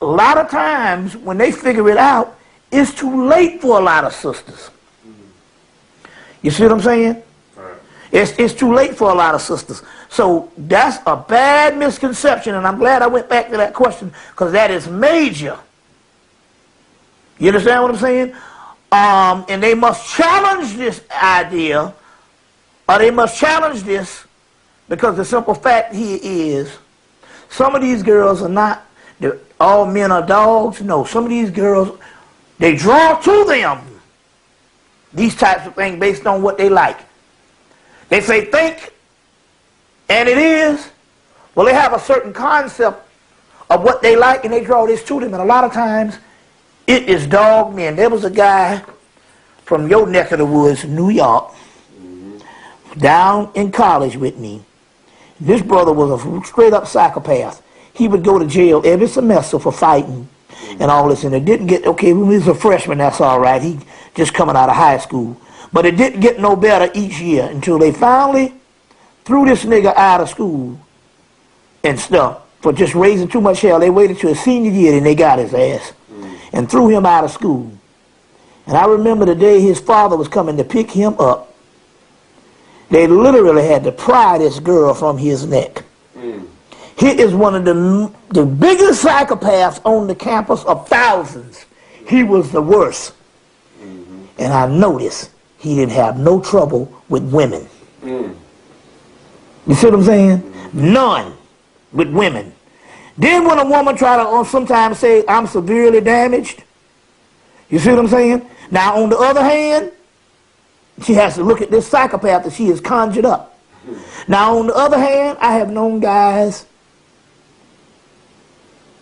a lot of times when they figure it out, it's too late for a lot of sisters. Mm-hmm. You see what I'm saying? Right. It's too late for a lot of sisters. So that's a bad misconception, and I'm glad I went back to that question, because that is major. You understand what I'm saying? And they must challenge this idea, or they must challenge this, because the simple fact here is, some of these girls are not, all men are dogs. No, some of these girls, they draw to them these types of things based on what they like. They say think, and it is. Well, they have a certain concept of what they like, and they draw this to them. And a lot of times, it is dog men. There was a guy from your neck of the woods, New York, down in college with me. This brother was a straight-up psychopath. He would go to jail every semester for fighting and all this, and it didn't get, okay, when he was a freshman, that's all right. He just coming out of high school. But it didn't get no better each year until they finally threw this nigga out of school and stuff for just raising too much hell. They waited till his senior year and they got his ass and threw him out of school. And I remember the day his father was coming to pick him up, they literally had to pry this girl from his neck. He is one of the biggest psychopaths on the campus of thousands. He was the worst. And I noticed he didn't have no trouble with women. You see what I'm saying? None with women. Then when a woman try to sometimes say, I'm severely damaged, you see what I'm saying? Now on the other hand, she has to look at this psychopath that she has conjured up. Now on the other hand, I have known guys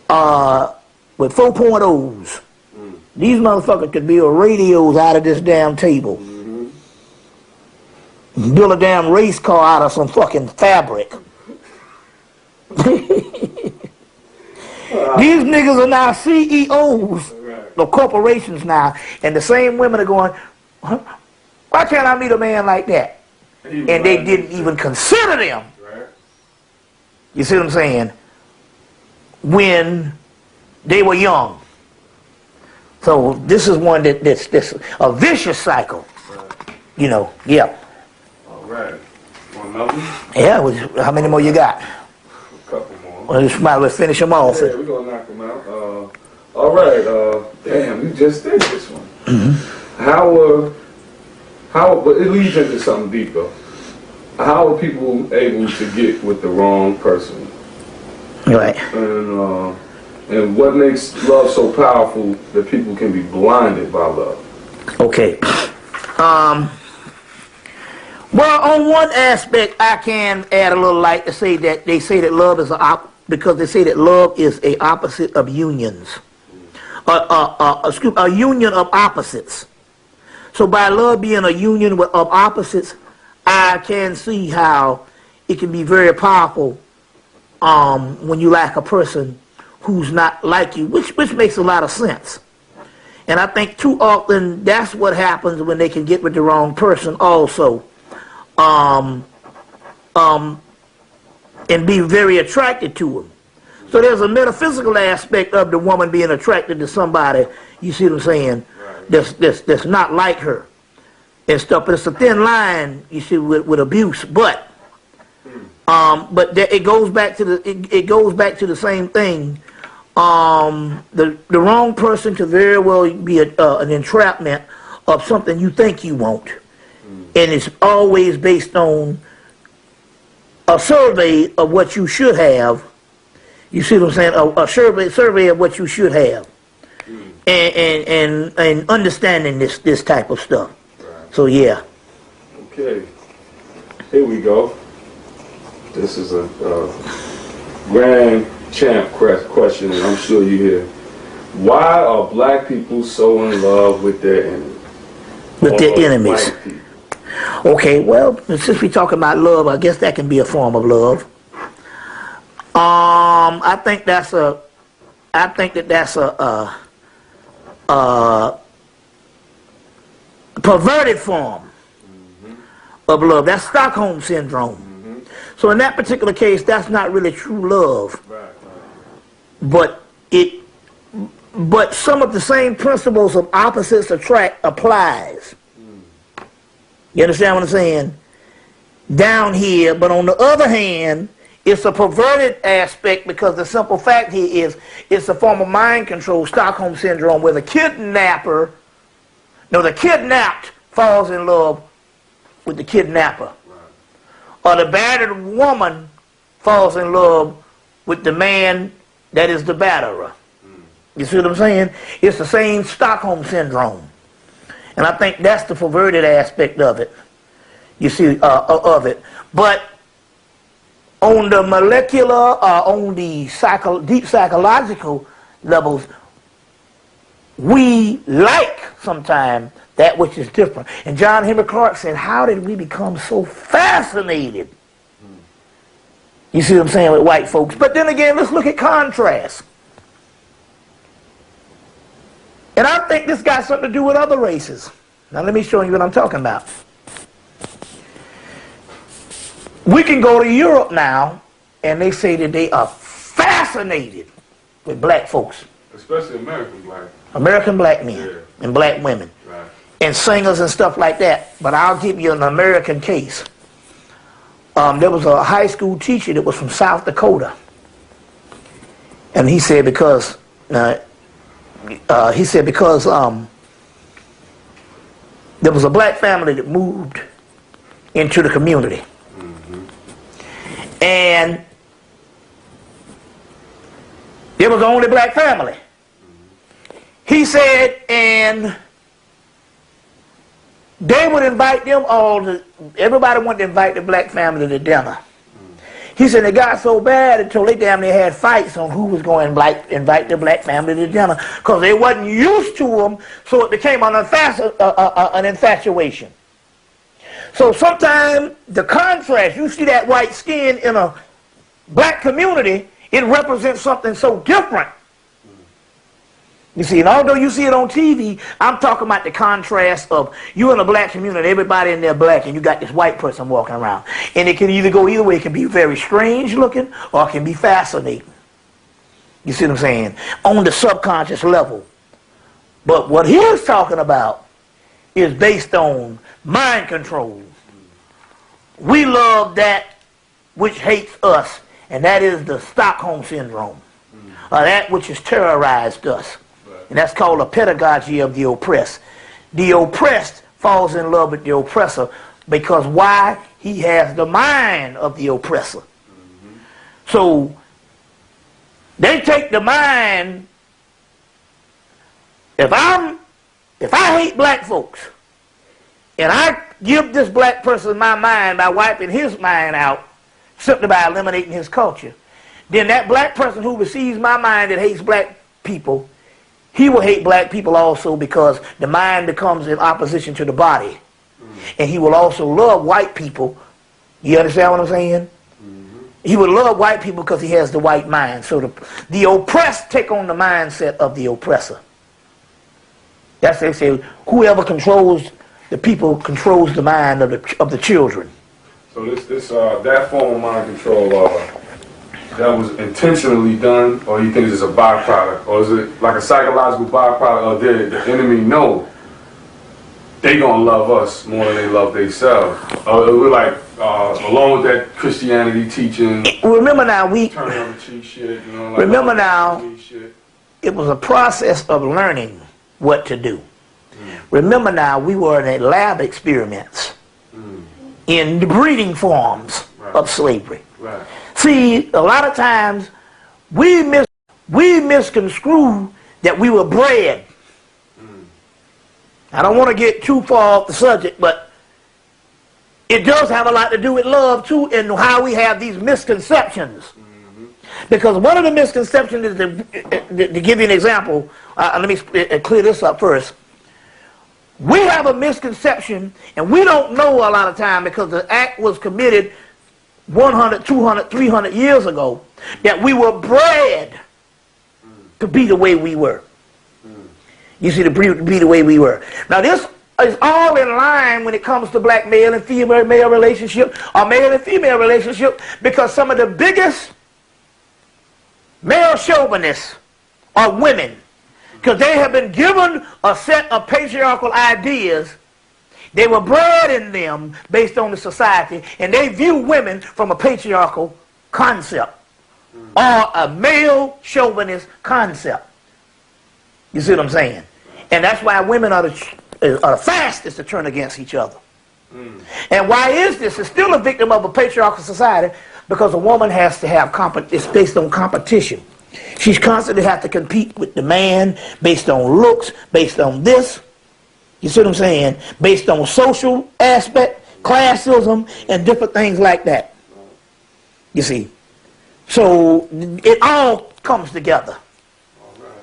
with 4.0s. These motherfuckers could build radios out of this damn table. Build a damn race car out of some fucking fabric. These niggas are now CEOs of corporations now. And the same women are going, huh? Why can't I meet a man like that? And they didn't even consider them. You see what I'm saying? When they were young. So this is one that's a vicious cycle. You know, yeah. All right. Want another? Yeah, how many more you got? A couple more. Well, you might as well finish them off. Yeah, we're going to knock them out. All right. Damn, we just did this one. But it leads into something deeper. How are people able to get with the wrong person? Right. And what makes love so powerful that people can be blinded by love? Okay. Well, on one aspect, I can add a little light to say that they say that love is because they say that love is a opposite of unions. A union of opposites. So by love being a union of opposites, I can see how it can be very powerful when you like a person who's not like you, which makes a lot of sense. And I think too often that's what happens when they can get with the wrong person also. And be very attracted to them. So there's a metaphysical aspect of the woman being attracted to somebody, you see what I'm saying, that's not like her and stuff. But it's a thin line, you see, with abuse. But it goes back to the same thing. The wrong person could very well be an entrapment of something you think you want. And it's always based on a survey of what you should have. You see what I'm saying? A survey of what you should have. And understanding this type of stuff. Right. So yeah. Okay. Here we go. This is a grand champ question, and I'm sure you hear. Why are black people so in love with their enemies? With their enemies. Okay, well, since we're talking about love, I guess that can be a form of love. I think that's a perverted form of love. That's Stockholm syndrome. So in that particular case, that's not really true love. But some of the same principles of opposites attract applies. You understand what I'm saying? Down here, but on the other hand, it's a perverted aspect because the simple fact here is it's a form of mind control, Stockholm syndrome, where the kidnapped falls in love with the kidnapper. Or the battered woman falls in love with the man that is the batterer. You see what I'm saying? It's the same Stockholm syndrome. And I think that's the perverted aspect of it. You see, of it. But on the molecular, on the deep psychological levels, we like sometimes that which is different. And John Hemmitt Clark said, how did we become so fascinated? You see what I'm saying with white folks? But then again, let's look at contrast. And I think this got something to do with other races. Now let me show you what I'm talking about. We can go to Europe now, and they say that they are fascinated with black folks. Especially American black. American black men and black women. Right. And singers and stuff like that. But I'll give you an American case. There was a high school teacher that was from South Dakota. And he said because there was a black family that moved into the community. And it was the only black family. He said, and they would invite them all, everybody wanted to invite the black family to dinner. He said it got so bad until they damn near had fights on who was going to invite the black family to dinner because they wasn't used to them, so it became an infatuation. So sometimes the contrast, you see that white skin in a black community, it represents something so different. You see, and although you see it on TV, I'm talking about the contrast of you in a black community, everybody in there black, and you got this white person walking around. And it can either go either way. It can be very strange looking, or it can be fascinating. You see what I'm saying? On the subconscious level. But what he was talking about is based on mind control. We love that which hates us, and that is the Stockholm syndrome, or that which has terrorized us. And that's called a pedagogy of the oppressed. The oppressed falls in love with the oppressor because why? He has the mind of the oppressor. So they take the mind. If I hate black folks, and I give this black person my mind by wiping his mind out, simply by eliminating his culture, then that black person who receives my mind that hates black people, he will hate black people also because the mind becomes in opposition to the body. And he will also love white people. You understand what I'm saying? He would love white people because he has the white mind. So the oppressed take on the mindset of the oppressor. That's they say, whoever controls the people controls the mind of the children. So that form of mind control, that was intentionally done, or you think it's just a byproduct, or is it like a psychological byproduct, or did the enemy know they gonna love us more than they love themselves? We're like, along with that Christianity teaching. Remember now, turn on the cheek shit, you know, like remember now, it was a process of learning what to do. Remember now, we were in lab experiments in the breeding forms of slavery. Right. See, a lot of times we misconstrue that we were bred. I don't want to get too far off the subject, but it does have a lot to do with love too, and how we have these misconceptions. Because one of the misconceptions is, to give you an example, let me clear this up first. We have a misconception, and we don't know a lot of time because the act was committed 100, 200, 300 years ago, that we were bred to be the way we were. You see, to be the way we were. Now this is all in line when it comes to black male and female male relationship, or male and female relationship, because some of the biggest male chauvinists are women, because they have been given a set of patriarchal ideas. They were bred in them based on the society, and they view women from a patriarchal concept or a male chauvinist concept. You see what I'm saying? And that's why women are the fastest to turn against each other. And why is this? It's still a victim of a patriarchal society, because a woman has to have it's based on competition. She's constantly have to compete with the man based on looks, based on this. You see what I'm saying? Based on social aspect, classism, and different things like that. You see? So it all comes together.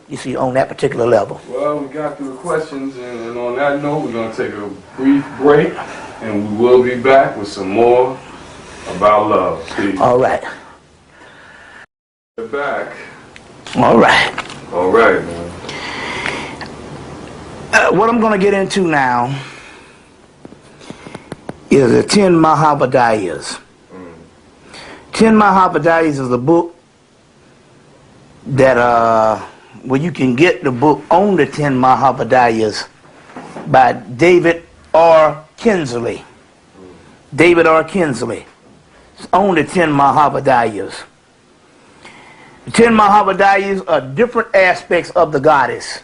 You see, on that particular level. Well, we got through the questions, and on that note, we're going to take a brief break, and we will be back with some more about love. Peace. All right. We're back. All right. All right, man. What I'm going to get into now is the 10 Mahabodhiyas. 10 Mahabodhiyas is a book that, well, you can get the book on the 10 Mahabodhiyas by David R. Kinsley. David R. Kinsley. It's on the 10 Mahabodhiyas. The 10 Mahabodhiyas are different aspects of the goddess.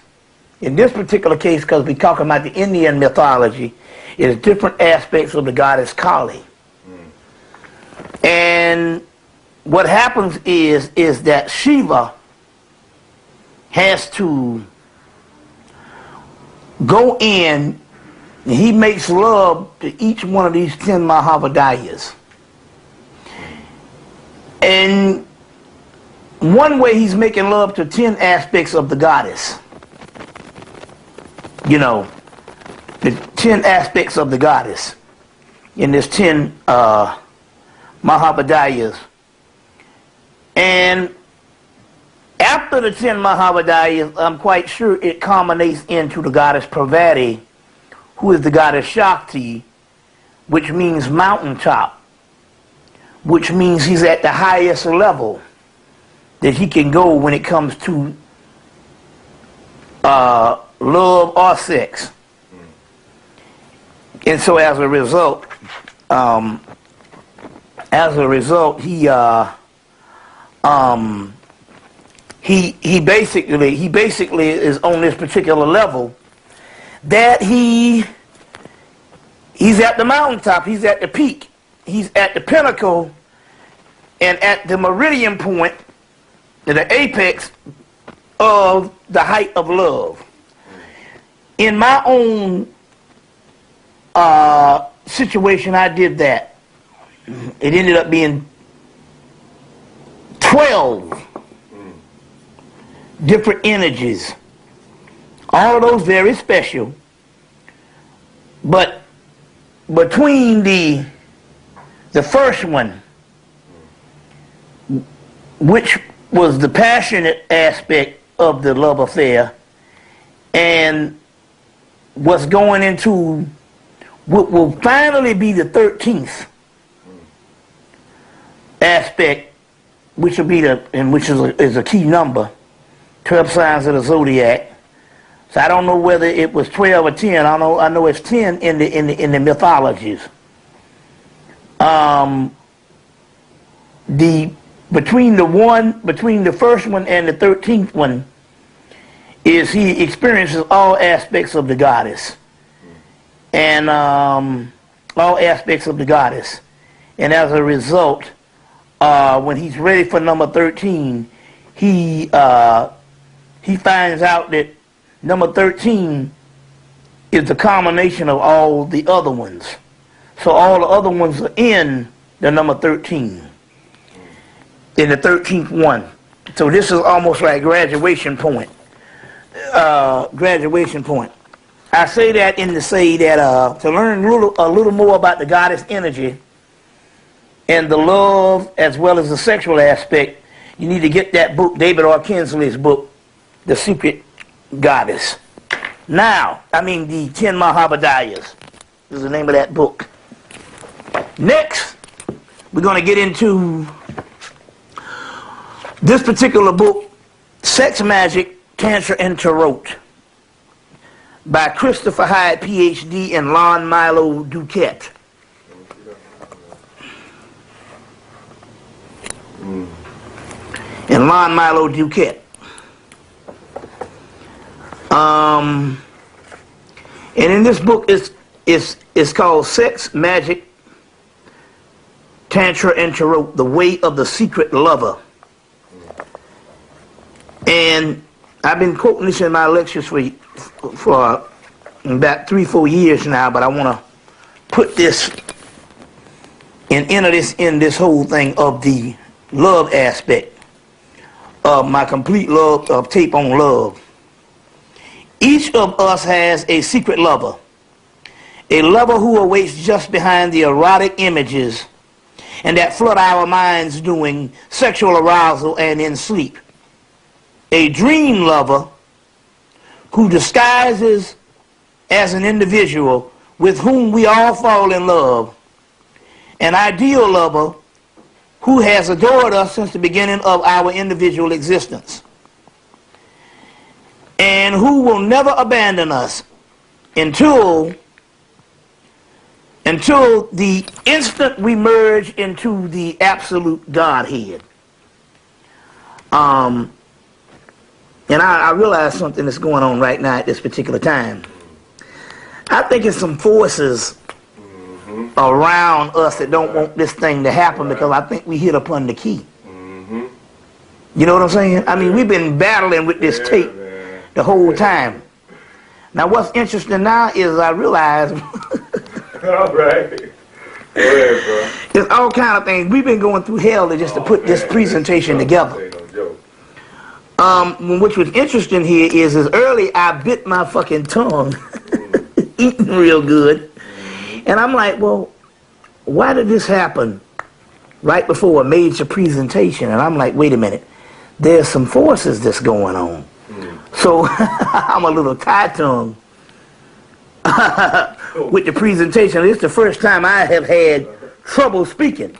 In this particular case, because we're talking about the Indian mythology, is different aspects of the goddess Kali. And what happens is that Shiva has to go in, and he makes love to each one of these 10 Mahabodhiyas. And one way he's making love to 10 aspects of the goddess. You know, the 10 aspects of the goddess in this 10 Mahabodhiyas. And after the 10 Mahabodhiyas, I'm quite sure it culminates into the goddess Parvati, who is the goddess Shakti, which means mountaintop, which means he's at the highest level that he can go when it comes to love or sex. And so as a result, he basically is on this particular level that he's at the mountaintop, he's at the peak, he's at the pinnacle, and at the meridian point, the apex of the height of love. In my own situation, I did that. It ended up being 12 different energies. All of those very special. But between the first one, which was the passionate aspect of the love affair, and what's going into what will finally be the 13th aspect, which will be which is a key number, 12 signs of the zodiac. So I don't know whether it was 12 or 10. I know it's 10 in the mythologies. Between the first one and the 13th one is he experiences all aspects of the goddess. And all aspects of the goddess. And as a result, when he's ready for number 13, he finds out that number 13 is the culmination of all the other ones. So all the other ones are in the number 13. in the 13th one. So this is almost like graduation point. Graduation point. I say that in to say that to learn a little more about the goddess energy and the love as well as the sexual aspect, you need to get that book, David R. Kinsley's book, The Secret Goddess. Now, the 10 Mahabodhiyas is the name of that book. Next, we're going to get into this particular book, Sex Magic, Tantra and Tarot, by Christopher Hyde, Ph.D. and Lon Milo Duquette. And Lon Milo Duquette. And in this book, it's called Sex, Magic, Tantra and Tarot, The Way of the Secret Lover. And I've been quoting this in my lectures for about 3-4 years now, but I want to put this and enter this in this whole thing of the love aspect of my complete love of tape on love. Each of us has a secret lover, a lover who awaits just behind the erotic images and that flood our minds during sexual arousal and in sleep. A dream lover who disguises as an individual with whom we all fall in love. An ideal lover who has adored us since the beginning of our individual existence. And who will never abandon us until the instant we merge into the absolute Godhead. And I realize something that's going on right now at this particular time. I think it's some forces around us that don't want this thing to happen because I think we hit upon the key. You know what I'm saying? We've been battling with this tape the whole time. Now what's interesting now is I realize all right. Go ahead, bro. There's all kind of things. We've been going through hell to put this presentation together. Which was interesting here is early I bit my fucking tongue eating real good. And I'm like, well, why did this happen right before a major presentation? And I'm like, wait a minute. There's some forces that's going on. So I'm a little tie-tongue with the presentation. It's the first time I have had trouble speaking.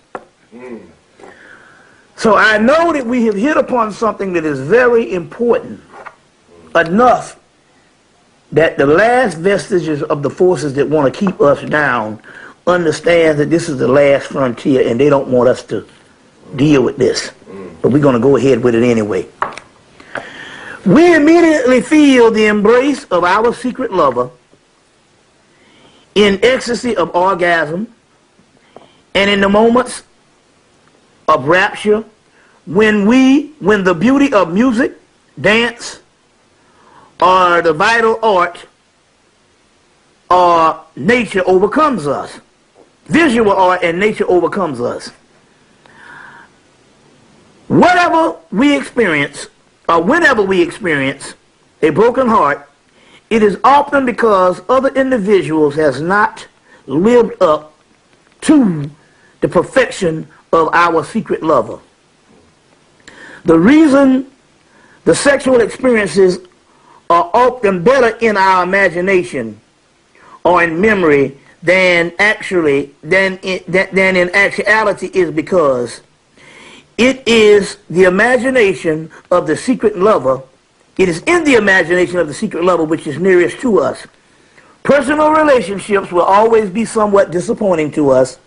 So I know that we have hit upon something that is very important enough that the last vestiges of the forces that want to keep us down understand that this is the last frontier and they don't want us to deal with this. But we're going to go ahead with it anyway. We immediately feel the embrace of our secret lover in ecstasy of orgasm and in the moments of rapture when the beauty of music, dance, or the vital art or nature overcomes us. Visual art and nature overcomes us. Whatever we experience, or whenever we experience a broken heart, it is often because other individuals has not lived up to the perfection of our secret lover. The reason the sexual experiences are often better in our imagination or in memory than in actuality is because it is the imagination of the secret lover. It is in the imagination of the secret lover which is nearest to us. Personal relationships will always be somewhat disappointing to us.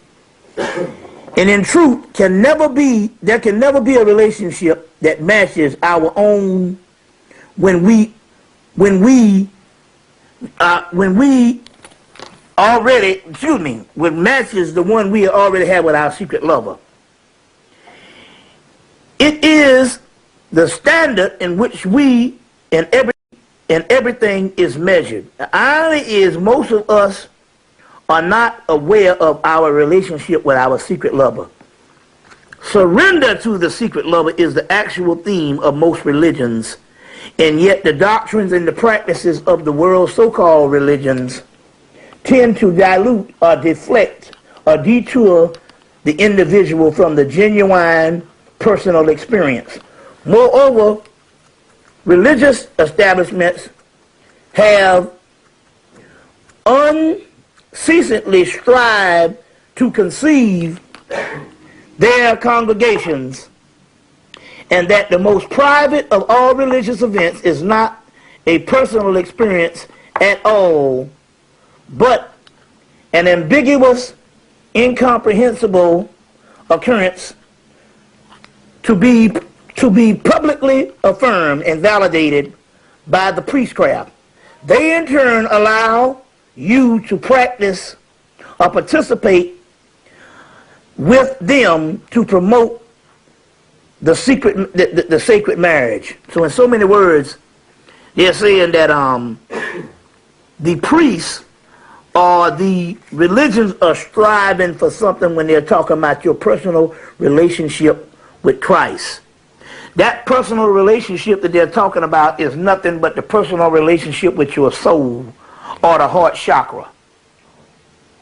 And in truth, there can never be a relationship that matches our own when matches the one we already have with our secret lover. It is the standard in which we and everything is measured. The irony is most of us are not aware of our relationship with our secret lover. Surrender to the secret lover is the actual theme of most religions, and yet the doctrines and the practices of the world's so-called religions tend to dilute or deflect or detour the individual from the genuine personal experience. Moreover, religious establishments have unceasingly strived to conceive their congregations, and that the most private of all religious events is not a personal experience at all, but an ambiguous, incomprehensible occurrence to be publicly affirmed and validated by the priestcraft. They in turn allow you to practice or participate with them to promote the sacred marriage. So in so many words, they're saying that the priests or the religions are striving for something when they're talking about your personal relationship with Christ. That personal relationship that they're talking about is nothing but the personal relationship with your soul or the heart chakra.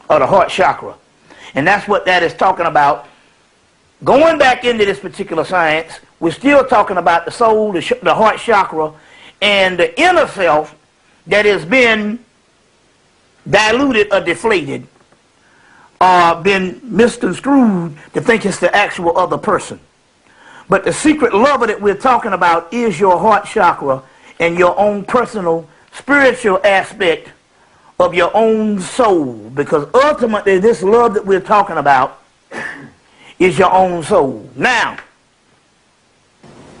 Or the heart chakra. And that's what that is talking about. Going back into this particular science, we're still talking about the soul, the heart chakra, and the inner self that has been diluted or deflated or been misconstrued to think it's the actual other person. But the secret lover that we're talking about is your heart chakra and your own personal spiritual aspect of your own soul, because ultimately this love that we're talking about is your own soul. Now,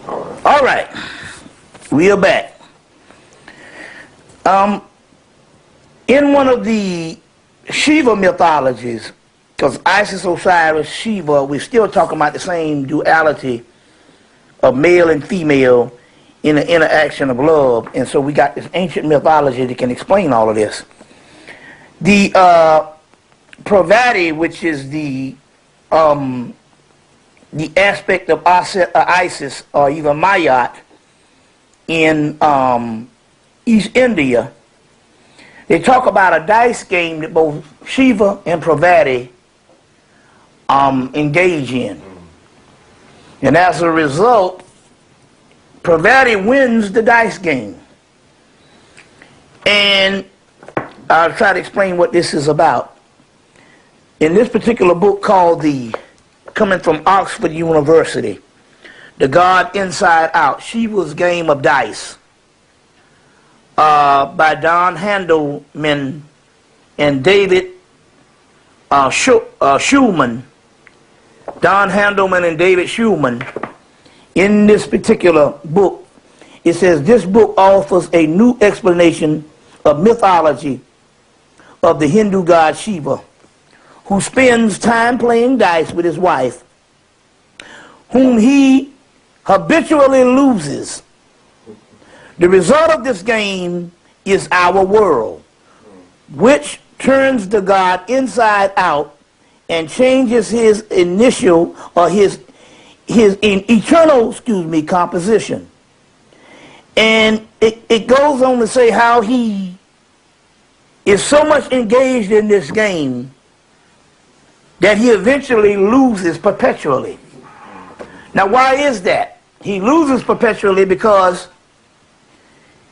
all right, we are back. In one of the Shiva mythologies, because Isis, Osiris, Shiva, we're still talking about the same duality of male and female in the interaction of love, and so we got this ancient mythology that can explain all of this. The Pravati, which is the aspect of Isis or even Mayat in East India, they talk about a dice game that both Shiva and Pravati engage in. And as a result, Pravati wins the dice game. And I'll try to explain what this is about. In this particular book called coming from Oxford University, The God Inside Out, Shiva's Game of Dice, by Don Handelman and David Schulman. Don Handelman and David Schulman. In this particular book, it says this book offers a new explanation of mythology of the Hindu god Shiva, who spends time playing dice with his wife, whom he habitually loses. The result of this game is our world, which turns the god inside out and changes his initial or his eternal, composition. And it goes on to say how he is so much engaged in this game that he eventually loses perpetually. Now, why is that? He loses perpetually because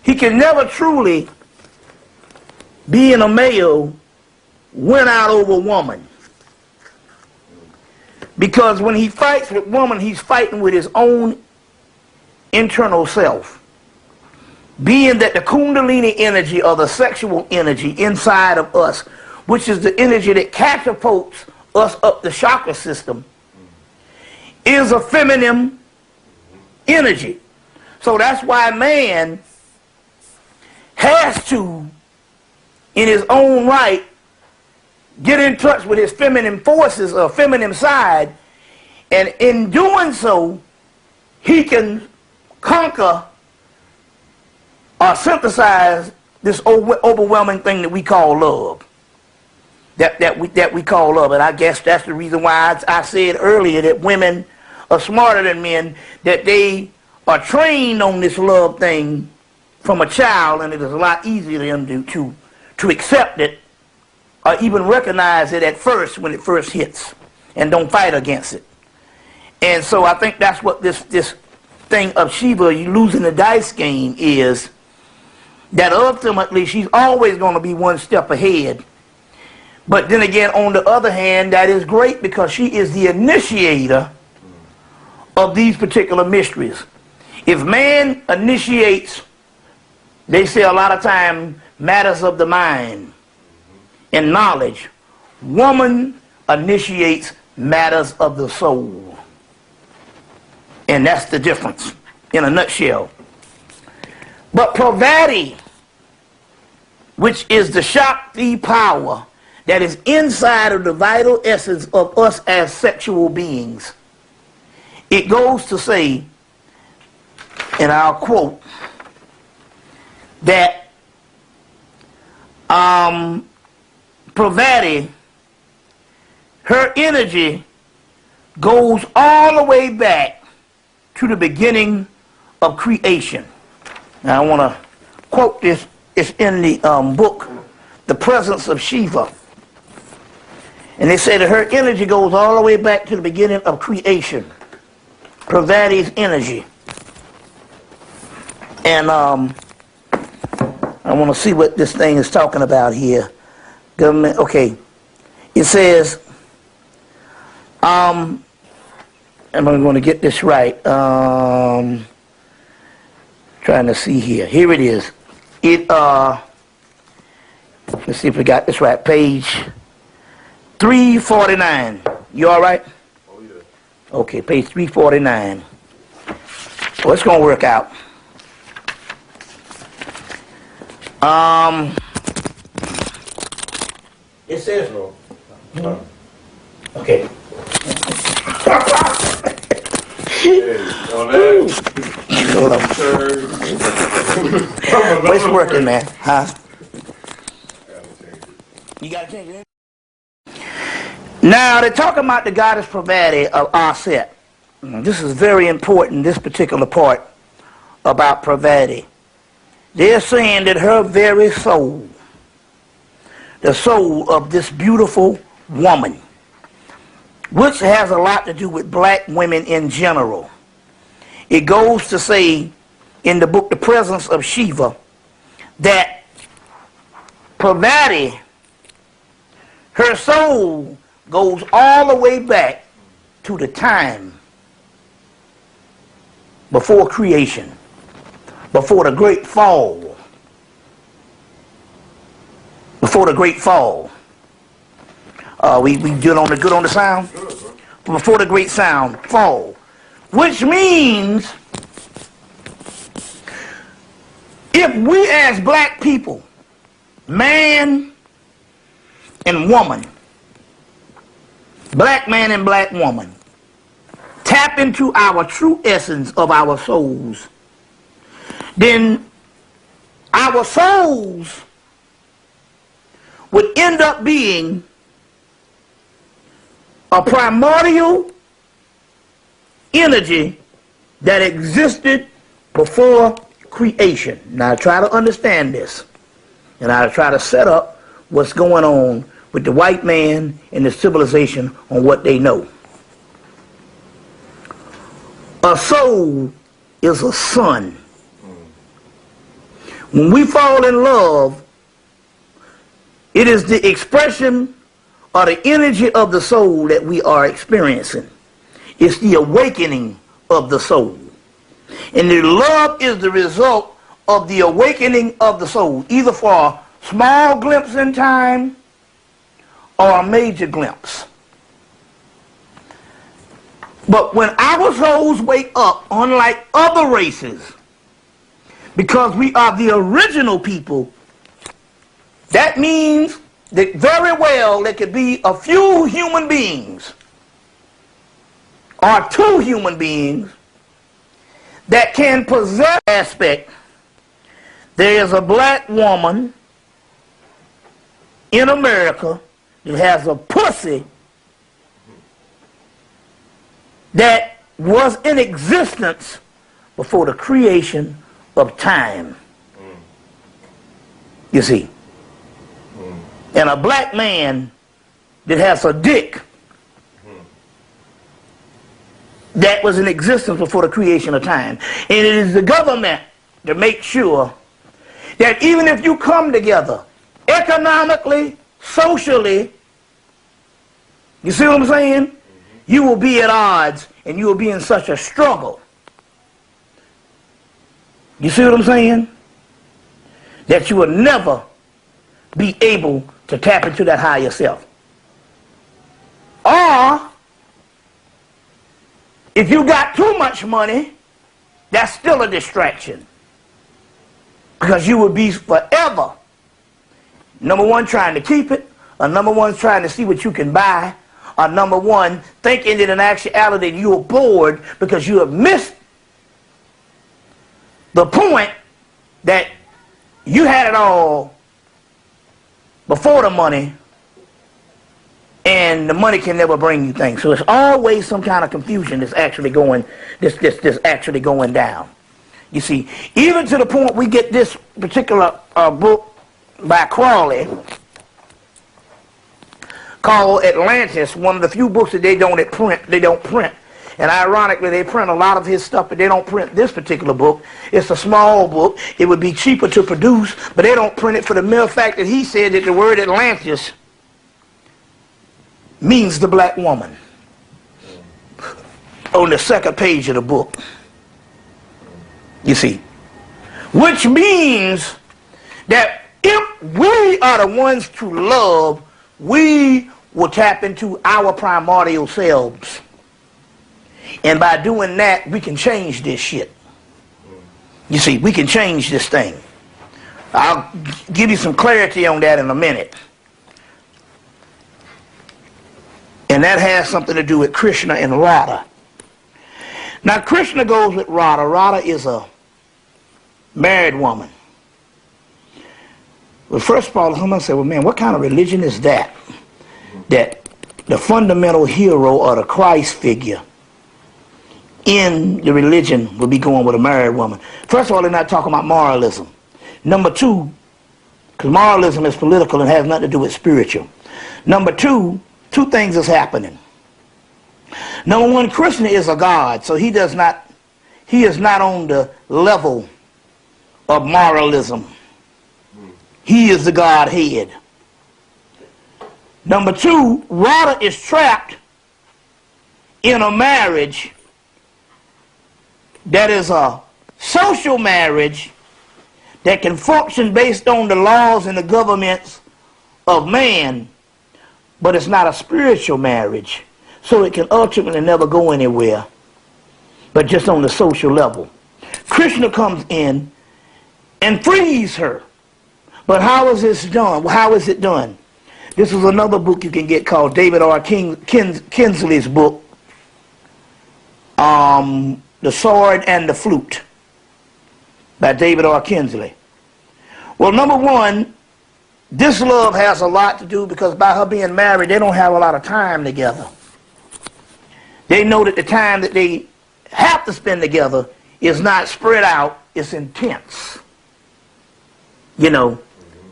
he can never truly, being a male, win out over woman. Because when he fights with woman, he's fighting with his own internal self. Being that the Kundalini energy or the sexual energy inside of us, which is the energy that catapults us up the chakra system, is a feminine energy. So that's why man has to, in his own right, get in touch with his feminine forces or feminine side, and in doing so, he can conquer or synthesize this overwhelming thing that we call love. That we call love. And I guess that's the reason why I said earlier that women are smarter than men, that they are trained on this love thing from a child, and it is a lot easier for them to accept it or even recognize it at first when it first hits, and don't fight against it. And so I think that's what this thing of Shiva, you losing the dice game, is that ultimately she's always going to be one step ahead. But then again, on the other hand, that is great because she is the initiator of these particular mysteries. If man initiates, they say a lot of time, matters of the mind and knowledge, woman initiates matters of the soul. And that's the difference in a nutshell. But Pravati, which is the Shakti power that is inside of the vital essence of us as sexual beings, it goes to say, and I'll quote, that Pravati, her energy goes all the way back to the beginning of creation. Now I want to quote this. It's in the book, The Presence of Shiva. And they say that her energy goes all the way back to the beginning of creation. Pravati's energy. And I want to see what this thing is talking about here. Government, okay. It says, am I going to get this right? Trying to see here. Here it is. Let's see if we got this right. Page 349. You all right? Oh, yeah. Okay, page 349. So it's going to work out. It says no. Okay. Hold on. What's working, man? Huh? You gotta change it. Now they're talking about the goddess Pravati of Aset. This is very important, this particular part about Pravati. They're saying that her very soul, the soul of this beautiful woman, which has a lot to do with black women in general. It goes to say in the book The Presence of Shiva that Pravati, her soul goes all the way back to the time before creation, before the great fall. Before the great fall. We good on the sound? Before the great sound fall. Which means if we as black people, man and woman, black man and black woman, tap into our true essence of our souls, then our souls would end up being a primordial energy that existed before creation. Now try to understand this, and I'll try to set up what's going on with the white man and the civilization on what they know. A soul is a sun. When we fall in love, it is the expression or the energy of the soul that we are experiencing. It's the awakening of the soul. And the love is the result of the awakening of the soul, either for a small glimpse in time or a major glimpse. But when our souls wake up, unlike other races, because we are the original people, that means that very well there could be a few human beings or two human beings that can possess aspect. There is a black woman in America that has a pussy that was in existence before the creation of time. You see. And a black man that has a dick that was in existence before the creation of time. And it is the government to make sure that even if you come together economically, socially, you see what I'm saying? You will be at odds and you will be in such a struggle. You see what I'm saying? That you will never be able to tap into that higher self. Or, if you got too much money, that's still a distraction. Because you will be forever, number one, trying to keep it, or number one, trying to see what you can buy, or number one, thinking that in actuality you are bored because you have missed the point that you had it all before the money, and the money can never bring you things. So it's always some kind of confusion that's actually going, this actually going down. You see, even to the point we get this particular book by Crowley called Atlantis, one of the few books that they don't print. And ironically, they print a lot of his stuff, but they don't print this particular book. It's a small book. It would be cheaper to produce, but they don't print it for the mere fact that he said that the word Atlantis means the black woman on the second page of the book. You see, which means that if we are the ones to love, we will tap into our primordial selves. And by doing that, we can change this shit. You see, we can change this thing. I'll give you some clarity on that in a minute. And that has something to do with Krishna and Radha. Now, Krishna goes with Radha. Radha is a married woman. Well, first of all, someone said, well, man, what kind of religion is that? That the fundamental hero or the Christ figure in the religion will be going with a married woman. First of all, they're not talking about moralism. Number two, because moralism is political and has nothing to do with spiritual. Number two, two things is happening. Number one, Krishna is a god, so he is not on the level of moralism. He is the Godhead. Number two, Radha is trapped in a marriage that is a social marriage that can function based on the laws and the governments of man, but it's not a spiritual marriage, so it can ultimately never go anywhere, but just on the social level. Krishna comes in and frees her. But how is this done? How is it done? This is another book you can get called David R. Kinsley's book, The Sword and the Flute, by David R. Kinsley. Well, number one, this love has a lot to do because by her being married, they don't have a lot of time together. They know that the time that they have to spend together is not spread out, it's intense. You know,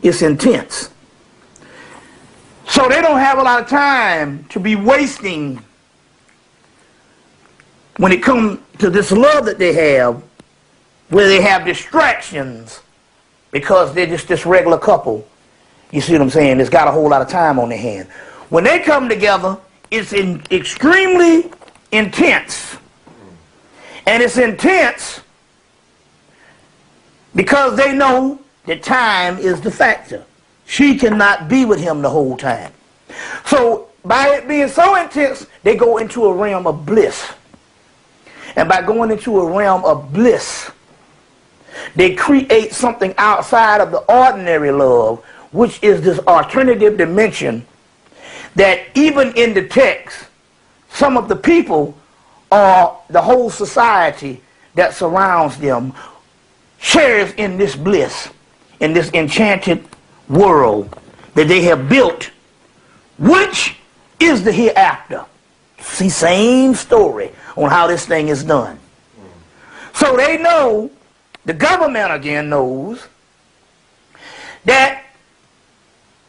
it's intense. So they don't have a lot of time to be wasting when it comes to this love that they have, where they have distractions because they're just this regular couple. You see what I'm saying? It's got a whole lot of time on their hand. When they come together, it's extremely intense. And it's intense because they know that time is the factor. She cannot be with him the whole time. So by it being so intense, they go into a realm of bliss. And by going into a realm of bliss, they create something outside of the ordinary love, which is this alternative dimension that even in the text, some of the people or the whole society that surrounds them shares in this bliss, in this enchanted world that they have built, which is the hereafter. See, same story on how this thing is done. So they know, the government again knows, that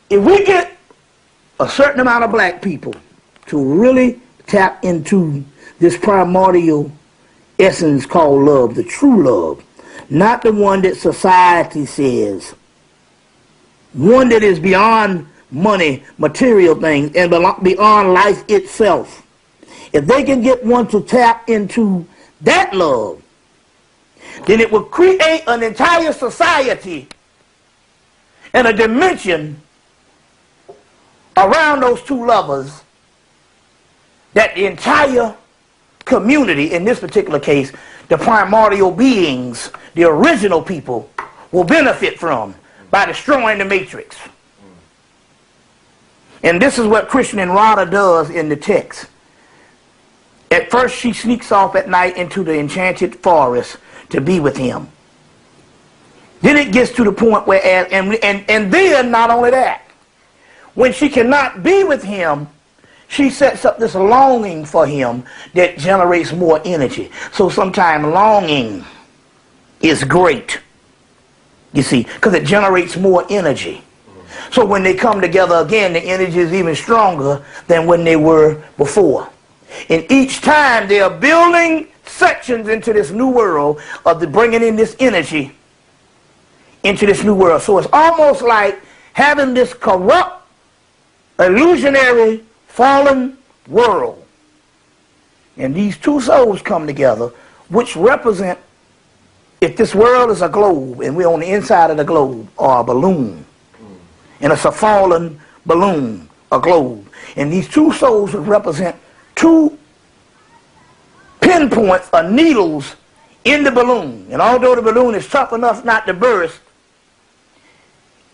if we get a certain amount of black people to really tap into this primordial essence called love, the true love, not the one that society says, one that is beyond money, material things, and beyond life itself. If they can get one to tap into that love, then it will create an entire society and a dimension around those two lovers that the entire community, in this particular case, the primordial beings, the original people, will benefit from by destroying the matrix. And this is what Krishna and Radha does in the text. At first she sneaks off at night into the enchanted forest to be with him. Then it gets to the point where, and then not only that, when she cannot be with him, she sets up this longing for him that generates more energy. So sometimes longing is great, you see, because it generates more energy. So when they come together again, the energy is even stronger than when they were before. And each time they are building sections into this new world of the bringing in this energy into this new world. So it's almost like having this corrupt, illusionary, fallen world. And these two souls come together, which represent, if this world is a globe and we're on the inside of the globe, or a balloon, and it's a fallen balloon, a globe, and these two souls represent two pinpoints or needles in the balloon. And although the balloon is tough enough not to burst,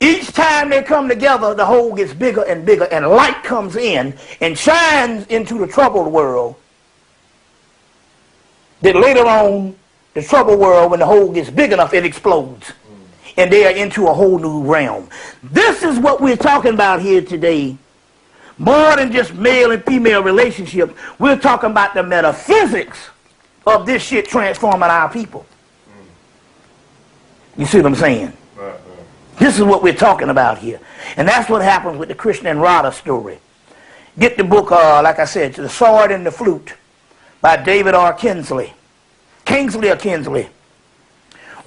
each time they come together, the hole gets bigger and bigger, and light comes in and shines into the troubled world. That later on, the troubled world, when the hole gets big enough, it explodes. And they are into a whole new realm. This is what we're talking about here today. More than just male and female relationships. We're talking about the metaphysics of this shit transforming our people. You see what I'm saying? This is what we're talking about here. And that's what happens with the Krishna and Radha story. Get the book, like I said, The Sword and the Flute by David R. Kinsley. Kingsley or Kinsley.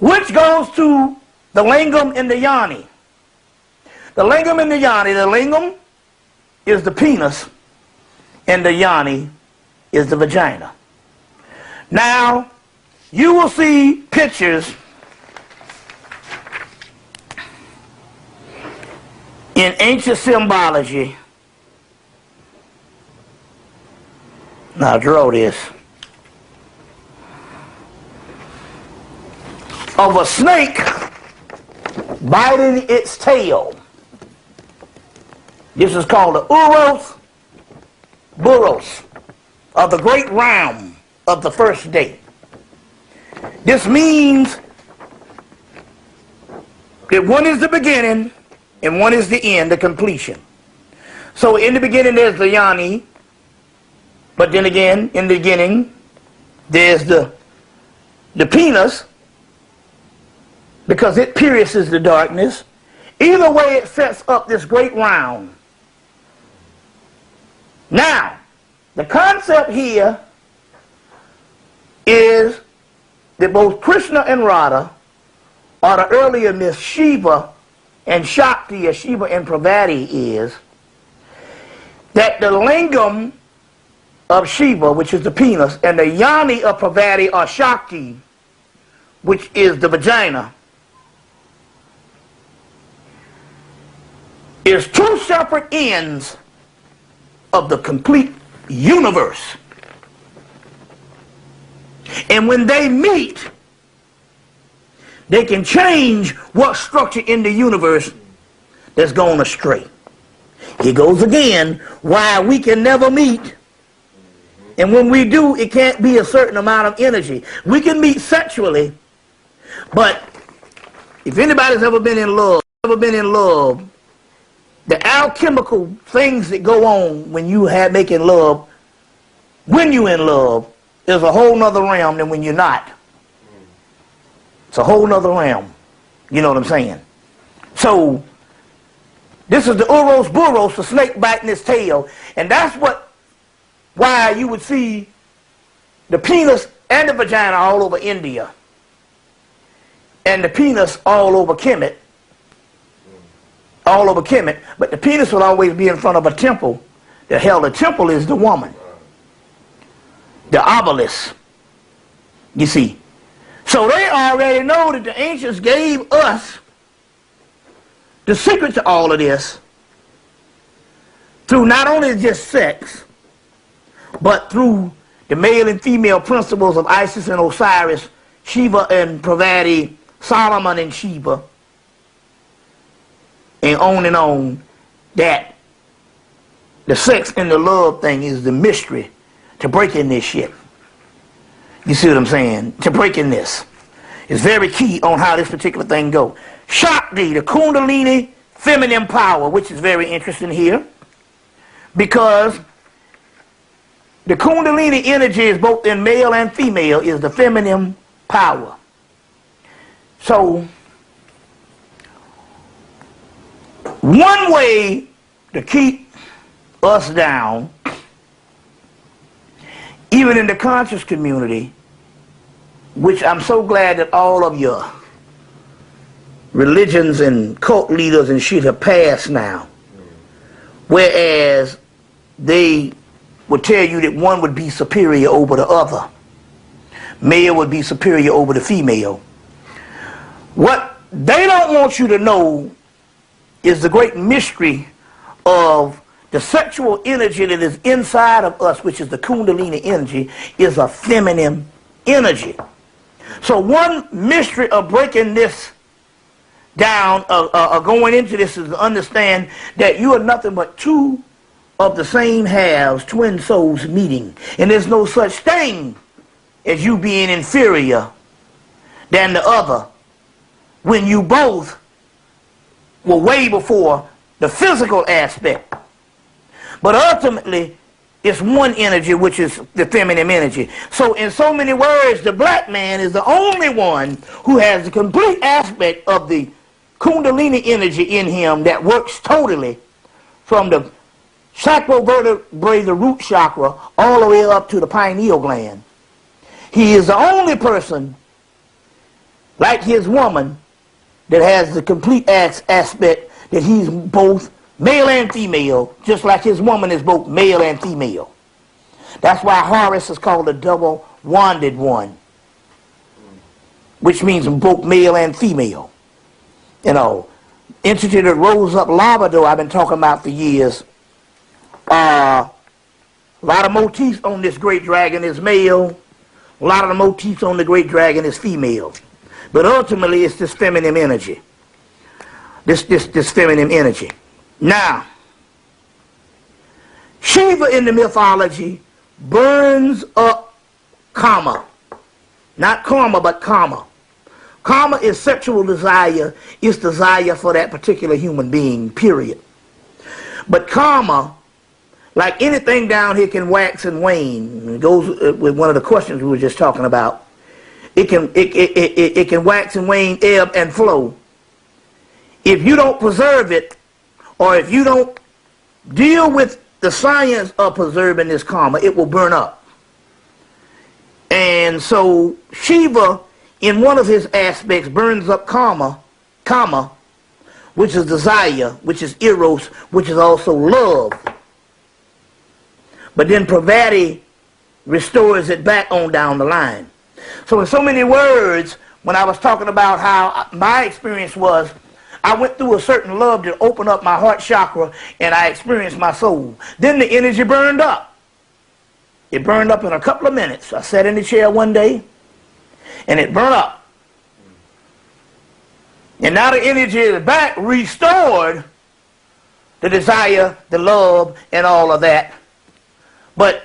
Which goes to the lingam and the yoni. The lingam and the yoni. The lingam is the penis and the yoni is the vagina. Now, you will see pictures in ancient symbology. Now draw this. Of a snake biting its tail. This is called the Uros Buros of the great round of the first day. This means that one is the beginning and one is the end, the completion. So in the beginning there's the yoni, but then again in the beginning there's the penis, because it pierces the darkness. Either way, it sets up this great round. Now, the concept here is that both Krishna and Radha, or the earlier myth Shiva and Shakti, or Shiva and Parvati, is that the lingam of Shiva, which is the penis, and the yoni of Parvati or Shakti, which is the vagina, is two separate ends of the complete universe. And when they meet, they can change what structure in the universe that's gone astray. Here goes again why we can never meet. And when we do, it can't be a certain amount of energy. We can meet sexually, but if anybody's ever been in love, the alchemical things that go on when you have making love when you're in love is a whole nother realm than when you're not. It's a whole nother realm. You know what I'm saying? So, this is the Uros Buros, the snake biting his tail. And that's why you would see the penis and the vagina all over India. And the penis all over Hemmitt. All over Hemmitt. But the penis will always be in front of a temple. The temple is the woman. The obelisk. You see. So they already know that the ancients gave us the secret to all of this through not only just sex, but through the male and female principles of Isis and Osiris, Shiva and Parvati, Solomon and Sheba, and on, that the sex and the love thing is the mystery to breaking this shit. You see what I'm saying? To breaking this. It's very key on how this particular thing goes. Shakti, the Kundalini feminine power, which is very interesting here, because the Kundalini energy is both in male and female, is the feminine power. So, one way to keep us down, even in the conscious community, which I'm so glad that all of your religions and cult leaders and shit have passed now, whereas they would tell you that one would be superior over the other. Male would be superior over the female. What they don't want you to know is the great mystery of the sexual energy that is inside of us, which is the Kundalini energy, is a feminine energy. So one mystery of breaking this down, going into this, is to understand that you are nothing but two of the same halves, twin souls meeting. And there's no such thing as you being inferior than the other, when you both were way before the physical aspect. But ultimately, it's one energy, which is the feminine energy. So in so many words, the black man is the only one who has the complete aspect of the Kundalini energy in him that works totally from the sacral vertebrae, the root chakra, all the way up to the pineal gland. He is the only person, like his woman, that has the complete aspect that he's both male and female, just like his woman is both male and female. That's why Horus is called the double-wanded one, which means both male and female. You know, entity that rose up Labrador, I've been talking about for years. A lot of motifs on this great dragon is male. A lot of the motifs on the great dragon is female. But ultimately, it's this feminine energy. This feminine energy. Now, Shiva in the mythology burns up karma. Not karma, but karma. Karma is sexual desire. It's desire for that particular human being, period. But karma, like anything down here, can wax and wane. It goes with one of the questions we were just talking about. It can wax and wane, ebb and flow. If you don't preserve it, or if you don't deal with the science of preserving this karma, it will burn up. And so Shiva, in one of his aspects, burns up karma, which is desire, which is eros, which is also love. But then Parvati restores it back on down the line. So in so many words, when I was talking about how my experience was, I went through a certain love that opened up my heart chakra, and I experienced my soul. Then the energy burned up. It burned up in a couple of minutes. I sat in the chair one day, and it burned up. And now the energy is back, restored, the desire, the love, and all of that. But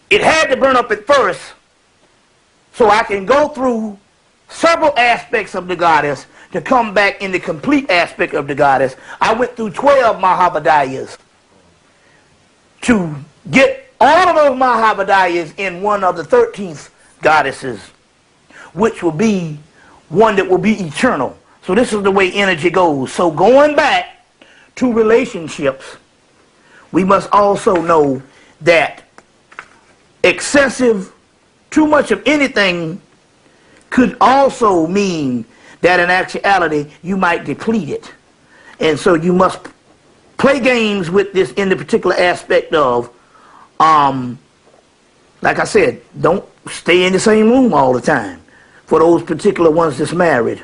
it had to burn up at first, so I can go through several aspects of the goddess to come back in the complete aspect of the goddess. I went through 12 Mahabodhiyas to get all of those Mahabodhiyas in one of the 13th goddesses, which will be one that will be eternal. So this is the way energy goes. So going back to relationships, we must also know that excessive, too much of anything could also mean that in actuality you might deplete it. And so you must play games with this in the particular aspect of, like I said, don't stay in the same room all the time for those particular ones that's married.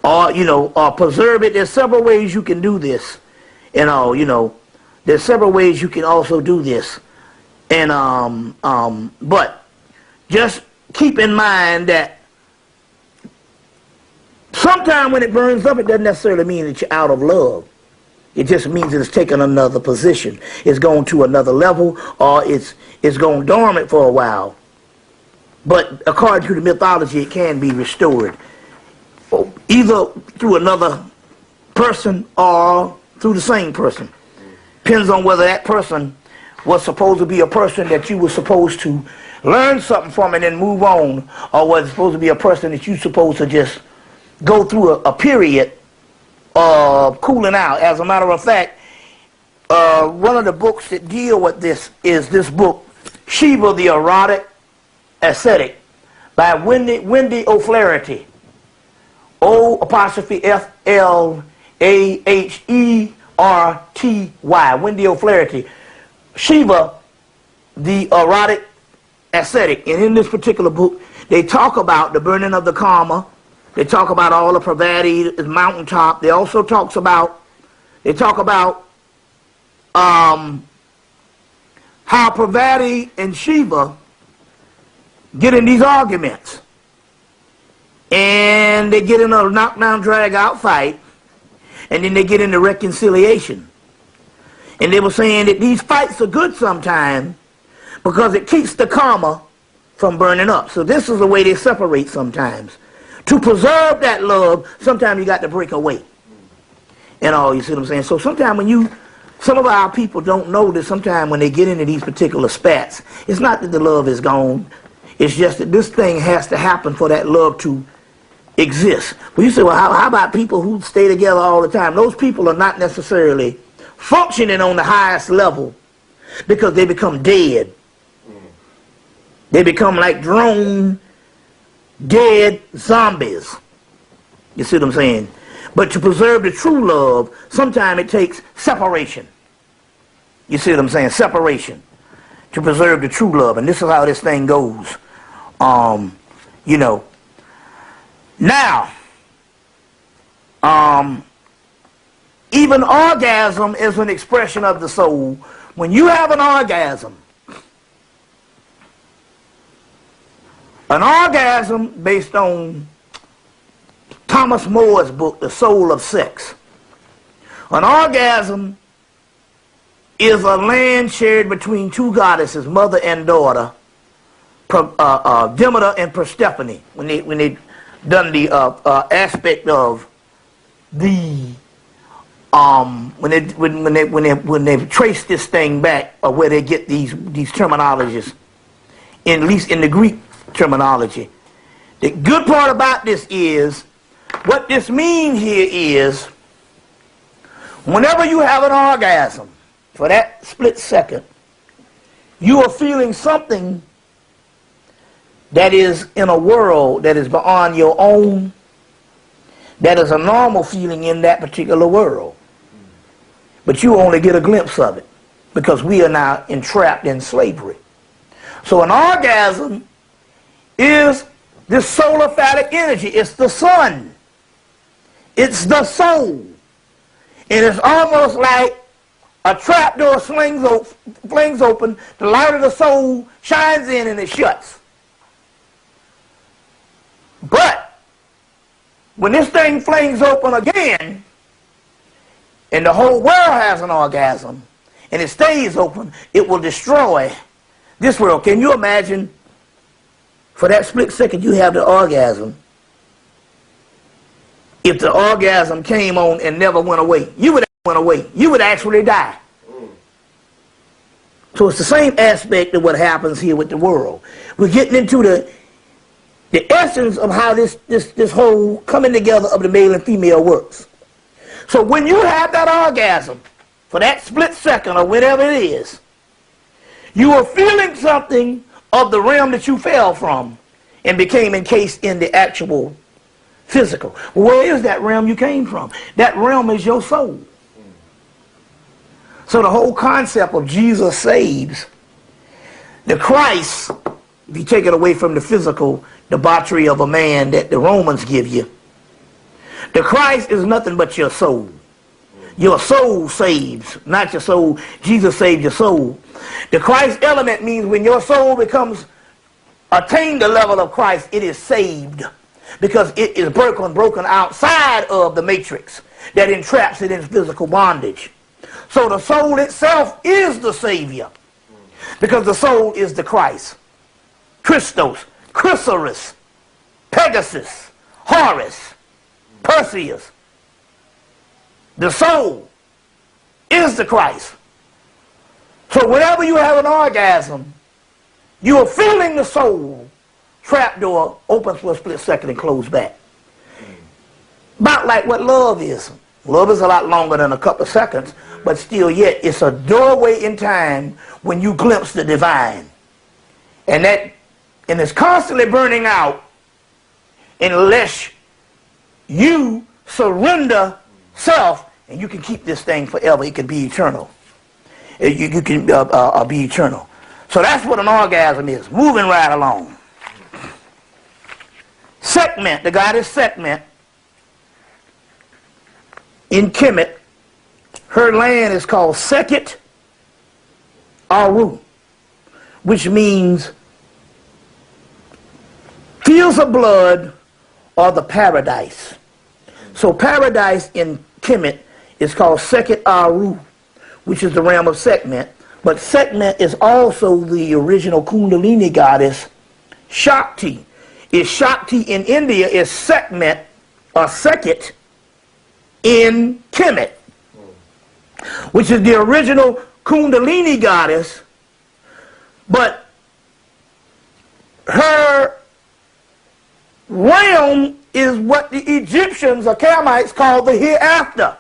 Or, you know, or preserve it. There's several ways you can do this. And all, you know, there's several ways you can also do this. And, but just keep in mind that sometimes when it burns up, it doesn't necessarily mean that you're out of love. It just means that it's taken another position. It's gone to another level, or it's gone dormant for a while. But according to the mythology, it can be restored, either through another person or through the same person. Depends on whether that person was supposed to be a person that you were supposed to learn something from and then move on, or was it supposed to be a person that you're supposed to just go through a period of cooling out. As a matter of fact, one of the books that deal with this is this book, Shiva the Erotic Ascetic, by Wendy O'Flaherty. O''Flaherty. Wendy O'Flaherty. Shiva the Erotic Ascetic. And in this particular book, they talk about the burning of the karma. They talk about all the Pravati, the mountaintop. They also talk about how Pravati and Shiva get in these arguments. And they get in a knockdown, drag-out fight. And then they get into reconciliation. And they were saying that these fights are good sometimes because it keeps the karma from burning up. So this is the way they separate sometimes. To preserve that love, sometimes you got to break away. And all, you see what I'm saying? So sometimes when some of our people don't know that sometimes when they get into these particular spats, it's not that the love is gone. It's just that this thing has to happen for that love to exist. Well, you say, well, how about people who stay together all the time? Those people are not necessarily functioning on the highest level because they become dead. They become like drone dead zombies. You see what I'm saying? But to preserve the true love, sometimes it takes separation. You see what I'm saying? Separation. To preserve the true love. And this is how this thing goes. You know. Now, even orgasm is an expression of the soul. When you have an orgasm based on Thomas More's book, The Soul of Sex. An orgasm is a land shared between two goddesses, mother and daughter, Demeter and Persephone. When they done the aspect of the when they trace this thing back, or where they get these terminologies, at least in the Greek terminology. The good part about this is, what this means here is, whenever you have an orgasm, for that split second, you are feeling something that is in a world that is beyond your own, that is a normal feeling in that particular world. But you only get a glimpse of it, because we are now entrapped in slavery. So an orgasm is this solar phallic energy. It's the sun. It's the soul. And it's almost like a trapdoor flings open, the light of the soul shines in and it shuts. But when this thing flings open again, and the whole world has an orgasm, and it stays open, it will destroy this world. Can you imagine, for that split second you have the orgasm, if the orgasm came on and never went away, you would actually die. So it's the same aspect of what happens here with the world. We're getting into the essence of how this whole coming together of the male and female works. So when you have that orgasm, for that split second or whatever it is, you are feeling something of the realm that you fell from and became encased in the actual physical. Where is that realm you came from? That realm is your soul. So the whole concept of Jesus saves, the Christ, if you take it away from the physical debauchery of a man that the Romans give you, the Christ is nothing but your soul. Your soul saves, not your soul. Jesus saved your soul. The Christ element means when your soul becomes, attained the level of Christ, it is saved. Because it is broken outside of the matrix that entraps it in physical bondage. So the soul itself is the Savior. Because the soul is the Christ. Christos, Chrysalis, Pegasus, Horus, Perseus. The soul is the Christ. So whenever you have an orgasm, you are feeling the soul. Trapdoor opens for a split second and closes back. About like what love is. Love is a lot longer than a couple of seconds, but still yet it's a doorway in time when you glimpse the divine. And it's constantly burning out unless you surrender self, and you can keep this thing forever. It can be eternal. You can be eternal. So that's what an orgasm is. Moving right along. Sekhmet, the goddess Sekhmet, in Kemet, her land is called Sekhet Aru, which means fields of blood or the paradise. So paradise in Kemet is called Sekhet Aru, which is the realm of Sekhmet. But Sekhmet is also the original Kundalini goddess Shakti. Is Shakti in India is Sekhmet or Sekhet in Kemet, which is the original Kundalini goddess, but her realm is what the Egyptians or Canaanites called the hereafter.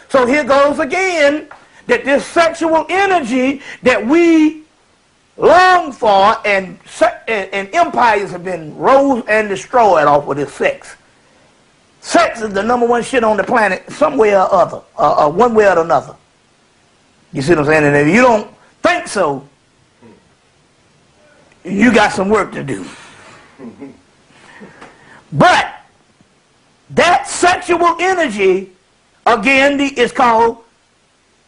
So here goes again that this sexual energy that we long for and empires have been rose and destroyed off of this sex. Sex is the number one shit on the planet some way or other, one way or another. You see what I'm saying? And if you don't think so, you got some work to do. But that sexual energy, again, is called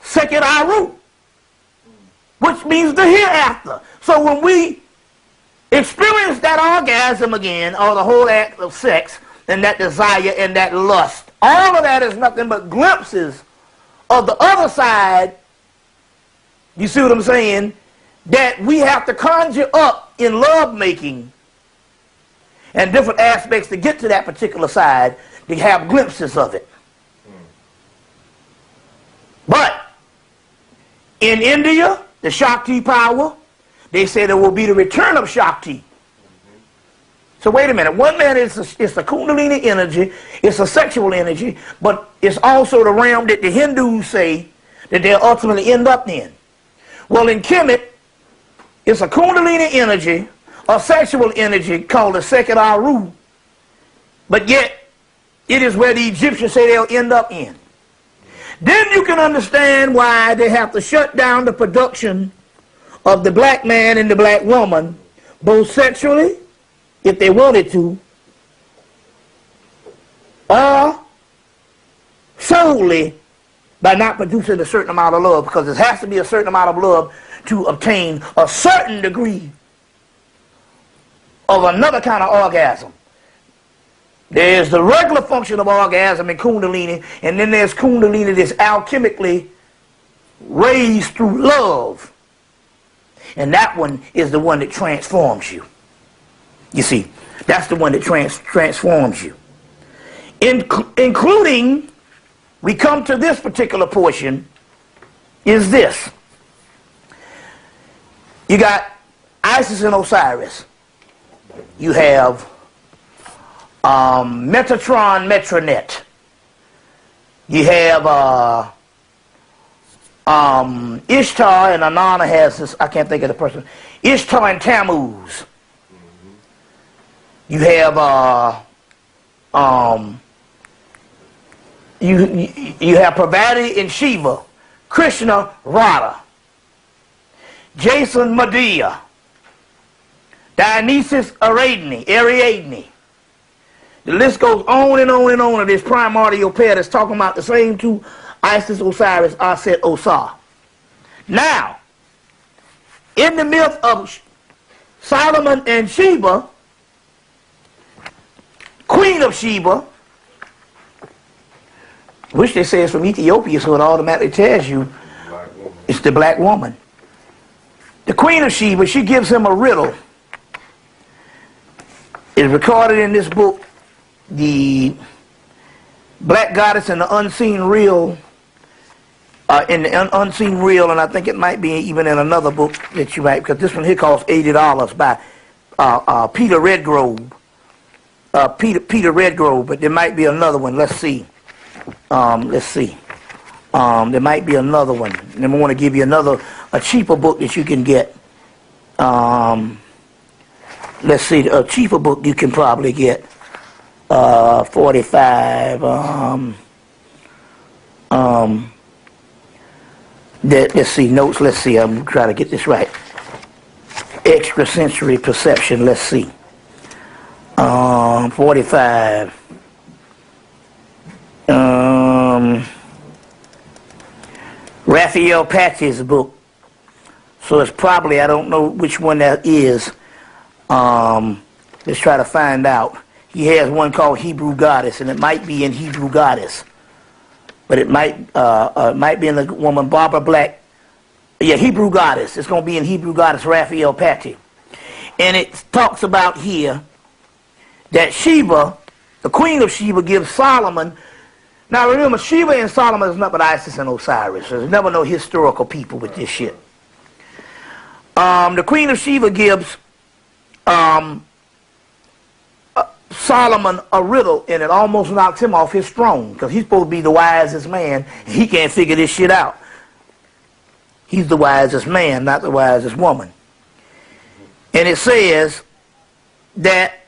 Sekhet Aru, which means the hereafter. So when we experience that orgasm again, or the whole act of sex, and that desire and that lust, all of that is nothing but glimpses of the other side, you see what I'm saying, that we have to conjure up in love making and different aspects to get to that particular side, to have glimpses of it. But in India, the Shakti power, they say there will be the return of Shakti. So wait a minute, one man it's the Kundalini energy, it's a sexual energy, but it's also the realm that the Hindus say that they'll ultimately end up in. Well, in Kemet, it's a Kundalini energy, a sexual energy called the Sekhet Aru, but yet it is where the Egyptians say they'll end up in. Then you can understand why they have to shut down the production of the black man and the black woman, both sexually, if they wanted to, or solely by not producing a certain amount of love, because it has to be a certain amount of love to obtain a certain degree of another kind of orgasm. There's the regular function of orgasm in Kundalini, and then there's Kundalini that's alchemically raised through love. And that one is the one that transforms you. You see, that's the one that transforms you. Including, we come to this particular portion, is this. You got Isis and Osiris. You have Metatron, Metronet. You have Ishtar, and Anana has this, I can't think of the person. Ishtar and Tammuz. You have you have Parvati and Shiva, Krishna, Radha, Jason, Medea, Dionysus, Ariadne. The list goes on and on and on of this primordial pair that's talking about the same two, Isis, Osiris, Aset, Osar. Now, in the myth of Solomon and Sheba, Queen of Sheba, which they say is from Ethiopia, so it automatically tells you it's the black woman. The Queen of Sheba, she gives him a riddle. It's recorded in this book, The Black Goddess and the Unseen Real, in the Unseen Real, and I think it might be even in another book that you might, because this one here costs $80 by Peter Redgrove. Peter Redgrove, but there might be another one. Let's see. There might be another one. And then I want to give you a cheaper book that you can get. Let's see, a cheaper book you can probably get. 45. Let's see, notes. Let's see. I'm trying to get this right. Extrasensory perception. Let's see. 45. Raphael Patch's book. So it's probably, I don't know which one that is. Let's try to find out. He has one called Hebrew Goddess, and it might be in Hebrew Goddess. But it might be in the woman Barbara Black. Yeah, Hebrew Goddess. It's going to be in Hebrew Goddess, Raphael Patchy. And it talks about here that Sheba, the Queen of Sheba, gives Solomon. Now remember, Sheba and Solomon is not but Isis and Osiris. There's never no historical people with this shit. The Queen of Sheba gives Solomon a riddle, and it almost knocks him off his throne, because he's supposed to be the wisest man, and he can't figure this shit out. He's the wisest man, not the wisest woman. And it says that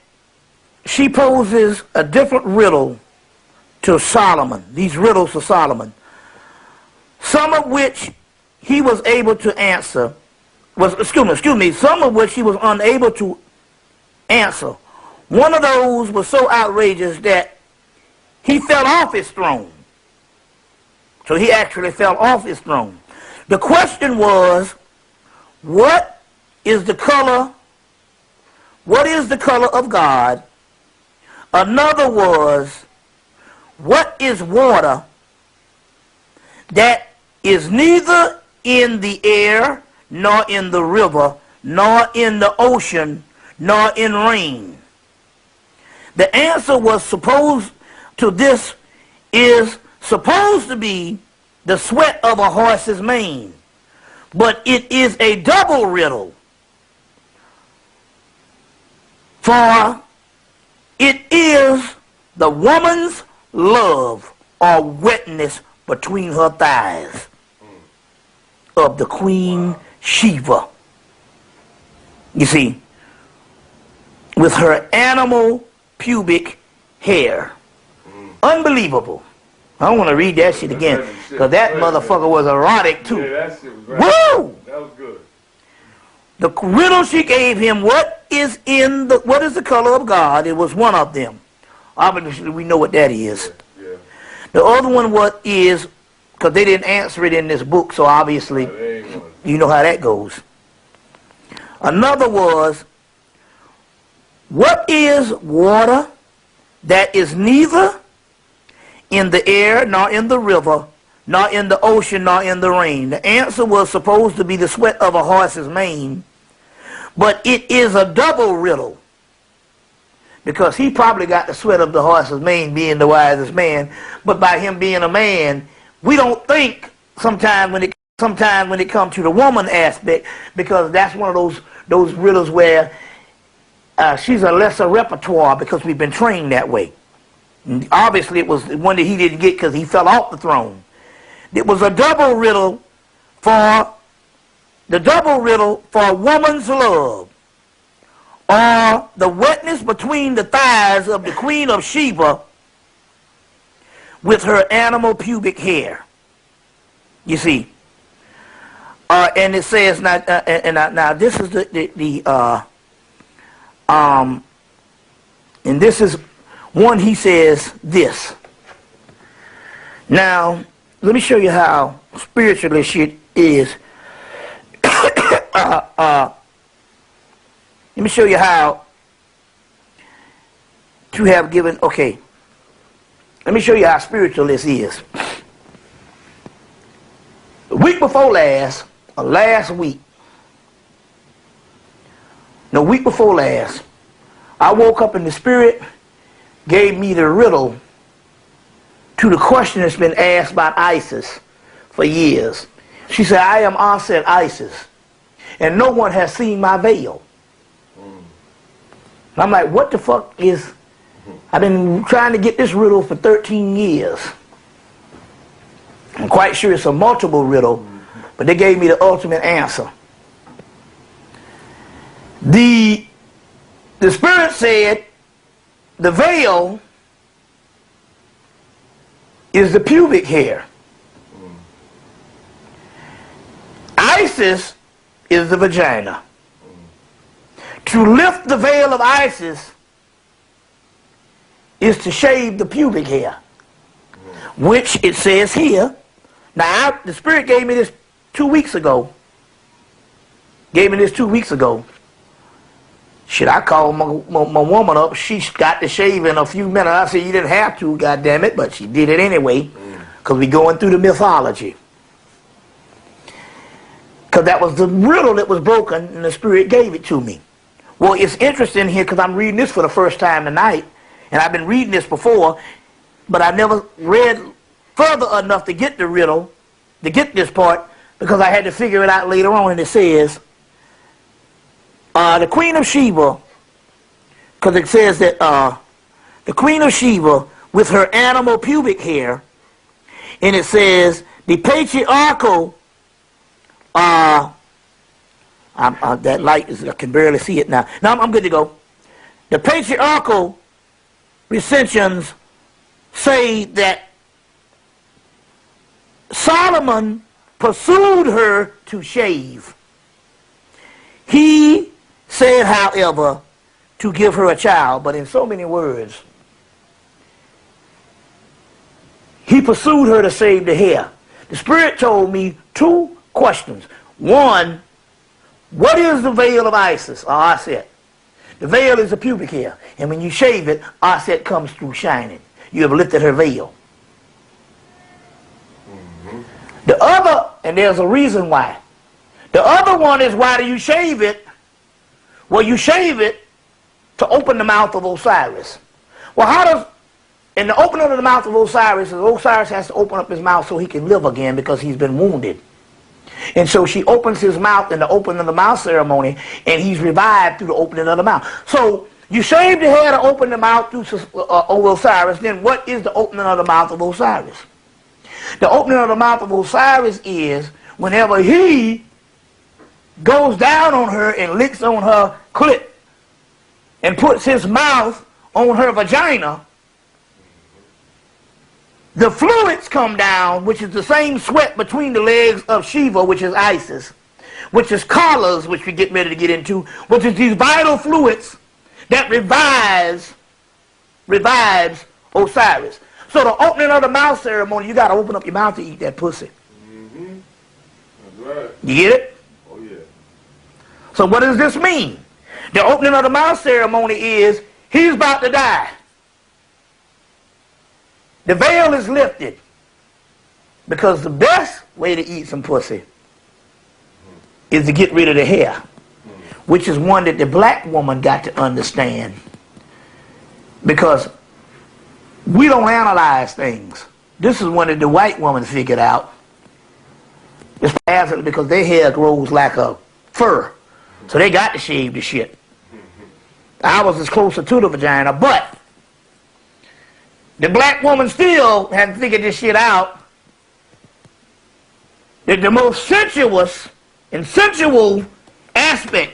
she poses a different riddle to Solomon, these riddles to Solomon, some of which he was able to answer, some of which he was unable to answer. One of those was so outrageous that he fell off his throne. So he actually fell off his throne. The question was, what is the color of God? Another was, what is water that is neither in the air, nor in the river, nor in the ocean, nor in rain? The answer was supposed to this is supposed to be the sweat of a horse's mane, but it is a double riddle, for it is the woman's love or wetness between her thighs of the Queen Sheba. You see, with her animal pubic hair. Unbelievable. I don't want to read that shit again, because that motherfucker was erotic too. Yeah, that shit was great. Woo! That was good. The riddle she gave him, what is the color of God? It was one of them. Obviously, we know what that is. Yeah. The other one, what is, because they didn't answer it in this book, so obviously, you know how that goes. Another was, what is water that is neither in the air, nor in the river, nor in the ocean, nor in the rain? The answer was supposed to be the sweat of a horse's mane, but it is a double riddle, because he probably got the sweat of the horse's mane being the wisest man, but by him being a man, we don't think sometimes when it sometimes when it comes to the woman aspect, because that's one of those riddles where she's a lesser repertoire because we've been trained that way. And obviously, it was one that he didn't get because he fell off the throne. It was a double riddle for a woman's love, or the wetness between the thighs of the Queen of Sheba with her animal pubic hair. You see, and it says now, now this is and this is one. He says this. Now, let me show you how spiritual this shit is. Let me show you how to have given. Okay. Let me show you how spiritual this is. The week before last, or last week, no, week before last, I woke up and the Spirit gave me the riddle to the question that's been asked by Isis for years. She said, I am Aset Isis, and no one has seen my veil. And I'm like, what the fuck is... I've been trying to get this riddle for 13 years. I'm quite sure it's a multiple riddle, but they gave me the ultimate answer. The Spirit said the veil is the pubic hair. Isis is the vagina. To lift the veil of Isis is to shave the pubic hair, which it says here. Now, the Spirit gave me this 2 weeks ago. Shit, I called my woman up. She got the shave in a few minutes. I said, you didn't have to, goddammit, but she did it anyway, because we're going through the mythology. Because that was the riddle that was broken, and the Spirit gave it to me. Well, it's interesting here, because I'm reading this for the first time tonight, and I've been reading this before, but I never read further enough to get the riddle, to get this part, because I had to figure it out later on, and it says, the Queen of Sheba, because it says that the Queen of Sheba with her animal pubic hair, and it says the patriarchal, that light is, I can barely see it now. Now I'm good to go. The patriarchal recensions say that Solomon pursued her to shave. He said, however, to give her a child, but in so many words. He pursued her to save the hair. The Spirit told me 2 questions. One, what is the veil of Isis, or Aset? The veil is the pubic hair, and when you shave it, Aset comes through shining. You have lifted her veil. The other, and there's a reason why. The other one is, why do you shave it? Well, you shave it to open the mouth of Osiris. Well, how does, in the opening of the mouth of Osiris has to open up his mouth so he can live again because he's been wounded. And so she opens his mouth in the opening of the mouth ceremony, and he's revived through the opening of the mouth. So you shave the hair to open the mouth through Osiris. Then what is the opening of the mouth of Osiris? The opening of the mouth of Osiris is whenever he goes down on her and licks on her clit and puts his mouth on her vagina, the fluids come down, which is the same sweat between the legs of Shiva, which is Isis, which is Kala's, which we get ready to get into, which is these vital fluids that revives Osiris. So the opening of the mouth ceremony, you got to open up your mouth to eat that pussy. Mm-hmm. That's right. You get it? Oh, yeah. So what does this mean? The opening of the mouth ceremony is, he's about to die. The veil is lifted. Because the best way to eat some pussy is to get rid of the hair, which is one that the black woman got to understand. Because we don't analyze things. This is one that the white woman figured out. It's absolutely because their hair grows like a fur. So they got to shave the shit. Ours is closer to the vagina, but the black woman still hadn't figured this shit out. That the most sensuous and sensual aspect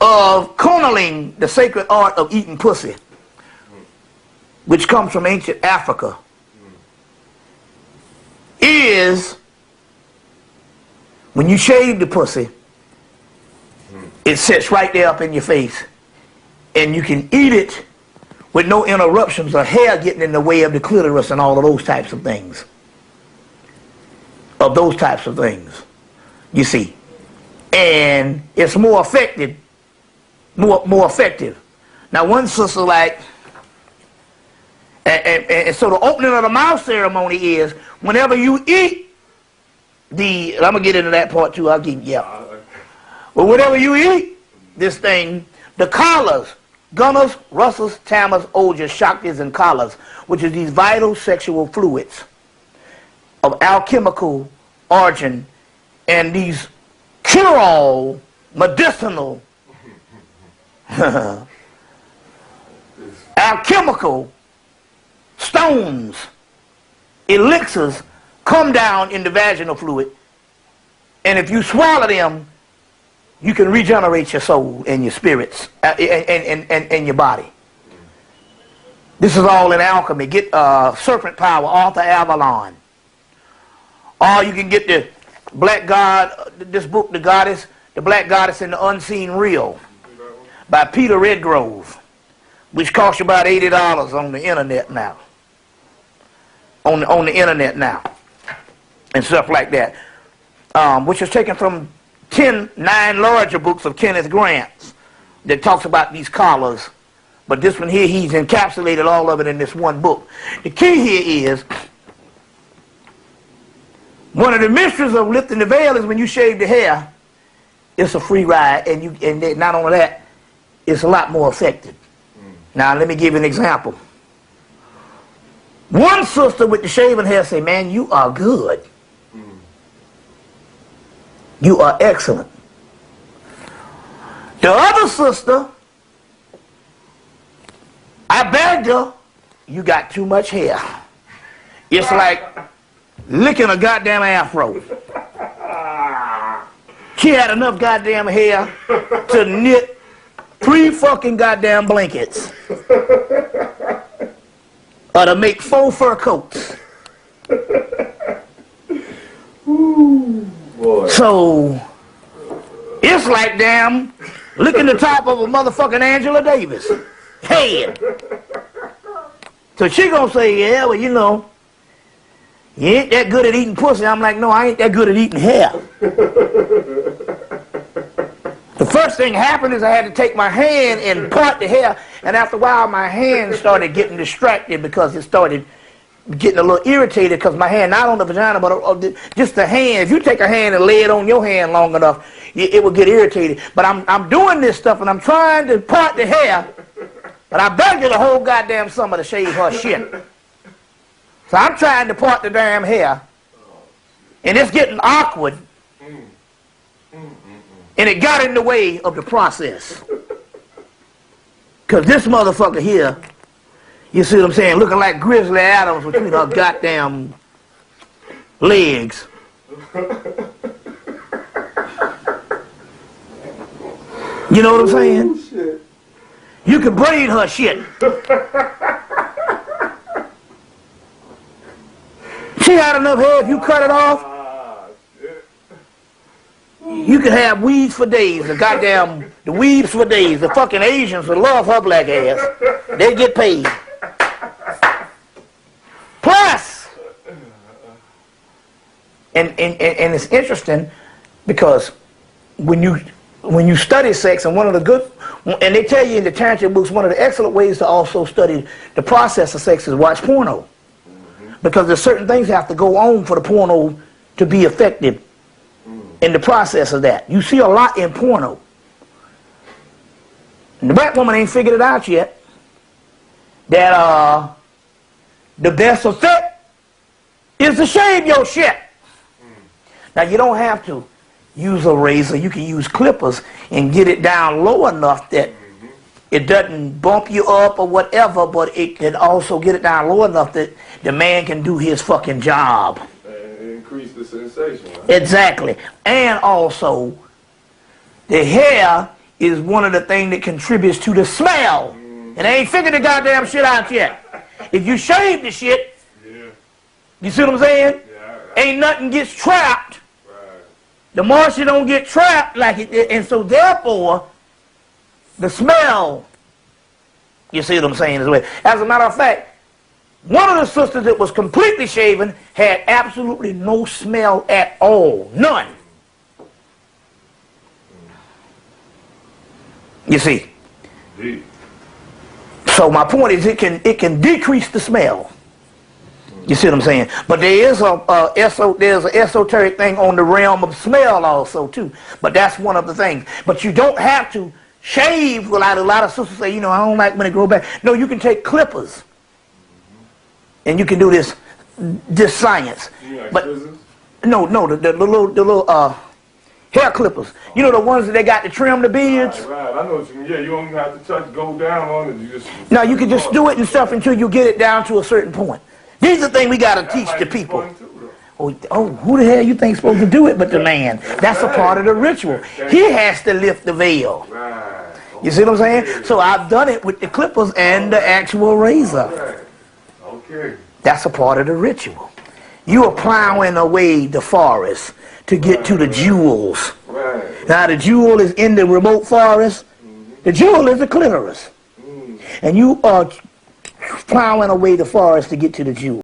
of kunneling, the sacred art of eating pussy, which comes from ancient Africa, is when you shave the pussy, it sits right there up in your face, and you can eat it with no interruptions or hair getting in the way of the clitoris and all of those types of things. You see. And it's more effective. More effective. Now one sister like, and so the opening of the mouth ceremony is whenever you eat I'm gonna get into that part too. But whenever you eat this thing, the collars, gunners, russels, tammers, ojas, shaktis, and collars, which is these vital sexual fluids of alchemical origin, and these cure-all, medicinal, alchemical stones, elixirs, come down in the vaginal fluid, and if you swallow them, you can regenerate your soul and your spirits and your body. This is all in alchemy. Get Serpent Power, Arthur Avalon. Or you can get the Black God, this book, The Black Goddess and the Unseen Real, by Peter Redgrove, which costs you about $80 on the internet now. On the internet now. And stuff like that. Which is taken from 9 larger books of Kenneth Grant's that talks about these collars. But this one here, he's encapsulated all of it in this one book. The key here is, one of the mysteries of lifting the veil is when you shave the hair, it's a free ride, and not only that, it's a lot more effective. Now let me give you an example. One sister with the shaven hair say, "Man, you are good. You are excellent." The other sister, I begged her, "You got too much hair. It's like licking a goddamn afro." She had enough goddamn hair to knit 3 fucking goddamn blankets. Or to make 4 fur coats. Ooh, boy. So, it's like damn licking the top of a motherfucking Angela Davis head. So she gonna say, "Yeah, well, you know, you ain't that good at eating pussy." I'm like, "No, I ain't that good at eating hair." The first thing happened is I had to take my hand and part the hair, and after a while my hand started getting distracted because it started getting a little irritated because my hand, not on the vagina, but just the hand. If you take a hand and lay it on your hand long enough, it will get irritated. But I'm doing this stuff and I'm trying to part the hair, but I begged her the whole goddamn summer to shave her shit. So I'm trying to part the damn hair, and it's getting awkward. And it got in the way of the process. Because this motherfucker here, you see what I'm saying, looking like Grizzly Adams between her goddamn legs. You know what I'm saying? Shit. You can braid her shit. She had enough hair, if you cut it off, you could have weeds for days. The weeds for days. The fucking Asians would love her black ass. They get paid. Plus, and it's interesting because when you study sex, and and they tell you in the Tantric books, one of the excellent ways to also study the process of sex is watch porno. Because there's certain things that have to go on for the porno to be effective. In the process of that, you see a lot in porno. And the black woman ain't figured it out yet. That the best effect is to shave your shit. Now, you don't have to use a razor. You can use clippers and get it down low enough that it doesn't bump you up or whatever, but it can also get it down low enough that the man can do his fucking job. And increase the sensation. Right? Exactly. And also, the hair is one of the things that contributes to the smell. And they ain't figured the goddamn shit out yet. If you shave the shit, you see what I'm saying? Ain't nothing gets trapped. The moisture don't get trapped like it did. And so therefore, the smell, you see what I'm saying, as well. As a matter of fact, one of the sisters that was completely shaven had absolutely no smell at all. None. You see. So my point is it can decrease the smell. You see what I'm saying? But there is there's an esoteric thing on the realm of smell also too. But that's one of the things. But you don't have to shave. Well, a lot of sisters say, you know, I don't like when it grow back. No, you can take clippers, and you can do this science. You like but scissors? no, the little hair clippers. You know, the ones that they got to trim the beards. Right. I know what you mean. Yeah, you don't have to go down on it. You just. No, you can just do it and stuff until you get it down to a certain point. These are the things we got to teach the people. Oh, who the hell you think supposed to do it but the man? That's a part of the ritual. He has to lift the veil. You see what I'm saying? So I've done it with the clippers and the actual razor. Okay. That's a part of the ritual. You are plowing away the forest to get to the jewels. Now the jewel is in the remote forest. The jewel is the clitoris. And you are plowing away the forest to get to the jewel.